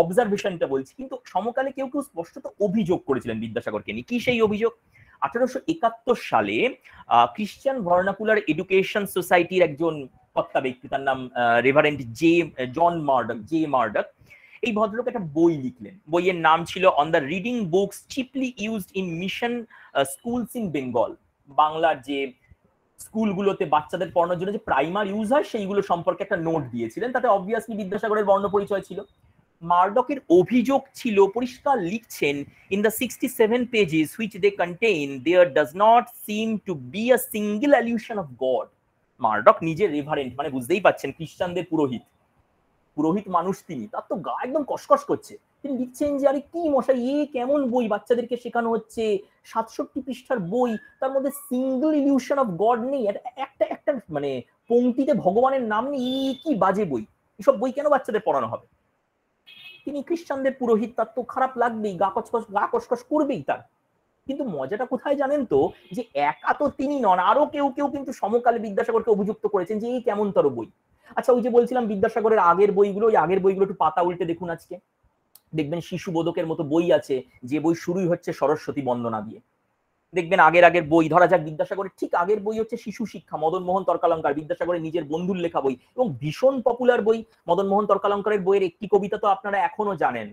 Speaker 4: অবজারভেশনটা বলছি, কিন্তু সমকালে কেউ কেউ স্পষ্টত অভিযোগ করেছিলেন বিদ্যাসাগরকে নিয়ে। কি সেই অভিযোগ? 1871 সালে খ্রিস্টান ভার্নাকুলার এডুকেশন সোসাইটির একজন কর্তা ব্যক্তি, তার নাম রেভারেন্ড জন মার্ডক, এই ভদ্রলোক একটা বই লিখলেন। বইয়ের নাম ছিল on the reading books cheaply used in mission schools in Bengal. বাংলার যে স্কুলগুলোতে বাচ্চাদের পড়ানোর জন্য যে প্রাইমার ইউজ হয় সেইগুলো সম্পর্কে একটা নোট দিয়েছিলেন। তাতে অবভিয়াসলি বিদ্যাসাগরের বর্ণ পরিচয় ছিল। মার্ডকের অভিযোগ ছিল, পরিষ্কার লিখছেন, in the 67 pages which they contain there does not seem to be a single allusion of God. Murdoch নিজে রেভারেন্ট, মানে বুঝতেই পাচ্ছেন খ্রিস্টানদের পুরোহিত মানুষ তিনি, তার তো গা একদম কসকস করছে। তিনি লিখছেন যে আরে কি মশাই, এ কেমন বই বাচ্চাদেরকে শেখানো হচ্ছে, 67 পৃষ্ঠার বই, তার মধ্যে সিঙ্গল ইলিউশন অফ গড নেই, একটা মানে পংক্তিতে ভগবানের নাম নেই, কি বাজে বই, এসব বই কেন বাচ্চাদের পড়ানো হবে? তিনি খ্রিস্টানদের পুরোহিত, তার তো খারাপ লাগবেই, গা কসকস করবেই তার। কিন্তু মজাটা কোথায় জানেন তো, যে একা তো তিনি নন, আরো কেউ কেউ কিন্তু সমকালে বিদ্যাসাগরকে অভিযুক্ত করেছেন যে এই কেমনতর বই। আচ্ছা, ওই যে বলছিলাম বিদ্যাসাগরের আগের বইগুলো, ওই আগের বইগুলো একটু পাতা উল্টে দেখুন। আজকে দেখবেন শিশু বোধকের মতো বই আছে, যে বই শুরুই হচ্ছে সরস্বতী বন্দনা দিয়ে। দেখবেন আগের বই, ধরা যাক বিদ্যাসাগরের ঠিক আগের বই হচ্ছে শিশু শিক্ষা, মদন মোহন তর্কালঙ্কার, বিদ্যাসাগরের নিজের বন্ধুর লেখা বই, এবং ভীষণ পপুলার বই। মদন মোহন তর্কালঙ্কারের বইয়ের একটি কবিতা তো আপনারা এখনো জানেন,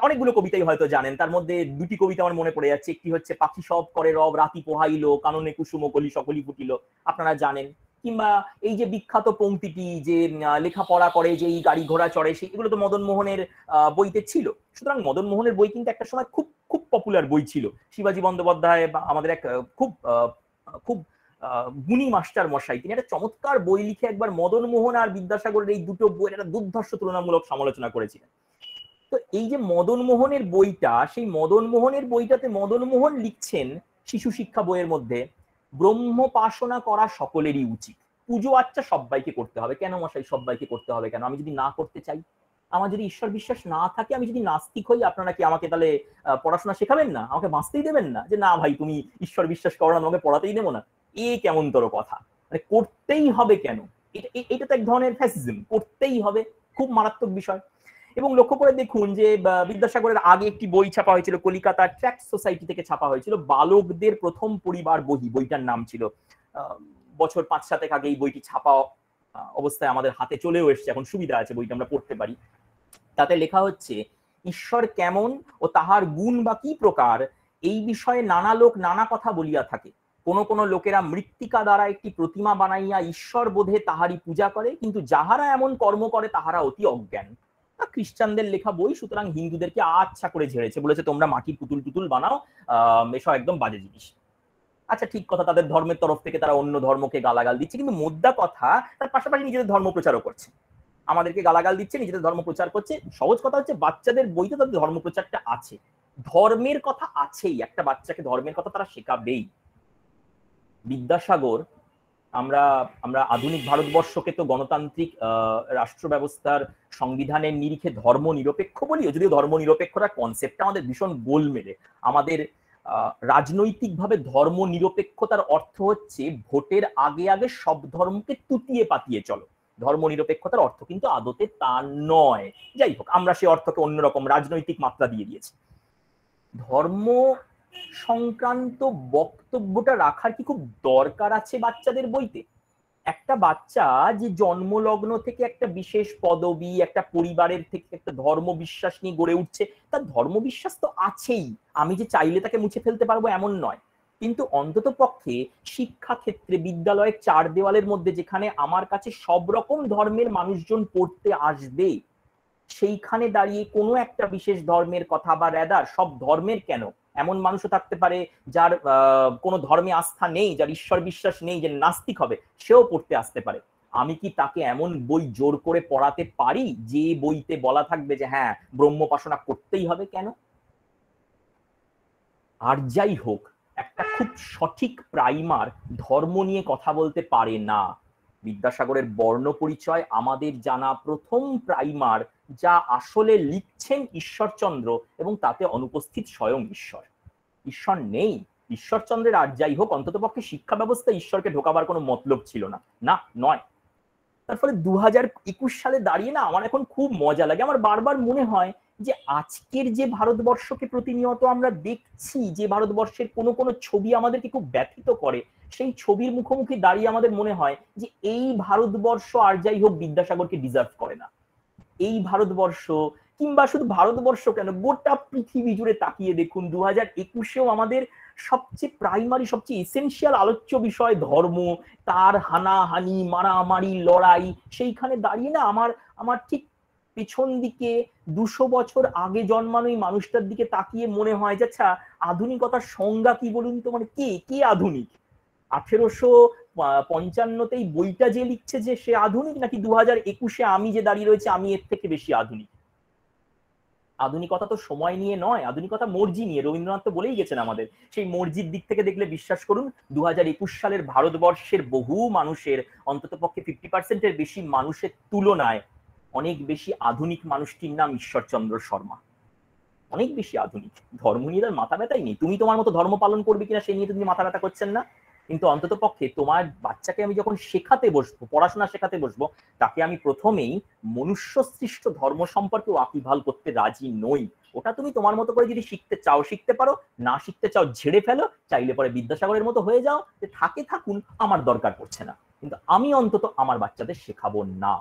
Speaker 4: অনেকগুলো কবিতাই হয়তো জানেন, তার মধ্যে দুটি কবিতা আমার মনে পড়ে যাচ্ছে। একটি হচ্ছে পাখি সব করে রব, রাতি পোহাইলো, কাননে কুসুম কলি সকলি ফুটিল, আপনারা জানেন। কিংবা এই যে বিখ্যাত পংক্তিটি যে লেখাপড়া করে, যে এই গাড়ি ঘোড়া চড়ে, সেগুলো তো মদন মোহনের বইতে ছিল। সুতরাং মদন মোহনের বই কিন্তু একটা সময় খুব খুব পপুলার বই ছিল। শিবাজী বন্দ্যোপাধ্যায় আমাদের এক খুব খুব গুণী মাস্টার মশাই, তিনি একটা চমৎকার বই লিখে একবার মদন মোহন আর বিদ্যাসাগরের এই দুটো বইয়ের একটা দুর্ধর্ষ তুলনামূলক সমালোচনা করেছিলেন। তো এই যে মদন মোহনের বইটা, সেই মদন মোহনের বইটাতে মদন মোহন লিখছেন শিশু শিক্ষা বইয়ের মধ্যে, ব্রহ্মোপাসনা করা সকলেরই উচিত, পুজো আচ্ছা সবাইকে করতে হবে। কেন মশাই সবাইকে করতে হবে কেন? আমি যদি না করতে চাই, আমার যদি ঈশ্বর বিশ্বাস না থাকে, আমি যদি নাস্তিক হই, আপনারা কি আমাকে তাহলে পড়াশোনা শেখাবেন না, আমাকে বাঁচতেই দেবেন না? যে না ভাই তুমি ঈশ্বর বিশ্বাস করো না, আমাকে পড়াতেই দেবো না, এ কেমনতর কথা? মানে করতেই হবে কেন? এটা তো এক ধরনের ফ্যাসিজম, করতেই হবে, খুব মারাত্মক বিষয়। এবং লক্ষ্য করে দেখুন যে বিদ্যাসাগরের আগে একটি বই ছাপা হয়েছিল, কলিকাতা ট্র্যাক্ট সোসাইটি থেকে ছাপা হয়েছিল, বালকদের প্রথম পরিবার বহি, বইটার নাম ছিল। বছর 5-7 আগে এই বইটি ছাপা অবস্থায় আমাদের হাতে চলেও এসছে, এখন সুবিধা আছে, বইটা আমরা পড়তে পারি। তাতে লেখা হচ্ছে, ঈশ্বর কেমন ও তাহার গুণ বা কি প্রকার, এই বিষয়ে নানা লোক নানা কথা বলিয়া থাকে। কোন কোন লোকেরা মৃত্তিকা দ্বারা একটি প্রতিমা বানাইয়া ঈশ্বর বোধে তাহারই পূজা করে, কিন্তু যাহারা এমন কর্ম করে তাহারা অতি অজ্ঞান। খ্রিস্টানদের লেখা বই, সুতরাং হিন্দুদেরকে আচ্ছা করে ঝেড়েছে, বলেছে তোমরা মাটির পুতুল টুতুল বানাও, এসব একদম বাজে জিনিস। আচ্ছা ঠিক কথা, তাদের ধর্মের তরফ থেকে তারা অন্য ধর্মকে গালাগাল দিচ্ছে, কিন্তু মোদ্দা কথা তার পাশাপাশি নিজেদের ধর্ম প্রচারও করছে। আমাদেরকে গালাগাল দিচ্ছে, নিজেদের ধর্ম প্রচার করছে। সহজ কথা হচ্ছে, বাচ্চাদের বইতে তাদের ধর্ম প্রচারটা আছে, ধর্মের কথা আছেই, একটা বাচ্চাকে ধর্মের কথা তারা শেখাবেই। বিদ্যাসাগর, আমরা আধুনিক ভারতবর্ষকে তো গণতান্ত্রিক রাষ্ট্র ব্যবস্থার সংবিধানের নিরিখে ধর্ম নিরপেক্ষ বলিও, যদিও ধর্ম নিরপেক্ষতার কনসেপ্টটা আমাদের ভীষণ গোলমেলে। আমাদের রাজনৈতিকভাবে ধর্ম নিরপেক্ষতার অর্থ হচ্ছে ভোটের আগে আগে সব ধর্মকে তুতিয়ে পাতিয়ে চলো, ধর্ম নিরপেক্ষতার অর্থ কিন্তু আদতে তা নয়। যাই হোক, আমরা সে অর্থকে অন্যরকম রাজনৈতিক মাত্রা দিয়ে দিয়েছি। ধর্ম সংক্রান্ত বক্তব্যটা রাখার কি খুব দরকার আছে বাচ্চাদের বইতে? একটা বাচ্চা যে জন্মলগ্ন থেকে একটা বিশেষ পদবি, একটা পরিবারের থেকে একটা ধর্ম বিশ্বাস নিয়ে গড়ে উঠছে, তার ধর্ম বিশ্বাস তো আছেই, আমি যে চাইলে তাকে মুছে ফেলতে পারবো এমন নয়। কিন্তু অন্তত পক্ষে শিক্ষা ক্ষেত্রে বিদ্যালয়ের 4 দেওয়ালের মধ্যে, যেখানে আমার কাছে সব রকম ধর্মের মানুষজন পড়তে আসবে, সেইখানে দাঁড়িয়ে কোনো একটা বিশেষ ধর্মের কথা, বা রেদার সব ধর্মের কেন, এমন মানুষও থাকতে পারে যার কোনো ধর্মে আস্থা নেই, যার ঈশ্বর বিশ্বাস নেই, যে নাস্তিক হবে, সেও পড়তে আসতে পারে। আমি কি তাকে এমন বই জোর করে পড়াতে পারি যে বইতে বলা থাকবে যে হ্যাঁ ব্রহ্মোপাসনা করতেই হবে? কেন? আর যাই হোক, একটা খুব সঠিক প্রাইমার ধর্ম নিয়ে কথা বলতে পারে না। বিদ্যাসাগরের বর্ণ পরিচয় আমাদের জানা প্রথম প্রাইমার, যা আসলে লিখছেন ঈশ্বরচন্দ্র, এবং তাতে অনুপস্থিত স্বয়ং ঈশ্বর। ঈশ্বর নেই ঈশ্বরচন্দ্রের, আর যাই হোক অন্ততপক্ষে শিক্ষা ব্যবস্থা ঈশ্বরকে ঢোকাবার কোনো মতলব ছিল না, না নয়। তার ফলে 2021 সালে দাঁড়িয়ে না আমার এখন খুব মজা লাগে। আমার বারবার মনে হয় যে আজকের যে ভারতবর্ষকে প্রতিনিয়ত আমরা দেখছি, যে ভারতবর্ষের কোনো কোনো ছবি আমাদেরকে খুব ব্যথিত করে, সেই ছবির মুখোমুখি দাঁড়িয়ে আমাদের মনে হয় যে এই ভারতবর্ষ আর যাই হোক বিদ্যাসাগরকে ডিজার্ভ করে না। এই ভারতবর্ষ, কিংবা শুধু ভারতবর্ষ কেন, গোটা পৃথিবী জুড়ে তাকিয়ে দেখুন, 2021-এও আমাদের সবচেয়ে প্রাইমারি, সবচেয়ে এসেনশিয়াল আলোচ্য বিষয় ধর্ম, তার হানাহানি, মারামারি, লড়াই। সেইখানে দাঁড়িয়ে না আমার ঠিক পেছন দিকে 200 বছর আগে জন্মানো এই মানুষটার দিকে তাকিয়ে মনে হয় যে আচ্ছা, আধুনিকতার সংজ্ঞা কি বলুন তো? মানে কে আধুনিক? 1855-তেই বইটা যে লিখছে যে সে আধুনিক, নাকি 2021-এ আমি যে দাঁড়িয়ে রয়েছে আমি এর থেকে বেশি আধুনিক? আধুনিকতা তো সময় নিয়ে নয়, আধুনিকতা মর্জি নিয়ে। রবীন্দ্রনাথ তো বলেই গেছেন আমাদের। সেই মর্জির দিক থেকে দেখলে বিশ্বাস করুন 2021 সালের ভারতবর্ষের বহু মানুষের, অন্তত পক্ষে 50%-এর বেশি মানুষের তুলনায় অনেক বেশি আধুনিক মানুষটির নাম ঈশ্বরচন্দ্র শর্মা। অনেক বেশি আধুনিক। ধর্ম নিয়ে তার মাথা ব্যথাই নেই। তুমি তোমার মতো ধর্ম পালন করবে কিনা সেই নিয়ে তুমি মাথা ব্যথা করছেন না, কিন্তু অন্তত পক্ষে তোমার বাচ্চাকে আমি যখন শেখাতে বসবো, পড়াশোনা শেখাতে বসবো, তাকে আমি প্রথমেই মনুষ্য সৃষ্ট ধর্ম সম্পর্কে ওয়াকিবহাল করতে রাজি নই। ওটা তুমি তোমার মতো করে যদি শিখতে চাও শিখতে পারো, না শিখতে চাও ঝেড়ে ফেলো, চাইলে পরে বিদ্যাসাগরের মতো হয়ে যাও, যে থাকে থাকুন, আমার দরকার পড়ছে না। কিন্তু আমি অন্তত আমার বাচ্চাদের শেখাবো না।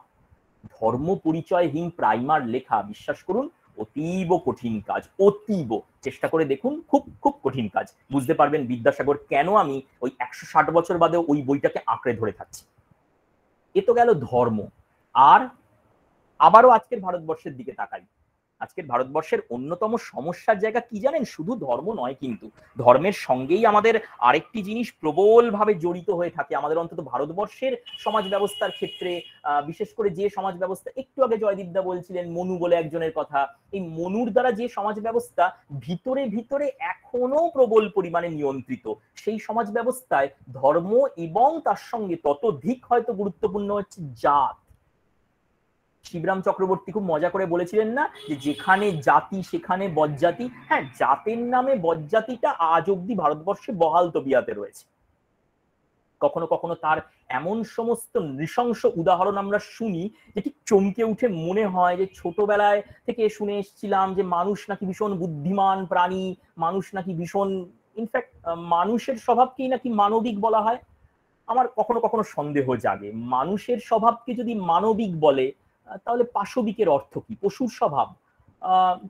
Speaker 4: ধর্ম পরিচয়হীন প্রাইমার লেখা, বিশ্বাস করুন, অতীব কঠিন কাজ। অতীব, চেষ্টা করে দেখুন, খুব খুব কঠিন কাজ। বুঝতে পারবেন বিদ্যাসাগর কেন আমি ওই 160 বছর বাদেও ওই বইটাকে আঁকড়ে ধরে থাকছি। এ তো গেল ধর্ম। আর আবারও আজকের ভারতবর্ষের দিকে তাকাই। আজকের ভারতবর্ষের অন্যতম সমস্যার জায়গা কি জানেন? শুধু ধর্ম নয়, কিন্তু ধর্মের সঙ্গেই আমাদের আরেকটি জিনিস প্রবলভাবে জড়িত হয়ে থাকে। আমাদের অন্তত ভারতবর্ষের সমাজ ব্যবস্থার ক্ষেত্রে, বিশেষ করে যে সমাজ ব্যবস্থা, একটু আগে জয়দীপদা বলছিলেন মনু বলে একজনের কথা, এই মনুর দ্বারা যে সমাজ ব্যবস্থা ভিতরে ভিতরে এখনো প্রবল পরিমাণে নিয়ন্ত্রিত, সেই সমাজ ব্যবস্থায় ধর্ম এবং তার সঙ্গে ততোধিক হয়তো গুরুত্বপূর্ণ হচ্ছে জাত। শিবরাম চক্রবর্তী খুব মজা করে বলেছিলেন না, যে যেখানে জাতি সেখানে বজ্জাতি। হ্যাঁ, জাতের নামে বজ্জাতিটা আজ অব্দি ভারতবর্ষে বহাল তবিয়াতে রয়েছে। কখনো কখনো তার এমন সমস্ত নৃশংস উদাহরণ আমরা শুনি যে ঠিক চমকে উঠে মনে হয় যে ছোটবেলায় থেকে শুনে এসেছিলাম যে মানুষ নাকি ভীষণ বুদ্ধিমান প্রাণী, মানুষ নাকি ভীষণ, ইনফ্যাক্ট মানুষের স্বভাবকেই নাকি মানবিক বলা হয়। আমার কখনো কখনো সন্দেহ জাগে, মানুষের স্বভাবকে যদি মানবিক বলে তাহলে পাশবিকের অর্থ কি? পশুর স্বভাব।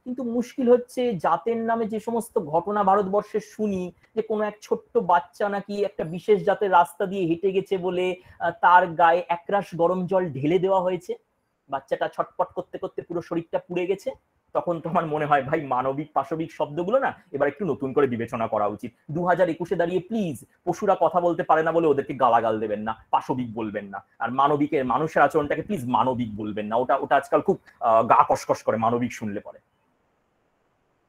Speaker 4: কিন্তু মুশকিল হচ্ছে জাতের নামে যে সমস্ত ঘটনা ভারতবর্ষে শুনি, যে কোনো এক ছোট্ট বাচ্চা নাকি একটা বিশেষ জাতের রাস্তা দিয়ে হেঁটে গেছে বলে তার গায়ে একরাশ গরম জল ঢেলে দেওয়া হয়েছে, বাচ্চাটা ছটপট করতে করতে পুরো শরীরটা পুড়ে গেছে। তখন তোমার মনে হয় ভাই মানবিক পাশবিক শব্দগুলো না এবার একটু নতুন করে বিবেচনা করা উচিত। 2021-এ দাঁড়িয়ে প্লিজ পশুরা কথা বলতে পারে না বলে ওদেরকে গালাগাল দেবেন না, পাশবিক বলবেন না। আর মানবিকের মানুষের আচরণটাকে প্লিজ মানবিক বলবেন না, ওটা আজকাল খুব গা কসকস করে মানবিক শুনলে পরে।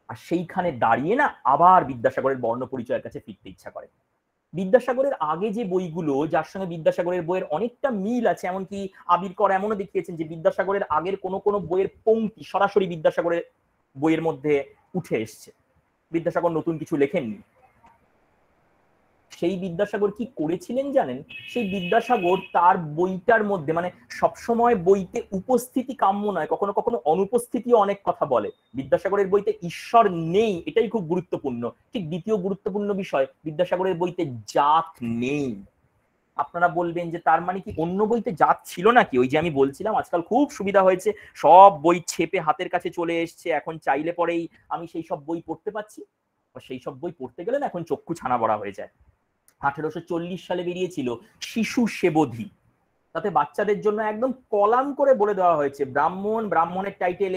Speaker 4: আর সেইখানে দাঁড়িয়ে না আবার বিদ্যাসাগরের বর্ণ পরিচয়ের কাছে ফিরতে ইচ্ছা করে। বিদ্যাসাগরের আগে যে বইগুলো, যার সঙ্গে বিদ্যাসাগরের বইয়ের অনেকটা মিল আছে, এমনকি আবির কর এমনও দেখিয়েছেন যে বিদ্যাসাগরের আগের কোনো কোনো বইয়ের পংক্তি সরাসরি বিদ্যাসাগরের বইয়ের মধ্যে উঠে এসছে। বিদ্যাসাগর নতুন কিছু লেখেননি। সেই বিদ্যাসাগর কি করেছিলেন জানেন? সেই বিদ্যাসাগর তার বইটার মধ্যে, মানে সবসময় বইতে উপস্থিতি কাম্য নয়, কখনো কখনো অনুপস্থিতিও অনেক কথা বলে। বিদ্যাসাগরের বইতে ঈশ্বর নেই, এটাই খুব গুরুত্বপূর্ণ। ঠিক দ্বিতীয় গুরুত্বপূর্ণ বিষয়, বিদ্যাসাগরের বইতে জাত নেই। আপনারা বলবেন যে তার মানে কি অন্য বইতে জাত ছিল নাকি? ওই যে আমি বলছিলাম আজকাল খুব সুবিধা হয়েছে, সব বই ছেপে হাতের কাছে চলে এসছে, এখন চাইলে পরেই আমি সেই সব বই পড়তে পাচ্ছি। সেই সব বই পড়তে গেলে না এখন চক্ষু ছানা বড়া হয়ে যায়। 1840 সালে বেরিয়েছিল শিশু সেবধি, তাতে বাচ্চাদের জন্য একদম কলাম করে বলে দেওয়া হয়েছে ব্রাহ্মণের টাইটেল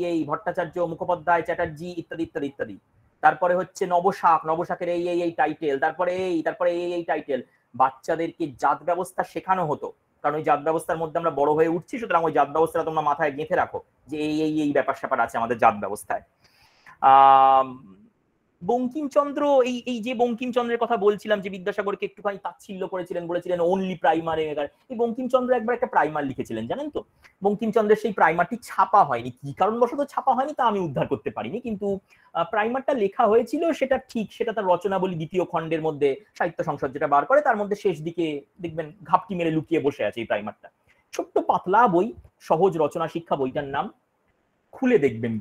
Speaker 4: এই ভট্টাচার্য, মুখোপাধ্যায়, চ্যাটার্জি, ইত্যাদি ইত্যাদি ইত্যাদি। তারপরে হচ্ছে নবশাকের এই টাইটেল, তারপরে এই টাইটেল। বাচ্চাদেরকে জাত ব্যবস্থা শেখানো হতো। কারণ ওই জাত ব্যবস্থার মধ্যে আমরা বড় হয়ে উঠছি, সুতরাং ওই জাত ব্যবস্থাটা তোমরা মাথায় গেঁথে রাখো যে এই এই এই ব্যাপার স্যাপার আছে আমাদের জাত ব্যবস্থায়। বঙ্কিমচন্দ্র, এই যে বঙ্কিমচন্দ্রের কথা বলছিলাম, যে বিদ্যাসাগরকে একটুখানি তাচ্ছিল্য করেছিলেন, বলেছিলেন অনলি প্রাইমার, এই বঙ্কিমচন্দ্র একবার একটা প্রাইমার লিখেছিলেন জানেন তো। বঙ্কিমচন্দ্রের সেই প্রাইমারটি ছাপা হয়নি, কি কারণবশত ছাপা হয়নি তা আমি উদ্ধার করতে পারিনি, কিন্তু প্রাইমারটা লেখা হয়েছিল সেটা ঠিক, সেটা তার রচনাবলী দ্বিতীয় খণ্ডের মধ্যে সাহিত্য সংসদ যেটা বার করে তার মধ্যে শেষ দিকে দেখবেন ঘাপটি মেরে লুকিয়ে বসে আছে এই প্রাইমারটা। ছোট্ট পাতলা বই, সহজ রচনা শিক্ষা বইটার নাম, খুলে দেখবেন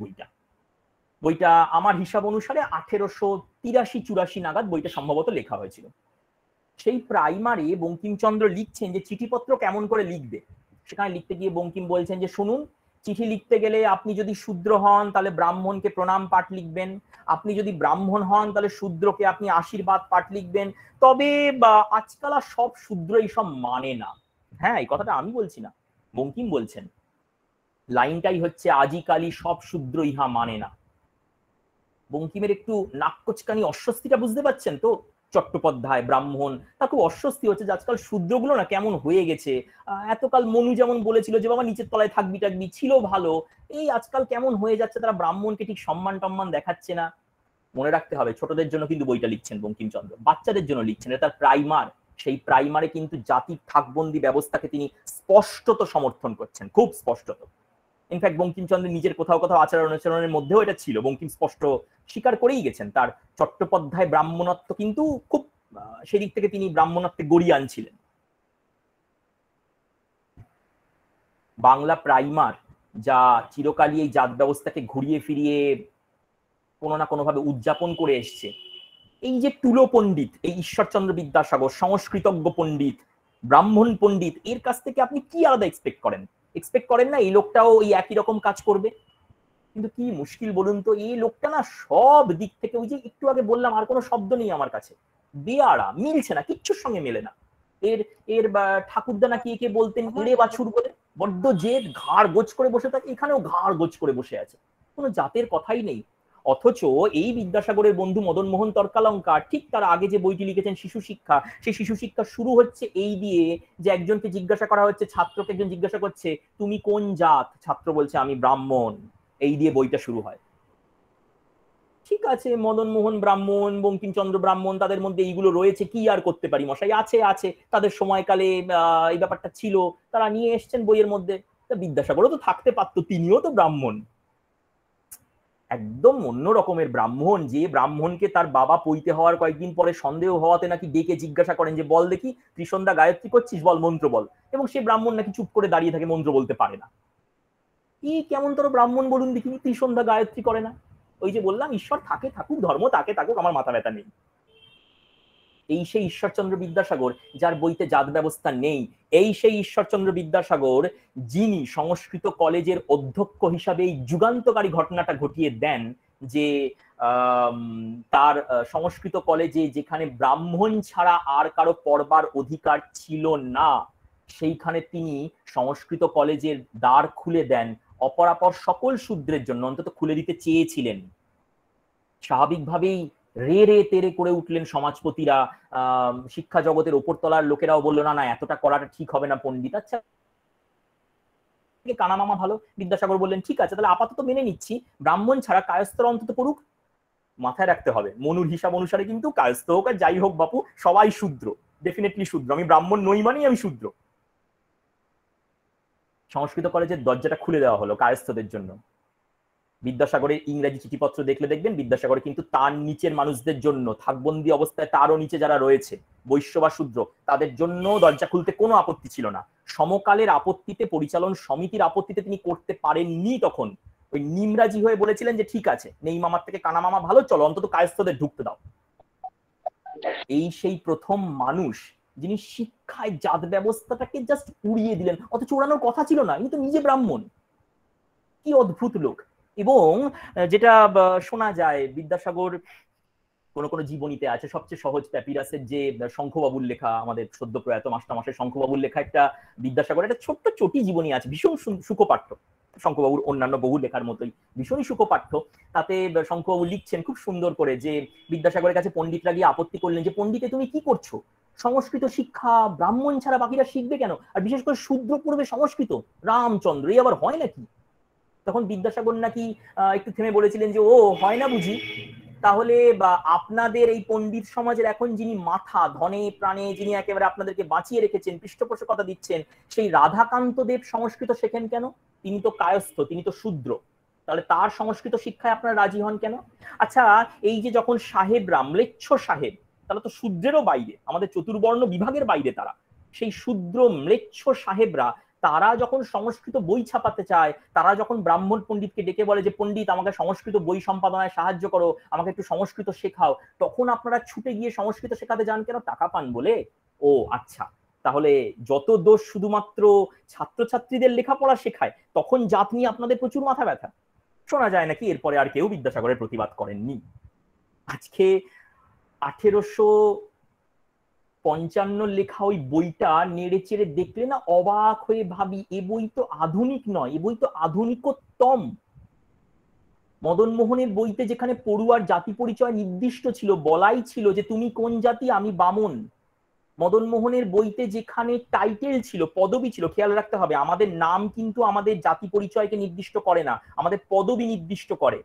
Speaker 4: বইটা আমার হিসাব অনুসারে 1883-84 নাগাদ বইটা সম্ভবত লেখা হয়েছিল। সেই প্রাইমারে বঙ্কিমচন্দ্র লিখছেন যে চিঠিপত্র কেমন করে লিখবে। সেখানে লিখতে গিয়ে বঙ্কিম বলছেন যে শুনুন, চিঠি লিখতে গেলে আপনি যদি শূদ্র হন তাহলে ব্রাহ্মণকে প্রণাম পাঠ লিখবেন, আপনি যদি ব্রাহ্মণ হন তাহলে শূদ্রকে আপনি আশীর্বাদ পাঠ লিখবেন, তবে আজকাল আর সব শূদ্র এইসব মানে না। হ্যাঁ, এই কথাটা আমি বলছি না, বঙ্কিম বলছেন। লাইনটাই হচ্ছে আজিকালি সব শূদ্র ইহা মানে না। বঙ্কিমের একটু নাককচকানি অস্বস্তিটা বুঝতে পারছেন তো। চট্টোপাধ্যায় ব্রাহ্মণ, তার খুব অস্বস্তি হচ্ছে যে আজকাল শূদ্রগুলো না কেমন হয়ে গেছে। এতকাল মনু যেমন বলেছিল যে বাবা নিচের তলায় থাকবি টাকবি, ছিল ভালো, এই আজকাল কেমন হয়ে যাচ্ছে, তারা ব্রাহ্মণকে ঠিক সম্মান টম্মান দেখাচ্ছে না। মনে রাখতে হবে ছোটদের জন্য কিন্তু বইটা লিখছেন বঙ্কিমচন্দ্র, বাচ্চাদের জন্য লিখছেন, এটা তার প্রাইমার। সেই প্রাইমারে কিন্তু জাতির থাকবন্দি ব্যবস্থাকে তিনি স্পষ্টত সমর্থন করছেন, খুব স্পষ্টত। ইনফ্যাক্ট বঙ্কিমচন্দ্র নিজের কোথাও কোথাও আচরণ আচরণের মধ্যেও এটা ছিল, বঙ্কিম স্পষ্ট স্বীকার করেই গেছেন। তার চট্টোপাধ্যায় ব্রাহ্মণত্ব কিন্তু খুব সেদিক থেকে তিনি ব্রাহ্মণত্বে গড়িয়ে আনছিলেন। বাংলা প্রাইমার যা চিরকালই এই জাত ব্যবস্থাকে ঘুরিয়ে ফিরিয়ে কোনো না কোনোভাবে উদযাপন করে এসছে, এই যে তুলো পণ্ডিত, এই ঈশ্বরচন্দ্র বিদ্যাসাগর সংস্কৃতজ্ঞ পণ্ডিত, ব্রাহ্মণ পণ্ডিত, এর কাছ থেকে আপনি কি আলাদা এক্সপেক্ট করেন? এক্সপেক্ট করেন না এই লোকটাও এই একই রকম কাজ করবে? কিন্তু কি মুশকিল বলুন তো, এই লোকটা না সব দিক থেকে, ওই যে একটু আগে বললাম, আর কোনো শব্দ নেই আমার কাছে, বেয়ারা, মিলছে না, কিচ্ছুর সঙ্গে মেলে না। এর এর ঠাকুরদা নাকি একে বলতেন এড়ে বাছুর বলে, বড্ড জেদ, ঘাড় গোছ করে বসে থাকে, এখানেও ঘাড় গোছ করে বসে আছে, কোনো জাতের কথাই নেই। অথচ এই বিদ্যাসাগরের বন্ধু মদন মোহন তর্কালঙ্কার ঠিক তার আগে যে বইটি লিখেছেন শিশু শিক্ষা, সেই শিশু শিক্ষা শুরু হচ্ছে এই দিয়ে যে একজনকে জিজ্ঞাসা করা হচ্ছে, ছাত্রকে একজন জিজ্ঞাসা করছে তুমি কোন জাত, ছাত্র বলছে আমি ব্রাহ্মণ, এই দিয়ে বইটা শুরু হয়। ঠিক আছে, মদন মোহন ব্রাহ্মণ, বঙ্কিমচন্দ্র ব্রাহ্মণ, তাদের মধ্যে এইগুলো রয়েছে, কি আর করতে পারি মশাই, আছে আছে, তাদের সময়কালে এই ব্যাপারটা ছিল, তারা নিয়ে এসছেন বইয়ের মধ্যে। বিদ্যাসাগরও তো থাকতে পারতো, তিনিও তো ব্রাহ্মণ, একদম অন্য রকমের ব্রাহ্মণ, যে ব্রাহ্মণকে তার বাবা পৈতে হওয়ার কয়েকদিন পরে সন্দেহ হওয়াতে নাকি ডেকে জিজ্ঞাসা করেন যে বল দেখি ত্রিসন্ধ্যা গায়ত্রী করছিস, বল মন্ত্র বল, এবং সে ব্রাহ্মণ নাকি চুপ করে দাঁড়িয়ে থাকে, মন্ত্র বলতে পারে না। এই কেমন তোর ব্রাহ্মণ বলুন দেখিনি, ত্রিসন্ধ্যা গায়ত্রী করে না? ওই যে বললাম, ঈশ্বর থাকে থাকুক, ধর্ম তাকে থাকুক, আমার মাথা ব্যথা নেই। এই সেই ঈশ্বরচন্দ্র বিদ্যাসাগর যার বইতে জাত ব্যবস্থা নেই, এই সেই ঈশ্বরচন্দ্র বিদ্যাসাগর যিনি সংস্কৃত কলেজের অধ্যক্ষ হিসাবে এই যুগান্তকারী ঘটনাটা ঘটিয়ে দেন যে তার সংস্কৃত কলেজে যেখানে ব্রাহ্মণ ছাড়া আর কারো পড়বার অধিকার ছিল না, সেইখানে তিনি সংস্কৃত কলেজের দ্বার খুলে দেন অপরাপর সকল শূদ্রের জন্য, অন্তত খুলে দিতে চেয়েছিলেন। স্বাভাবিকভাবেই রে রে তেরে করে উঠলেন সমাজপতিরা, শিক্ষা জগতের ওপর তলার লোকেরাও বললো না না এতটা করাটা ঠিক হবে না পণ্ডিত, আচ্ছা কানা মামা ভালো। বিদ্যাসাগর বললেন ঠিক আছে, তাহলে আপাতত মেনে নিচ্ছি, ব্রাহ্মণ ছাড়া কায়স্থরা অন্তত করুক। মাথায় রাখতে হবে মনুর হিসাব অনুসারে কিন্তু কায়স্থ হোক আর যাই হোক বাপু, সবাই শূদ্র, ডেফিনেটলি শূদ্র, আমি ব্রাহ্মণ নই মানেই আমি শূদ্র। সংস্কৃত কলেজের দরজাটা খুলে দেওয়া হলো কায়স্থদের জন্য। বিদ্যাসাগরের ইংরেজি চিঠিপত্র দেখলে দেখবেন বিদ্যাসাগর কিন্তু তার নিচের মানুষদের জন্য, থাকবন্দি অবস্থায় তারও নিচে যারা রয়েছে বৈশ্য বা শূদ্র, তাদের জন্য দরজা খুলতে কোনো আপত্তি ছিল না। সমকালের আপত্তিতে, পরিচালন সমিতির আপত্তিতে তিনি করতে পারেননি। তখন ওই নিমরাজি হয়ে বলেছিলেন যে ঠিক আছে, নেই মামার থেকে কানা মামা ভালো, চলো অন্তত কায়স্থদের ঢুকতে দাও। এই সেই প্রথম মানুষ যিনি শিক্ষায় জাত ব্যবস্থাটাকে জাস্ট উড়িয়ে দিলেন, অথচ উড়ানোর কথা ছিল না, ইনি তো নিজে ব্রাহ্মণ। কি অদ্ভুত লোক। এবং যেটা শোনা যায়, বিদ্যাসাগর কোন কোন জীবনীতে আছে, সবচেয়ে সহজ প্যাপিরাসের যে শঙ্খবাবুর লেখা, আমাদের সদ্য প্রয়াত মাস্টারমশাই শঙ্খবাবুর লেখা একটা বিদ্যাসাগরের একটা ছোট্ট চটি জীবনী আছে, ভীষণ সুখপাঠ্য, শঙ্খবাবুর অন্যান্য বহু লেখার মতোই ভীষণই সুখপাঠ্য। তাতে শঙ্খবাবু লিখছেন খুব সুন্দর করে যে বিদ্যাসাগরের কাছে পণ্ডিতরা গিয়ে আপত্তি করলেন যে পণ্ডিতে তুমি কি করছো, সংস্কৃত শিক্ষা ব্রাহ্মণ ছাড়া বাকিরা শিখবে কেন? আর বিশেষ করে শূদ্র পড়বে সংস্কৃত? রামচন্দ্র, এই আবার হয় নাকি? তখন বিদ্যাসাগর নাকি একটু থেমে বলেছিলেন যে ও হয় না বুঝি। তাহলে বা আপনাদের এই পণ্ডিত সমাজের এখন যিনি মাথা, ধনে প্রাণে যিনি একেবারে আপনাদেরকে বাঁচিয়ে রেখেছেন, পৃষ্ঠপোষকতা দিচ্ছেন, সেই রাধাকান্ত দেব সংস্কৃত শেখেন কেন? তিনি তো কায়স্থ, তিনি তো শূদ্র, তাহলে তার সংস্কৃত শিক্ষায় আপনারা রাজি হন কেন? আচ্ছা, এই যে যখন সাহেবরা, ম্লেচ্ছ সাহেব, তারা তো শূদ্রেরও বাইরে, আমাদের চতুর্বর্ণ বিভাগের বাইরে তারা, সেই শূদ্র ম্লেচ্ছ সাহেবরা তারা যখন সংস্কৃত বই ছাপাতে চায়, তারা যখন ব্রাহ্মণ পণ্ডিতকে ডেকে বলে যে পণ্ডিত আমাকে সংস্কৃত বই সম্পাদনায় সাহায্য করো, আমাকে একটু সংস্কৃত শেখাও, তখন আপনারা ছুটে গিয়ে সংস্কৃত শেখাতে যান কেন? টাকা পান বলে? ও আচ্ছা, তাহলে যত দোষ শুধুমাত্র ছাত্রছাত্রীদের লেখাপড়া শেখায়, তখন জাত নিয়ে আপনাদের প্রচুর মাথা ব্যথা। শোনা যায় নাকি এরপরে আর কেউ বিদ্যাসাগরের প্রতিবাদ করেননি। আজকে 1855 লেখা ওই বইটা নেড়ে চেড়ে দেখলে না অবাক হয়ে ভাবি, এ বই তো আধুনিক নয়, এ বই তো আধুনিকোত্তম। মদন মোহনের বইতে যেখানে পড়ুয়ার জাতি পরিচয় নির্দিষ্ট ছিল, বলাই ছিল যে তুমি কোন জাতি, আমি বামন। মদন মোহনের বইতে যেখানে টাইটেল ছিল, পদবি ছিল, খেয়াল রাখতে হবে আমাদের নাম কিন্তু আমাদের জাতি পরিচয়কে নির্দিষ্ট করে না, আমাদের পদবি নির্দিষ্ট করে।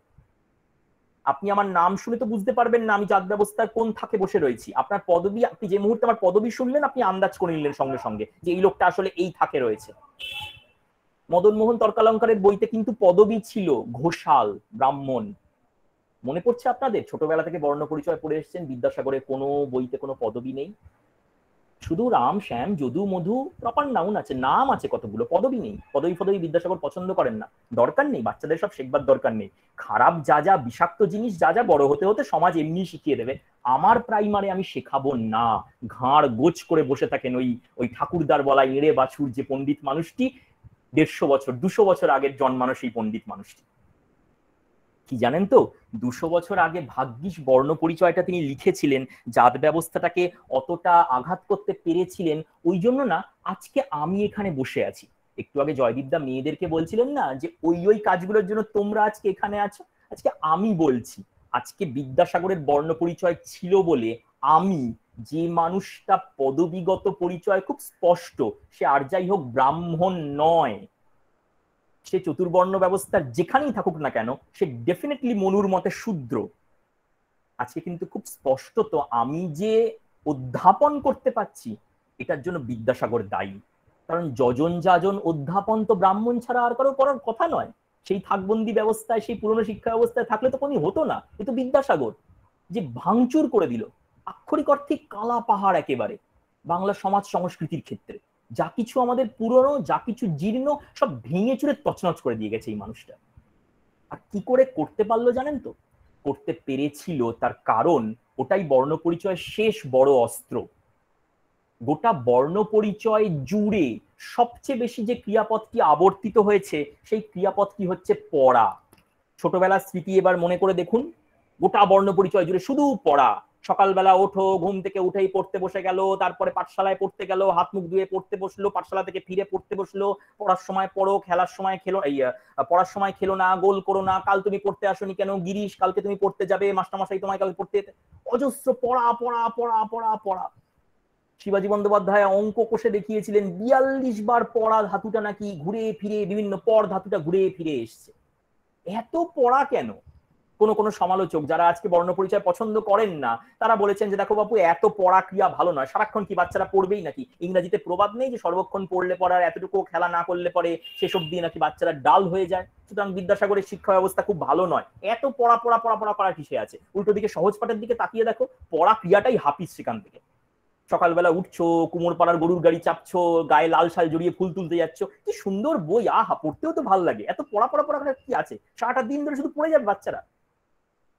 Speaker 4: আপনি আমার নাম শুনে তো বুঝতে পারবেন না আমি জাত ব্যবস্থার কোন থাকে বসে রয়েছি। আপনার পদবি, আপনি যে মুহূর্তে আমার পদবি শুনলেন আপনি আন্দাজ করে নিলেন সঙ্গে সঙ্গে যে এই লোকটা আসলে এই থাকে রয়েছে। মদন মোহন তর্কালঙ্কারের বইতে কিন্তু পদবি ছিল ঘোষাল, ব্রাহ্মণ। মনে পড়ছে আপনাদের ছোটবেলা থেকে বর্ণ পরিচয় পড়ে এসেছেন, বিদ্যাসাগরের কোনো বইতে কোনো পদবি নেই, শুধু রাম শ্যাম যদু মধু প্রপার নাউন আছে, নাম আছে কতগুলো, পদবি নেই। পদবি পদবি বিদ্যাসাগর পছন্দ করেন না, দরকার নেই, বাচ্চাদের সব শেখবার দরকার নেই। খারাপ যা যা বিষাক্ত জিনিস যা যা বড় হতে হতে সমাজ এমনি শিখিয়ে দেবে, আমার প্রাইমারে আমি শেখাবো না। ঘাড় গোছ করে বসে থাকেন ওই ঠাকুরদার বলা এড়ে বাছুর যে পণ্ডিত মানুষটি, 150 বছর 200 বছর আগের জন্মানো সেই পণ্ডিত মানুষটি। কি জানেন তো, 200 বছর আগে ভাগ্যিস বর্ণ পরিচয়টা তিনি লিখেছিলেন, জাত ব্যবস্থাটাকে অতটা আঘাত করতে পেরেছিলেন, ওই জন্য না আজকে আমি এখানে বসে আছি। একটু আগে জয়দীপদা মেয়েদেরকে বলছিলেন না যে ওই কাজগুলোর জন্য তোমরা আজকে এখানে আছো, আজকে আমি বলছি আজকে বিদ্যাসাগরের বর্ণ পরিচয় ছিল বলে আমি, যে মানুষটা পদবিগত পরিচয় খুব স্পষ্ট, সে আর যাই হোক ব্রাহ্মণ নয়, সে চতুর্বর্ণ ব্যবস্থার যেখানেই থাকুক না কেন সে ডেফিনেটলি মনুর মতে শূদ্র, আজকে কিন্তু খুব স্পষ্টত আমি যে অধ্যাপন করতে পারছি এটার জন্য বিদ্যাসাগর দায়ী। কারণ যজন যাজন অধ্যাপন তো ব্রাহ্মণ ছাড়া আর কারো করার কথা নয়। সেই থাকবন্দি ব্যবস্থায়, সেই পুরনো শিক্ষা ব্যবস্থায় থাকলে তো কোনো হতো না। কিন্তু বিদ্যাসাগর যে ভাঙচুর করে দিল, আক্ষরিক অর্থে কালা পাহাড় একেবারে বাংলা সমাজ সংস্কৃতির ক্ষেত্রে, যা কিছু আমাদের পুরনো, যা কিছু জীর্ণ, সব ভেঙে চুরে তছনছ করে দিয়ে গেছে এই মানুষটা। আর কি করে করতে পারলো জানেন তো? করতে পেরেছিল তার কারণ ওটাই বর্ণ পরিচয়ের শেষ বড় অস্ত্র। গোটা বর্ণ পরিচয় জুড়ে সবচেয়ে বেশি যে ক্রিয়াপদটি আবর্তিত হয়েছে সেই ক্রিয়াপদটি হচ্ছে পড়া। ছোটবেলার স্মৃতি এবার মনে করে দেখুন, গোটা বর্ণ পরিচয় জুড়ে শুধু পড়া। সকালবেলা ওঠো, ঘুম থেকে উঠেই পড়তে বসে গেল, তারপরে পাঠশালায় পড়তে গেল, হাত মুখ ধুয়ে পড়তে বসলো, পাঠশালা থেকে ফিরে পড়তে বসলো, পড়ার সময় পড়ো, খেলার সময় খেলো, পড়ার সময় খেলো না, গোল করো না, কাল তুমি পড়তে আসোনি কেন, গিরিশ কালকে তুমি পড়তে যাবে, মাস্টারমশাই তোমায় কাল পড়তে, অজস্র পড়া পড়া পড়া পড়া পড়া। শিবাজী বন্দ্যোপাধ্যায় অঙ্ক কষে দেখিয়েছিলেন 42 বার পড়া ধাতুটা নাকি ঘুরে ফিরে, বিভিন্ন পর ধাতুটা ঘুরে ফিরে এসছে। এত পড়া কেন? কোন সমালোচক যারা আজকে বর্ণ পরিচয় পছন্দ করেন না তারা বলেছেন যে দেখো বাপু, এত পড়া ক্রিয়া ভালো নয়, সারাক্ষণ কি বাচ্চারা পড়বেই নাকি? ইংরেজিতে প্রবাদ নেই যে সর্বক্ষণ পড়লে পড়ার এতটুকু খেলা না করলে পরে সেসব দিয়ে নাকি বাচ্চারা ডাল হয়ে যায়। সুতরাং বিদ্যাসাগরের শিক্ষা ব্যবস্থা খুব ভালো নয়। এত পড়া পড়া পড়া পড়া পড়া কিসে আছে? উল্টো দিকে সহজ পাঠের দিকে তাকিয়ে দেখো, পড়া ক্রিয়াটাই হাফিজ সেখান থেকে। সকালবেলা উঠছো, কুমোর পাড়ার গরুর গাড়ি চাপছো, গায়ে লাল শাল জড়িয়ে ফুল তুলতে যাচ্ছ, কি সুন্দর বই, আহা পড়তেও তো ভালো লাগে। এত পড়া পড়া পড়া কি আছে? সারাটা দিন ধরে শুধু পড়ে যাবে বাচ্চারা।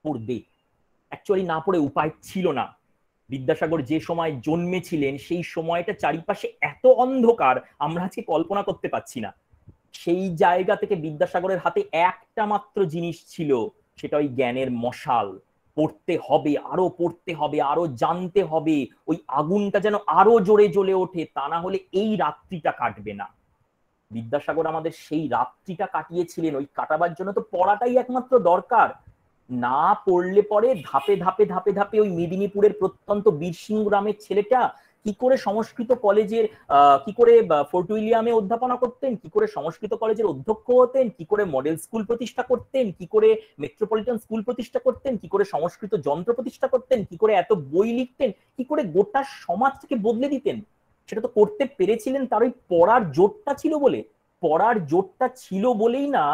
Speaker 4: পড়বে, অ্যাকচুয়ালি না পড়ে উপায় ছিল না। বিদ্যাসাগর যে সময় জন্মেছিলেন সেই সময়টা চারিপাশে এত অন্ধকার আমরা আজকে কল্পনা করতে পারছি না। সেই জায়গা থেকে বিদ্যাসাগরের হাতে একটা মাত্র জিনিস ছিল, সেটা ওই জ্ঞানের মশাল। পড়তে হবে, আরো পড়তে হবে, আরো জানতে হবে, ওই আগুনটা যেন আরো জোরে জ্বলে ওঠে, তা না হলে এই রাত্রিটা কাটবে না। বিদ্যাসাগর আমাদের সেই রাত্রিটা কাটিয়েছিলেন, ওই কাটাবার জন্য তো পড়াটাই একমাত্র দরকার। না পড়লে পরে ধাপে ধাপে ধাপে ধাপে ওই মেদিনীপুরের প্রত্যন্ত বীরসিংহ গ্রামের ছেলেটা কি করে সংস্কৃত কলেজের কি করে ফোর্ট উইলিয়ামে অধ্যাপনা করতেন, কি করে সংস্কৃত কলেজের অধ্যক্ষ হতেন, কি করে মডেল স্কুল প্রতিষ্ঠা করতেন, কি করে মেট্রোপলিটন স্কুল প্রতিষ্ঠা করতেন, কি করে সংস্কৃত যন্ত্র প্রতিষ্ঠা করতেন, কি করে এত বই লিখতেন, কি করে গোটা সমাজকে বদলে দিতেন, সেটা তো করতে পেরেছিলেন তার ওই পড়ার জোরটা ছিল বলে। পড়ার জোরটা ছিল বলেই না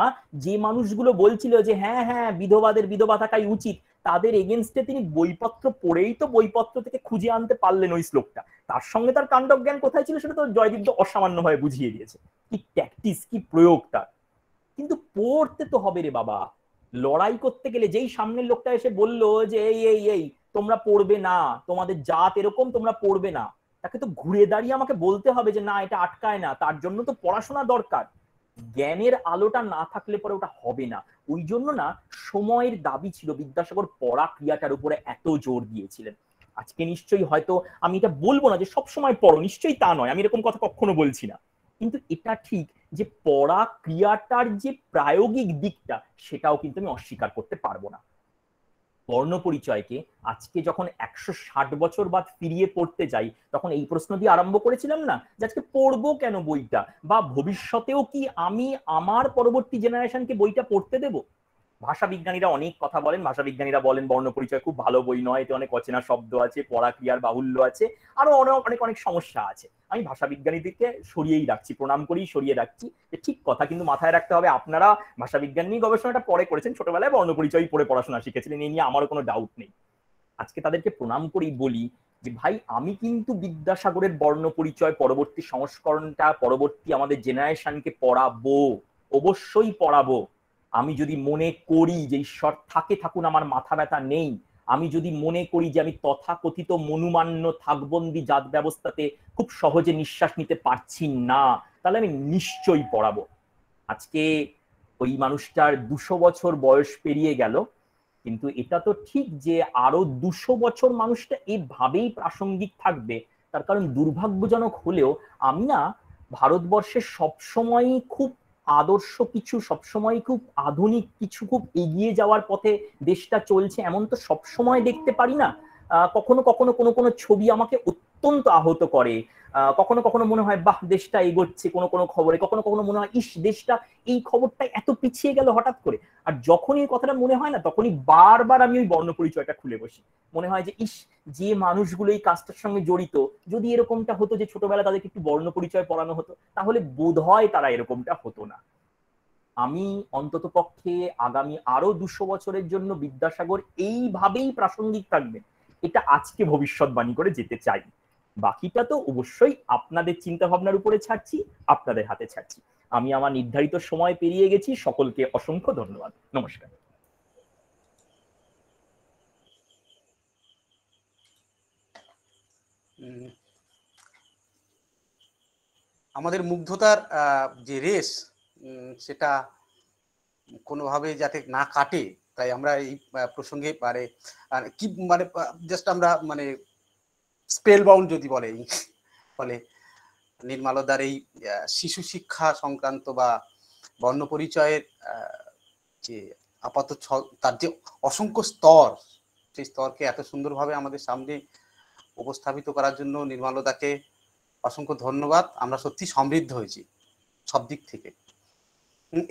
Speaker 4: যে মানুষগুলো বলছিল যে হ্যাঁ হ্যাঁ বিধবাদের বিধবা থাকাই উচিত, তাদের এগেনস্টে তিনি বইপত্র পড়েই তো বইপত্র থেকে খুঁজে আনতে পারলেন ওই শ্লোকটা। তার সঙ্গে তার কাণ্ডজ্ঞান কোথায় ছিল সেটা তো জয়দীপ অসামান্যভাবে বুঝিয়ে দিয়েছে, কি ট্যাকটিস, কি প্রয়োগ তার। কিন্তু পড়তে তো হবে রে বাবা। লড়াই করতে গেলে যেই সামনের লোকটা এসে বললো যে এই এই এই তোমরা পড়বে না, তোমাদের জাত এরকম, তোমরা পড়বে না, তাকে তো ঘুরে দাঁড়িয়ে আমাকে বলতে হবে যে না এটা আটকায় না, তার জন্য তো পড়াশোনা দরকার। জ্ঞানের আলোটা না থাকলে পরে ওটা হবে না। ওই জন্য না সময়ের দাবি ছিল, বিদ্যাসাগর পড়া ক্রিয়াটার উপরে এত জোর দিয়েছিলেন। আজকে নিশ্চয়ই হয়তো আমি এটা বলবো না যে সবসময় পড়ো, নিশ্চয়ই তা নয়, আমি এরকম কথা কখনো বলছি না, কিন্তু এটা ঠিক যে পড়া ক্রিয়াটার যে প্রায়োগিক দিকটা সেটাও কিন্তু আমি অস্বীকার করতে পারবো না। বর্ণপরিচয়কে আজকে যখন 160 বছর বাদ ফিরিয়ে পড়তে যাই তখন এই প্রশ্ন দিয়ে আরম্ভ করেছিলাম না যে আজকে পড়বো কেন বইটা, বা ভবিষ্যতেও কি আমি আমার পরবর্তী জেনারেশনকে বইটা পড়তে দেব। ভাষাবিজ্ঞানীরা অনেক কথা বলেন, ভাষাবিজ্ঞানীরা বলেন বর্ণপরিচয় খুব ভালো বই নয়, এতে অনেক অচেনা শব্দ আছে, পড়া ক্রিয়ার বাহুল্য আছে, আরো অনেক অনেক সমস্যা আছে। আমি ভাষাবিজ্ঞানীদেরকে সরিয়েই রাখছি, প্রণাম করেই সরিয়ে রাখছি, যে ঠিক কথা, কিন্তু মাথায় রাখতে হবে আপনারা ভাষাবিজ্ঞান নিয়ে গবেষণাটা পরে করেছেন, ছোটবেলায় বর্ণপরিচয় পড়ে পড়াশোনা শিখেছিলেন, এই নিয়ে আমারও কোনো ডাউট নেই। আজকে তাদেরকে প্রণাম করেই বলি যে ভাই আমি কিন্তু বিদ্যাসাগরের বর্ণপরিচয় পরবর্তী সংস্করণটা পরবর্তী আমাদের জেনারেশনকে পড়াবো, অবশ্যই পড়াবো। আমি যদি মনে করি যে ঈশ্বর থাকে থাকুন আমার মাথা ব্যথা নেই, আমি যদি মনে করি যে আমি তথাকথিত মনুমান্য থাকবন্দি জাত ব্যবস্থাতে খুব সহজে নিঃশ্বাস নিতে পারছি না, তাহলে আমি নিশ্চয়ই পড়াবো। আজকে ওই মানুষটার 200 বছর বয়স পেরিয়ে গেল, কিন্তু এটা তো ঠিক যে আরো 200 বছর মানুষটা এভাবেই প্রাসঙ্গিক থাকবে। তার কারণ দুর্ভাগ্যজনক হলেও আমি না ভারতবর্ষের সবসময়ই খুব আদর্শ কিছু, সবসময় খুব আধুনিক কিছু, খুব এগিয়ে যাওয়ার পথে দেশটা চলছে এমন তো সবসময় দেখতে পারি না। কখনো কখনো কোনো কোনো ছবি আমাকে অত্যন্ত আহত করে, কখনো কখনো মনে হয় বাহ দেশটা এগোচ্ছে কোনো কোনো খবরে, কখনো কখনো মনে হয় ইস দেশটা এই খবরটা এত পিছিয়ে গেল হঠাৎ করে। আর যখনই এই কথাটা মনে হয় না তখনই বারবার আমি ওই বর্ণপরিচয়টা খুলে বসি, মনে হয় যে ইস যে মানুষগুলো এই কাজটার সঙ্গে জড়িত, যদি এরকমটা হতো যে ছোটবেলা তাদেরকে একটু বর্ণপরিচয় পড়ানো হতো তাহলে বোধহয় তারা এরকমটা হতো না। আমি অন্তত পক্ষে আগামী আরো 200 বছরের জন্য বিদ্যাসাগর এইভাবেই প্রাসঙ্গিক থাকবেন, এটা আজকে ভবিষ্যৎবাণী করে যেতে চাই। বাকিটা তো অবশ্যই আপনাদের চিন্তা ভাবনার উপরে ছাড়ছি, আপনাদের হাতে ছাড়ছি। আমি আমার নির্ধারিত সময় পেরিয়ে গেছি, সকলকে অসংখ্য ধন্যবাদ, নমস্কার।
Speaker 1: আমাদের মুগ্ধতার যে রেস সেটা কোনোভাবে যাতে না কাটে, তাই আমরা এই প্রসঙ্গে মানে কি মানে জাস্ট আমরা মানে স্পেল বাউন্ড যদি বলে নির্মলদার এই শিশু শিক্ষা সংক্রান্ত বা বর্ণপরিচয়ের যে আপাতত তার যে অসংখ্য স্তর, সেই স্তরকে এত সুন্দরভাবে আমাদের সামনে উপস্থাপিত করার জন্য নির্মলদাকে অসংখ্য ধন্যবাদ। আমরা সত্যি সমৃদ্ধ হয়েছি সব দিক থেকে।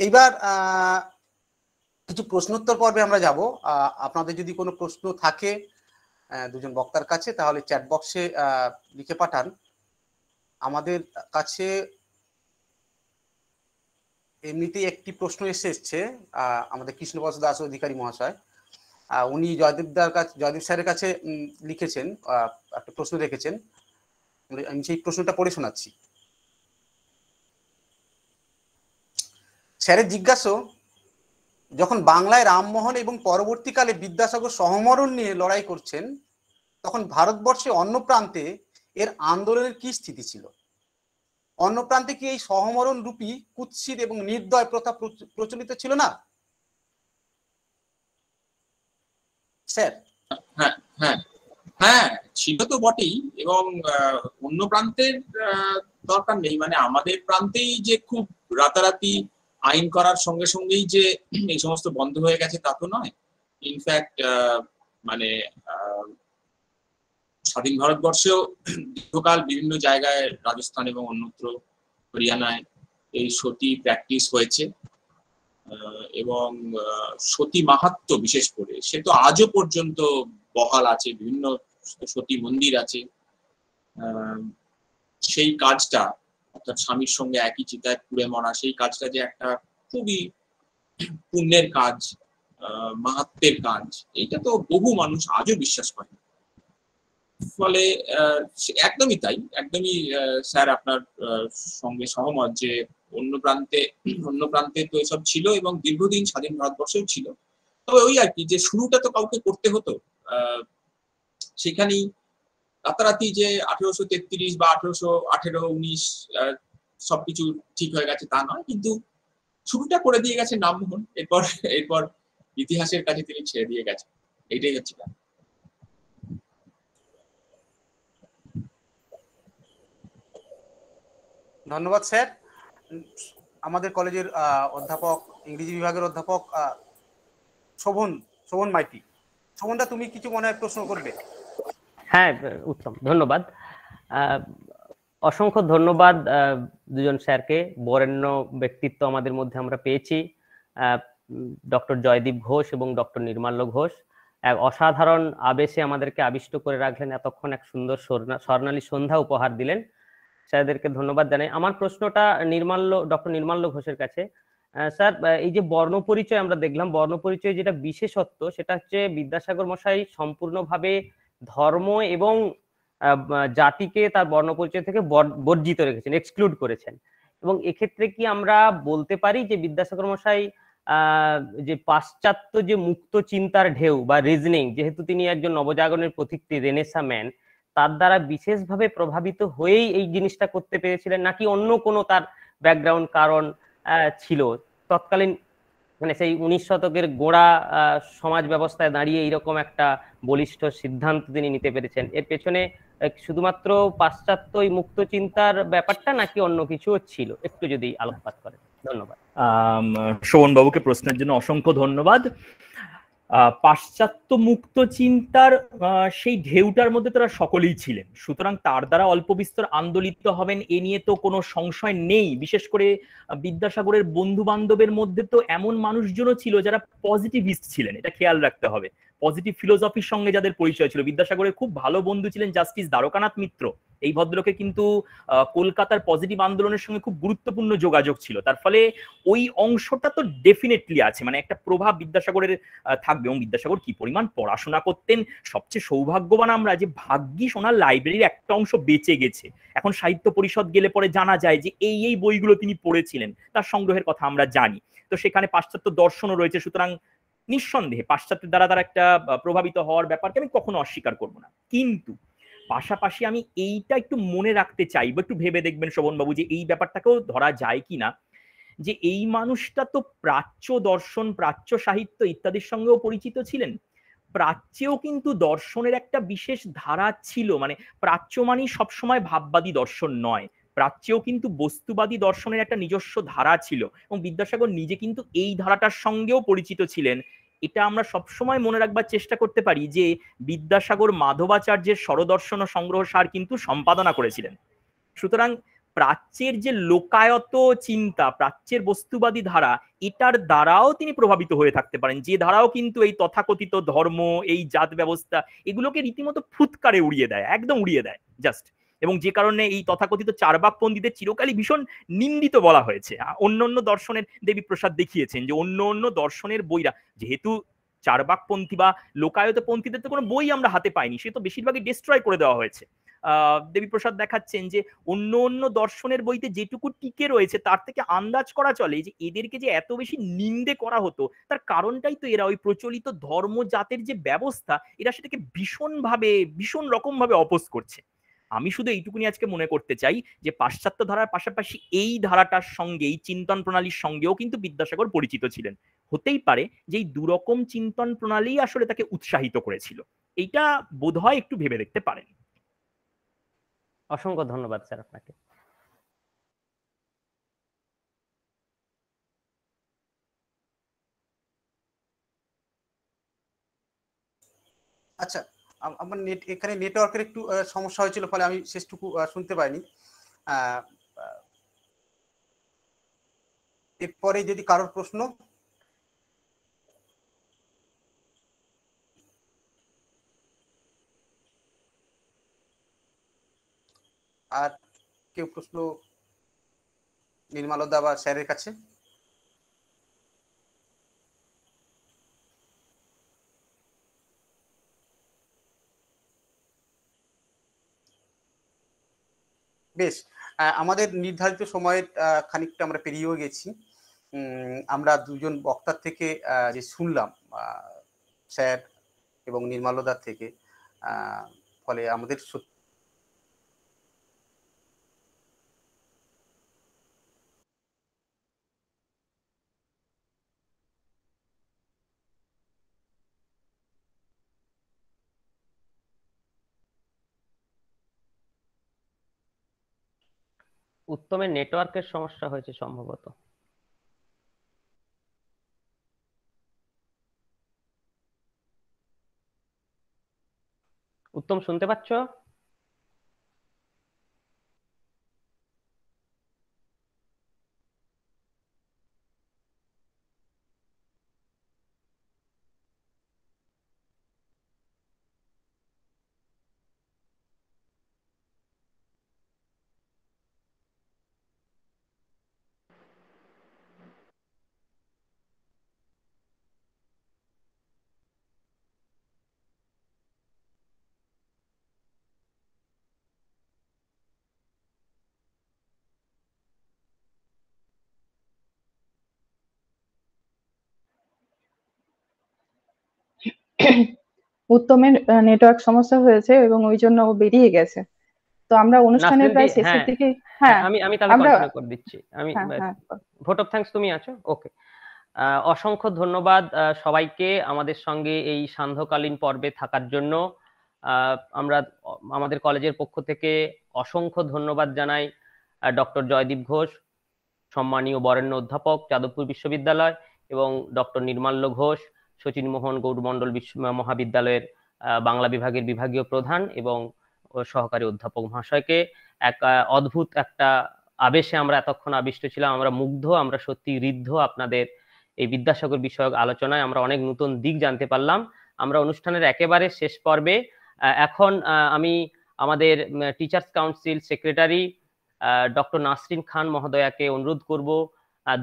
Speaker 1: এইবার কিছু প্রশ্নোত্তর পর্বে আমরা যাব। আপনাদের যদি কোনো প্রশ্ন থাকে দুজন বক্তার কাছে তাহলে চ্যাট বক্সে লিখে পাঠান। আমাদের কাছে এমনিতেই একটি প্রশ্ন এসেছে আমাদের কৃষ্ণপ্রসাদ দাস অধিকারী মহাশয়, উনি জয়দীপ স্যারের কাছে লিখেছেন, একটা প্রশ্ন রেখেছেন, আমি সেই প্রশ্নটা পড়ে শোনাচ্ছি। স্যারের জিজ্ঞাসা, যখন বাংলায় রামমোহন এবং পরবর্তীকালে বিদ্যাসাগর সহমরণ নিয়ে লড়াই করছেন তখন ভারতবর্ষে অন্য প্রান্তে এর আন্দোলনের কি স্থিতি ছিল? অন্য প্রান্তে কি এই সহমরণ রূপী কুৎসিত এবং নির্দয় প্রথা প্রচলিত ছিল না স্যার?
Speaker 3: হ্যাঁ হ্যাঁ হ্যাঁ ছিল তো বটেই, এবং অন্য প্রান্তের দরকার নেই, মানে আমাদের প্রান্তেই যে খুব রাতারাতি আইন করার সঙ্গে সঙ্গেই যে এই সমস্ত বন্ধ হয়ে গেছে তা তো নয়। ইনফ্যাক্ট মানে স্বাধীন ভারতবর্ষেও দীর্ঘকাল বিভিন্ন জায়গায় রাজস্থান এবং অন্যত্র হরিয়ানায় এই সতী প্র্যাকটিস হয়েছে, এবং সতী মাহাত্ম্য বিশেষ করে সে তো আজও পর্যন্ত বহাল আছে, বিভিন্ন সতী মন্দির আছে। সেই কাজটা অর্থাৎ স্বামীর সঙ্গে একই চিতায় পুড়ে মরা, সেই কাজটা যে একটা খুবই পুণ্যের কাজ, মাহাত্ম্যের কাজ, এইটা তো বহু মানুষ আজও বিশ্বাস করে। ফলে একদমই তাই, একদমই স্যার আপনার সঙ্গে সহমত যে অন্য প্রান্তে তো এসব ছিল এবং দীর্ঘদিন স্বাধীন ভারতবর্ষেও ছিল। তবে ওই আর কি, যে শুরুটা তো কাউকে করতে হতো। সেখানেই রাতারাতি যে 1833 বা 1818, 19 সবকিছু ঠিক হয়ে গেছে তা নয়, কিন্তু শুরুটা করে দিয়ে গেছে রামমোহন, এরপর ইতিহাসের কাছে তিনি ছেড়ে দিয়ে গেছেন। এইটাই হচ্ছে ব্যাপার।
Speaker 1: ধন্যবাদ স্যার। আমাদের কলেজের অধ্যাপক, ইংরেজি বিভাগের অধ্যাপক শোভন মাইতি। শোভনদা, তুমি কিছু মনে হয় প্রশ্ন করবে?
Speaker 5: হ্যাঁ, উত্তম, ধন্যবাদ। অসংখ্য ধন্যবাদ দুজন স্যারকে। বরেণ্য ব্যক্তিত্ব আমাদের মধ্যে আমরা পেয়েছি, ডক্টর জয়দীপ ঘোষ এবং ডক্টর নির্মাল্য ঘোষ। এক অসাধারণ আবেশে আমাদেরকে আবিষ্ট করে রাখলেন, এতক্ষণ এক সুন্দর স্বর্ণালী সন্ধ্যা উপহার দিলেন। স্যারদেরকে ধন্যবাদ জানাই। আমার প্রশ্নটা ডক্টর নির্মাল্য ঘোষের কাছে। স্যার, এই যে বর্ণ পরিচয় আমরা দেখলাম, বর্ণ পরিচয় যেটা বিশেষত্ব সেটা হচ্ছে বিদ্যাসাগর মশাই সম্পূর্ণভাবে ধর্ম এবং জাতিকে তার বর্ণ পরিচয় থেকে বর্জিত রেখেছেন, এক্সক্লুড করেছেন। এবং এক্ষেত্রে কি আমরা বলতে পারি যে বিদ্যাসাগর মশাই যে পাশ্চাত্য যে মুক্ত চিন্তার ঢেউ বা রিজনিং, যেহেতু তিনি একজন নবজাগরণের প্রতীকী রেনেসা ম্যান, তার দ্বারা বিশেষভাবে প্রভাবিত হয়েই এই জিনিসটা করতে পেরেছিলেন, নাকি অন্য কোনো তার ব্যাকগ্রাউন্ড কারণ ছিল? তৎকালীন মানে সেই 19 শতকের গোড়া সমাজ ব্যবস্থায় দাঁড়িয়ে এইরকম একটা বলিষ্ঠ সিদ্ধান্ত তিনি নিতে পেরেছেন, এর পেছনে শুধুমাত্র পাশ্চাত্য মুক্ত চিন্তার ব্যাপারটা নাকি অন্য কিছুও ছিল? একটু যদি আলোকপাত করেন। ধন্যবাদ।
Speaker 4: শোভন বাবুকে প্রশ্নের জন্য অসংখ্য ধন্যবাদ। পাশ্চাত্য মুক্ত চিন্তার সেই ঢেউটার মধ্যে তারা সকলেই ছিলেন, সুতরাং তার দ্বারা অল্প বিস্তর আন্দোলিত হবেন এ নিয়ে তো কোনো সংশয় নেই। বিশেষ করে বিদ্যাসাগরের বন্ধু বান্ধবের মধ্যে তো এমন মানুষজনও ছিল যারা পজিটিভিস্ট ছিলেন, এটা খেয়াল রাখতে হবে। পজিটিভ ফিলোসফির সঙ্গে যাদের পরিচয় ছিল। বিদ্যাসাগরের খুব ভালো বন্ধু ছিলেন জাস্টিস দ্বারকানাথ মিত্র। এই ভদ্রলোকে কিন্তু কলকাতার পজিটিভ আন্দোলনের সঙ্গে খুব গুরুত্বপূর্ণ যোগাযোগ ছিল। তার ফলে ওই অংশটা তো ডেফিনেটলি আছে, মানে একটা প্রভাব বিদ্যাসাগরের থাকবে। এবং বিদ্যাসাগর কি পরিমাণ পড়াশোনা করতেন, সবচেয়ে সৌভাগ্যবান আমরা যে ভাগ্যিস ওনার লাইব্রেরির একটা অংশ বেঁচে গেছে। এখন সাহিত্য পরিষদ গেলে পরে জানা যায় যে এই বইগুলো তিনি পড়েছিলেন, তার সংগ্রহের কথা আমরা জানি। তো সেখানে পাশ্চাত্য দর্শনও রয়েছে, সুতরাং নিঃসন্দেহে পাশ্চাত্যের দ্বারা তার একটা প্রভাবিত হওয়ার ব্যাপারকে আমি কখনো অস্বীকার করবো না। কিন্তু পাশাপাশি আমি এইটা একটু মনে রাখতে চাইবো, একটু ভেবে দেখবেন শোভনবাবু, যে এই ব্যাপারটাকেও ধরা যায় কিনা, যে এই মানুষটা তো প্রাচ্য দর্শন, প্রাচ্য সাহিত্য ইত্যাদির সঙ্গেও পরিচিত ছিলেন। প্রাচ্যেও কিন্তু দর্শনের একটা বিশেষ ধারা ছিল, মানে প্রাচ্য মানেই সবসময় ভাববাদী দর্শন নয়, প্রাচ্যেও কিন্তু বস্তুবাদী দর্শনের একটা নিজস্ব ধারা ছিল, এবং বিদ্যাসাগর নিজে কিন্তু এই ধারাটার সঙ্গেও পরিচিত ছিলেন। এটা আমরা সবসময় মনে রাখবার চেষ্টা করতে পারি যে বিদ্যাসাগর মাধবাচার্যের স্বরদর্শন ও সংগ্রহ সার কিন্তু সম্পাদনা করেছিলেন। সুতরাং প্রাচ্যের যে লোকায়ত চিন্তা, প্রাচ্যের বস্তুবাদী ধারা, এটার দ্বারাও তিনি প্রভাবিত হয়ে থাকতে পারেন, যে ধারাও কিন্তু এই তথাকথিত ধর্ম, এই জাত ব্যবস্থা, এগুলোকে রীতিমতো ফুৎকারে উড়িয়ে দেয়, একদম উড়িয়ে দেয় জাস্ট। এবং যে কারণে এই তথাকথিত চারবাক পন্ডিতের চিরকালই ভীষণ নিন্দিত বলা হয়েছে। অন্য অন্য দর্শনের দেবী প্রসাদ দেখিয়েছেন যে অন্য অন্য দর্শনের বইরা, যেহেতু চারবাকপন্থী বা লোকায়ত পন্থীদের তো কোনো বই আমরা হাতে পাইনি, সে তো বেশিরভাগই ডিস্ট্রয় করে দেওয়া হয়েছে। দেবীপ্রসাদ দেখাচ্ছেন যে অন্য অন্য দর্শনের বইতে যেটুকু টিকে রয়েছে তার থেকে আন্দাজ করা চলে যে এদেরকে যে এত বেশি নিন্দে করা হতো তার কারণটাই তো এরা ওই প্রচলিত ধর্ম জাতের যে ব্যবস্থা, এরা সেটাকে ভীষণ রকম ভাবে অপোজ করছে। আমি শুধু এইটুকুনি আজকে মনে করতে চাই যে পাশ্চাত্য ধারার পাশাপাশি এই ধারাটার সঙ্গে, এই চিন্তন প্রণালীর সঙ্গেও কিন্তু বিদ্যাসাগর পরিচিত ছিলেন। হতেই পারে যে এই দুরকম চিন্তন প্রণালী আসলে তাকে উৎসাহিত করেছিল। এইটা বোধহয় একটু ভেবে দেখতে পারেন।
Speaker 5: অসংখ্য ধন্যবাদ স্যার আপনাকে।
Speaker 1: আচ্ছা, আমার এখানে নেটওয়ার্কের একটু সমস্যা হয়েছিল, ফলে আমি শেষটুকু শুনতে পাইনি। এরপরে যদি কারোর প্রশ্ন। আর কেউ প্রশ্ন নির্মলদা বা স্যারের কাছে? বেশ, আমাদের নির্ধারিত সময়ের খানিকটা আমরা পেরিয়েও গেছি। আমরা দুজন বক্তার থেকে যে শুনলাম, স্যার এবং নির্মলদার থেকে, ফলে আমাদের
Speaker 5: উত্তমের নেটওয়ার্কের সমস্যা হয়েছে সম্ভবত। উত্তম শুনতে পাচ্ছ?
Speaker 6: উত্তমের নেটওয়ার্ক সমস্যা হয়েছে এবং ওই জন্য ও বেরিয়ে গেছে। তো আমরা অনুষ্ঠানের
Speaker 5: নাসরিন দি,
Speaker 6: প্রায় শেষের
Speaker 5: হ্যাঁ
Speaker 6: দিকে।
Speaker 5: হ্যাঁ,
Speaker 6: হ্যাঁ,
Speaker 5: আমি তাহলে
Speaker 6: আমরা
Speaker 5: কন্টিনিউ করে দিচ্ছি। আমি
Speaker 6: হ্যাঁ
Speaker 5: ভোট অফ থ্যাঙ্কস, তুমি আছো? ওকে। অসংখ্য ধন্যবাদ সবাইকে আমাদের সঙ্গে এই সান্ধ্যকালীন পর্বে থাকার জন্য। আমরা আমাদের কলেজের পক্ষ থেকে অসংখ্য ধন্যবাদ জানাই ডক্টর জয়দীপ ঘোষ, সম্মানীয় বরেণ্য অধ্যাপক, যাদবপুর বিশ্ববিদ্যালয়, এবং ডক্টর নির্মাল্য ঘোষ, শচীনমোহন গৌড়মণ্ডল মহাবিদ্যালয়ের বাংলা বিভাগের বিভাগীয় প্রধান এবং সহকারী অধ্যাপক মহাশয়কে। এক অদ্ভুত একটা আবেশে আমরা এতক্ষণ আবিষ্ট ছিলাম। আমরা মুগ্ধ, আমরা সত্যি ঋদ্ধ আপনাদের এই বিদ্যাসাগর বিষয়ক আলোচনায়। আমরা অনেক নতুন দিক জানতে পারলাম। আমরা অনুষ্ঠানের একেবারে শেষ পর্বে। এখন আমি আমাদের teachers council secretary doctor Nasrin Khan মহোদয়াকে অনুরোধ করব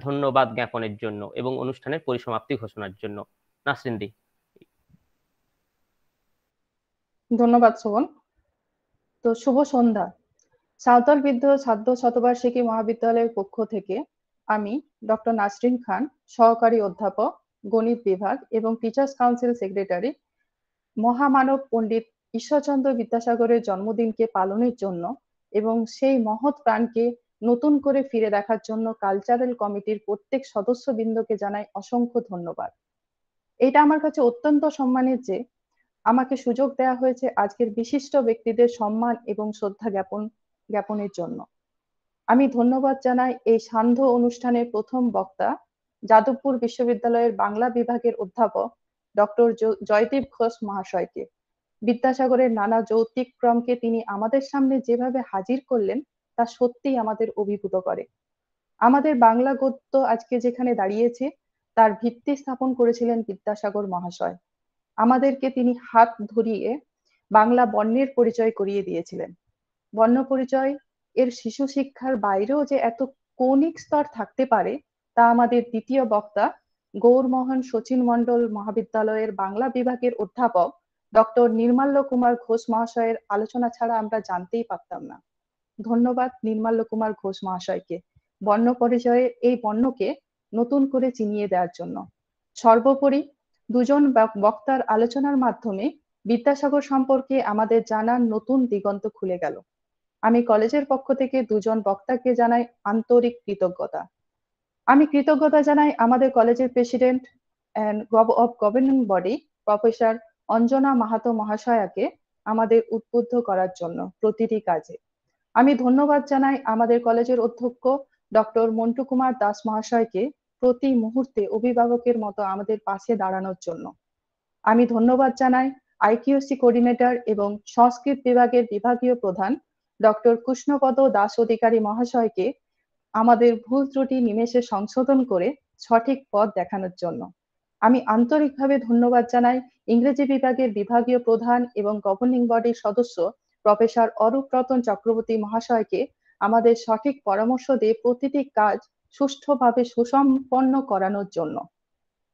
Speaker 5: ধন্যবাদ জ্ঞাপনের জন্য এবং অনুষ্ঠানের পরিসমাপ্তি ঘোষণার জন্য। নাসরিন দি।
Speaker 6: ধন্যবাদ শোভন। তো শুভ সন্ধ্যা। সাঁওতাল বিদ্রোহ ছাত্র শতবার্ষিকী মহাবিদ্যালয়ের পক্ষ থেকে আমি ডক্টর নাসরিন খান, সহকারী অধ্যাপক, গণিত বিভাগ এবং টিচার্স কাউন্সিল সেক্রেটারি, মহামানব পণ্ডিত ঈশ্বরচন্দ্র বিদ্যাসাগরের জন্মদিনকে পালনের জন্য এবং সেই মহৎ প্রাণকে নতুন করে ফিরে দেখার জন্য কালচারাল কমিটির প্রত্যেক সদস্যবৃন্দকে জানাই অসংখ্য ধন্যবাদ। এটা আমার কাছে অত্যন্ত সম্মানের যে আমাকে সুযোগ দেওয়া হয়েছে আজকের বিশিষ্ট ব্যক্তিদের সম্মান এবং শ্রদ্ধা জ্ঞাপনের জন্য। আমি ধন্যবাদ জানাই এই সান্ধ্য অনুষ্ঠানের প্রথম বক্তা, যাদবপুর বিশ্ববিদ্যালয়ের বাংলা বিভাগের অধ্যাপক ডক্টর জয়দীপ ঘোষ মহাশয়কে। বিদ্যাসাগরের নানা যৌক্তিক্রমকে তিনি আমাদের সামনে যেভাবে হাজির করলেন তা সত্যিই আমাদের অভিভূত করে। আমাদের বাংলা গদ্য আজকে যেখানে দাঁড়িয়েছে তার ভিত্তি স্থাপন করেছিলেন বিদ্যাসাগর মহাশয়। আমাদেরকে তিনি হাত ধরিয়ে বাংলা বর্ণের পরিচয় করিয়ে দিয়েছিলেন। বর্ণ পরিচয় এর শিশু শিক্ষার বাইরেও যে এত কৌণিক স্তর থাকতে পারে তা আমাদের দ্বিতীয় বক্তা গৌরমোহন শচীনমণ্ডল মহাবিদ্যালয়ের বাংলা বিভাগের অধ্যাপক ডক্টর নির্মাল্য কুমার ঘোষ মহাশয়ের আলোচনা ছাড়া আমরা জানতেই পারতাম না। ধন্যবাদ নির্মাল্য কুমার ঘোষ মহাশয়কে বর্ণ পরিচয়ের এই বর্ণকে নতুন করে চিনিয়ে দেওয়ার জন্য। সর্বোপরি দুজন বক্তার আলোচনার মাধ্যমে বিদ্যাসাগর সম্পর্কে আমাদের জানার নতুন দিগন্ত খুলে গেল। আমি কলেজের পক্ষ থেকে দুজন বক্তাকে জানাই আন্তরিক কৃতজ্ঞতা। আমি কৃতজ্ঞতা জানাই আমাদের কলেজের president of governing body professor Anjana Mahato মহাশয়াকে আমাদের উদ্বুদ্ধ করার জন্য প্রতিটি কাজে। আমি ধন্যবাদ জানাই আমাদের কলেজের অধ্যক্ষ ডক্টর মন্টু কুমার দাস মহাশয়কে প্রতি মুহূর্তে অভিভাবকের মতো আমাদের পাশে দাঁড়ানোর জন্য। আমি ধন্যবাদ জানাই আইকিউসি কোঅর্ডিনেটর এবং সংস্কৃত বিভাগের বিভাগীয় প্রধান ডক্টর কৃষ্ণপদ দাস অধিকারী মহাশয়কে আমাদের ভুল ত্রুটি নিমেষে সংশোধন করে সঠিক পথ দেখানোর জন্য। আমি আন্তরিকভাবে ধন্যবাদ জানাই ইংরেজি বিভাগের বিভাগীয় প্রধান এবং গভর্নিং বডির সদস্য প্রফেসর অরূপ রতন চক্রবর্তী মহাশয়কে আমাদের সঠিক পরামর্শ দিয়ে প্রতিটি কাজ সুষ্ঠুভাবে সুসম্পন্ন করানোর জন্য।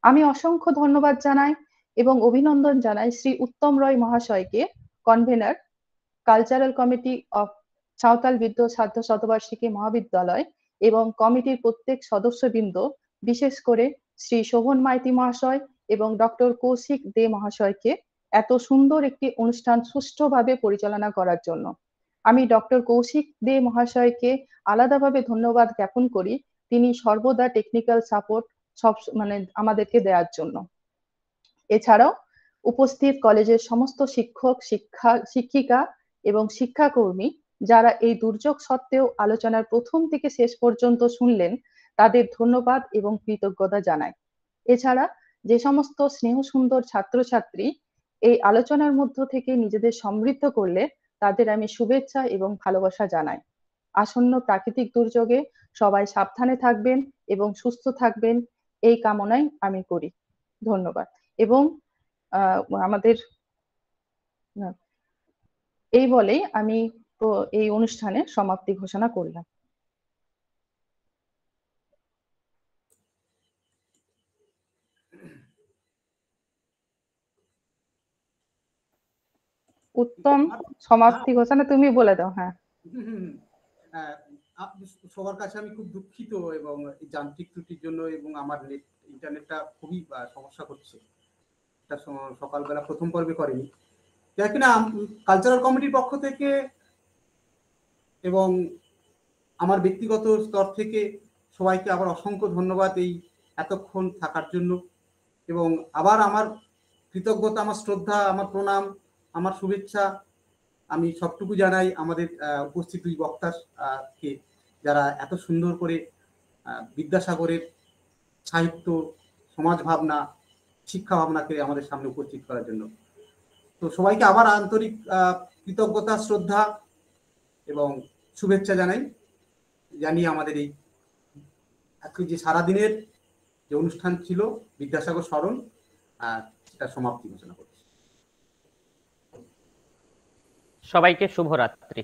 Speaker 6: আমি অসংখ্য ধন্যবাদ জানাই এবং অভিনন্দন জানাই শ্রী উত্তম রয় মহাশয়কে, convener cultural committee of Santhal বিদ্য সাধ্য শতবার্ষিকী মহাবিদ্যালয় এবং কমিটির প্রত্যেক সদস্যবৃন্দ, বিশেষ করে শ্রী শোভন মাইতি মহাশয় এবং ডক্টর কৌশিক দে মহাশয়কে এত সুন্দর একটি অনুষ্ঠান সুষ্ঠুভাবে পরিচালনা করার জন্য। আমি ডক্টর কৌশিক দে মহাশয়কে আলাদাভাবে ধন্যবাদ জ্ঞাপন করি, তিনি সর্বদা টেকনিক্যাল সাপোর্ট সব আমাদেরকে দেওয়ার জন্য। এছাড়াও উপস্থিত কলেজের সমস্ত শিক্ষক, শিক্ষিকা এবং শিক্ষাকর্মী যারা এই দুর্যোগ সত্ত্বেও আলোচনার প্রথম থেকে শেষ পর্যন্ত শুনলেন, তাদের ধন্যবাদ এবং কৃতজ্ঞতা জানাই। এছাড়া যে সমস্ত স্নেহ সুন্দর ছাত্রছাত্রী এই আলোচনার মধ্য থেকে নিজেদের সমৃদ্ধ করলে, তাদের আমি শুভেচ্ছা এবং ভালোবাসা জানাই। আসন্ন প্রাকৃতিক দুর্যোগে সবাই সাবধানে থাকবেন এবং সুস্থ থাকবেন, এই কামনাই আমি করি। ধন্যবাদ। এবং আমাদের এই বলেই আমি এই অনুষ্ঠানের সমাপ্তি ঘোষণা করলাম। উত্তম, সমাপ্তি ঘোষণা তুমি বলে দাও। হ্যাঁ,
Speaker 1: সবার কাছে আমি খুব দুঃখিত এবং যান্ত্রিক ত্রুটির জন্য, এবং আমার ইন্টারনেটটা খুবই সমস্যা করছে। এটা সকালবেলা প্রথম পর্বে করেনি, যাই কিনা কালচারাল কমিটির পক্ষ থেকে এবং আমার ব্যক্তিগত স্তর থেকে সবাইকে আবার অসংখ্য ধন্যবাদ এই এতক্ষণ থাকার জন্য। এবং আবার আমার কৃতজ্ঞতা, আমার শ্রদ্ধা, আমার প্রণাম, আমার শুভেচ্ছা আমি সবটুকু জানাই আমাদের উপস্থিত দুই বক্তাকে, যারা এত সুন্দর করে বিদ্যাসাগরের সাহিত্য, সমাজ ভাবনা, শিক্ষা ভাবনাকে আমাদের সামনে উপস্থিত করার জন্য। তো সবাইকে আবার আন্তরিক কৃতজ্ঞতা, শ্রদ্ধা এবং শুভেচ্ছা জানিয়ে আমাদের এই আজকে যে সারাদিনের যে অনুষ্ঠান ছিল বিদ্যাসাগর স্মরণ, সেটা সমাপ্তি ঘোষণা করছি।
Speaker 5: সবাইকে শুভরাত্রি।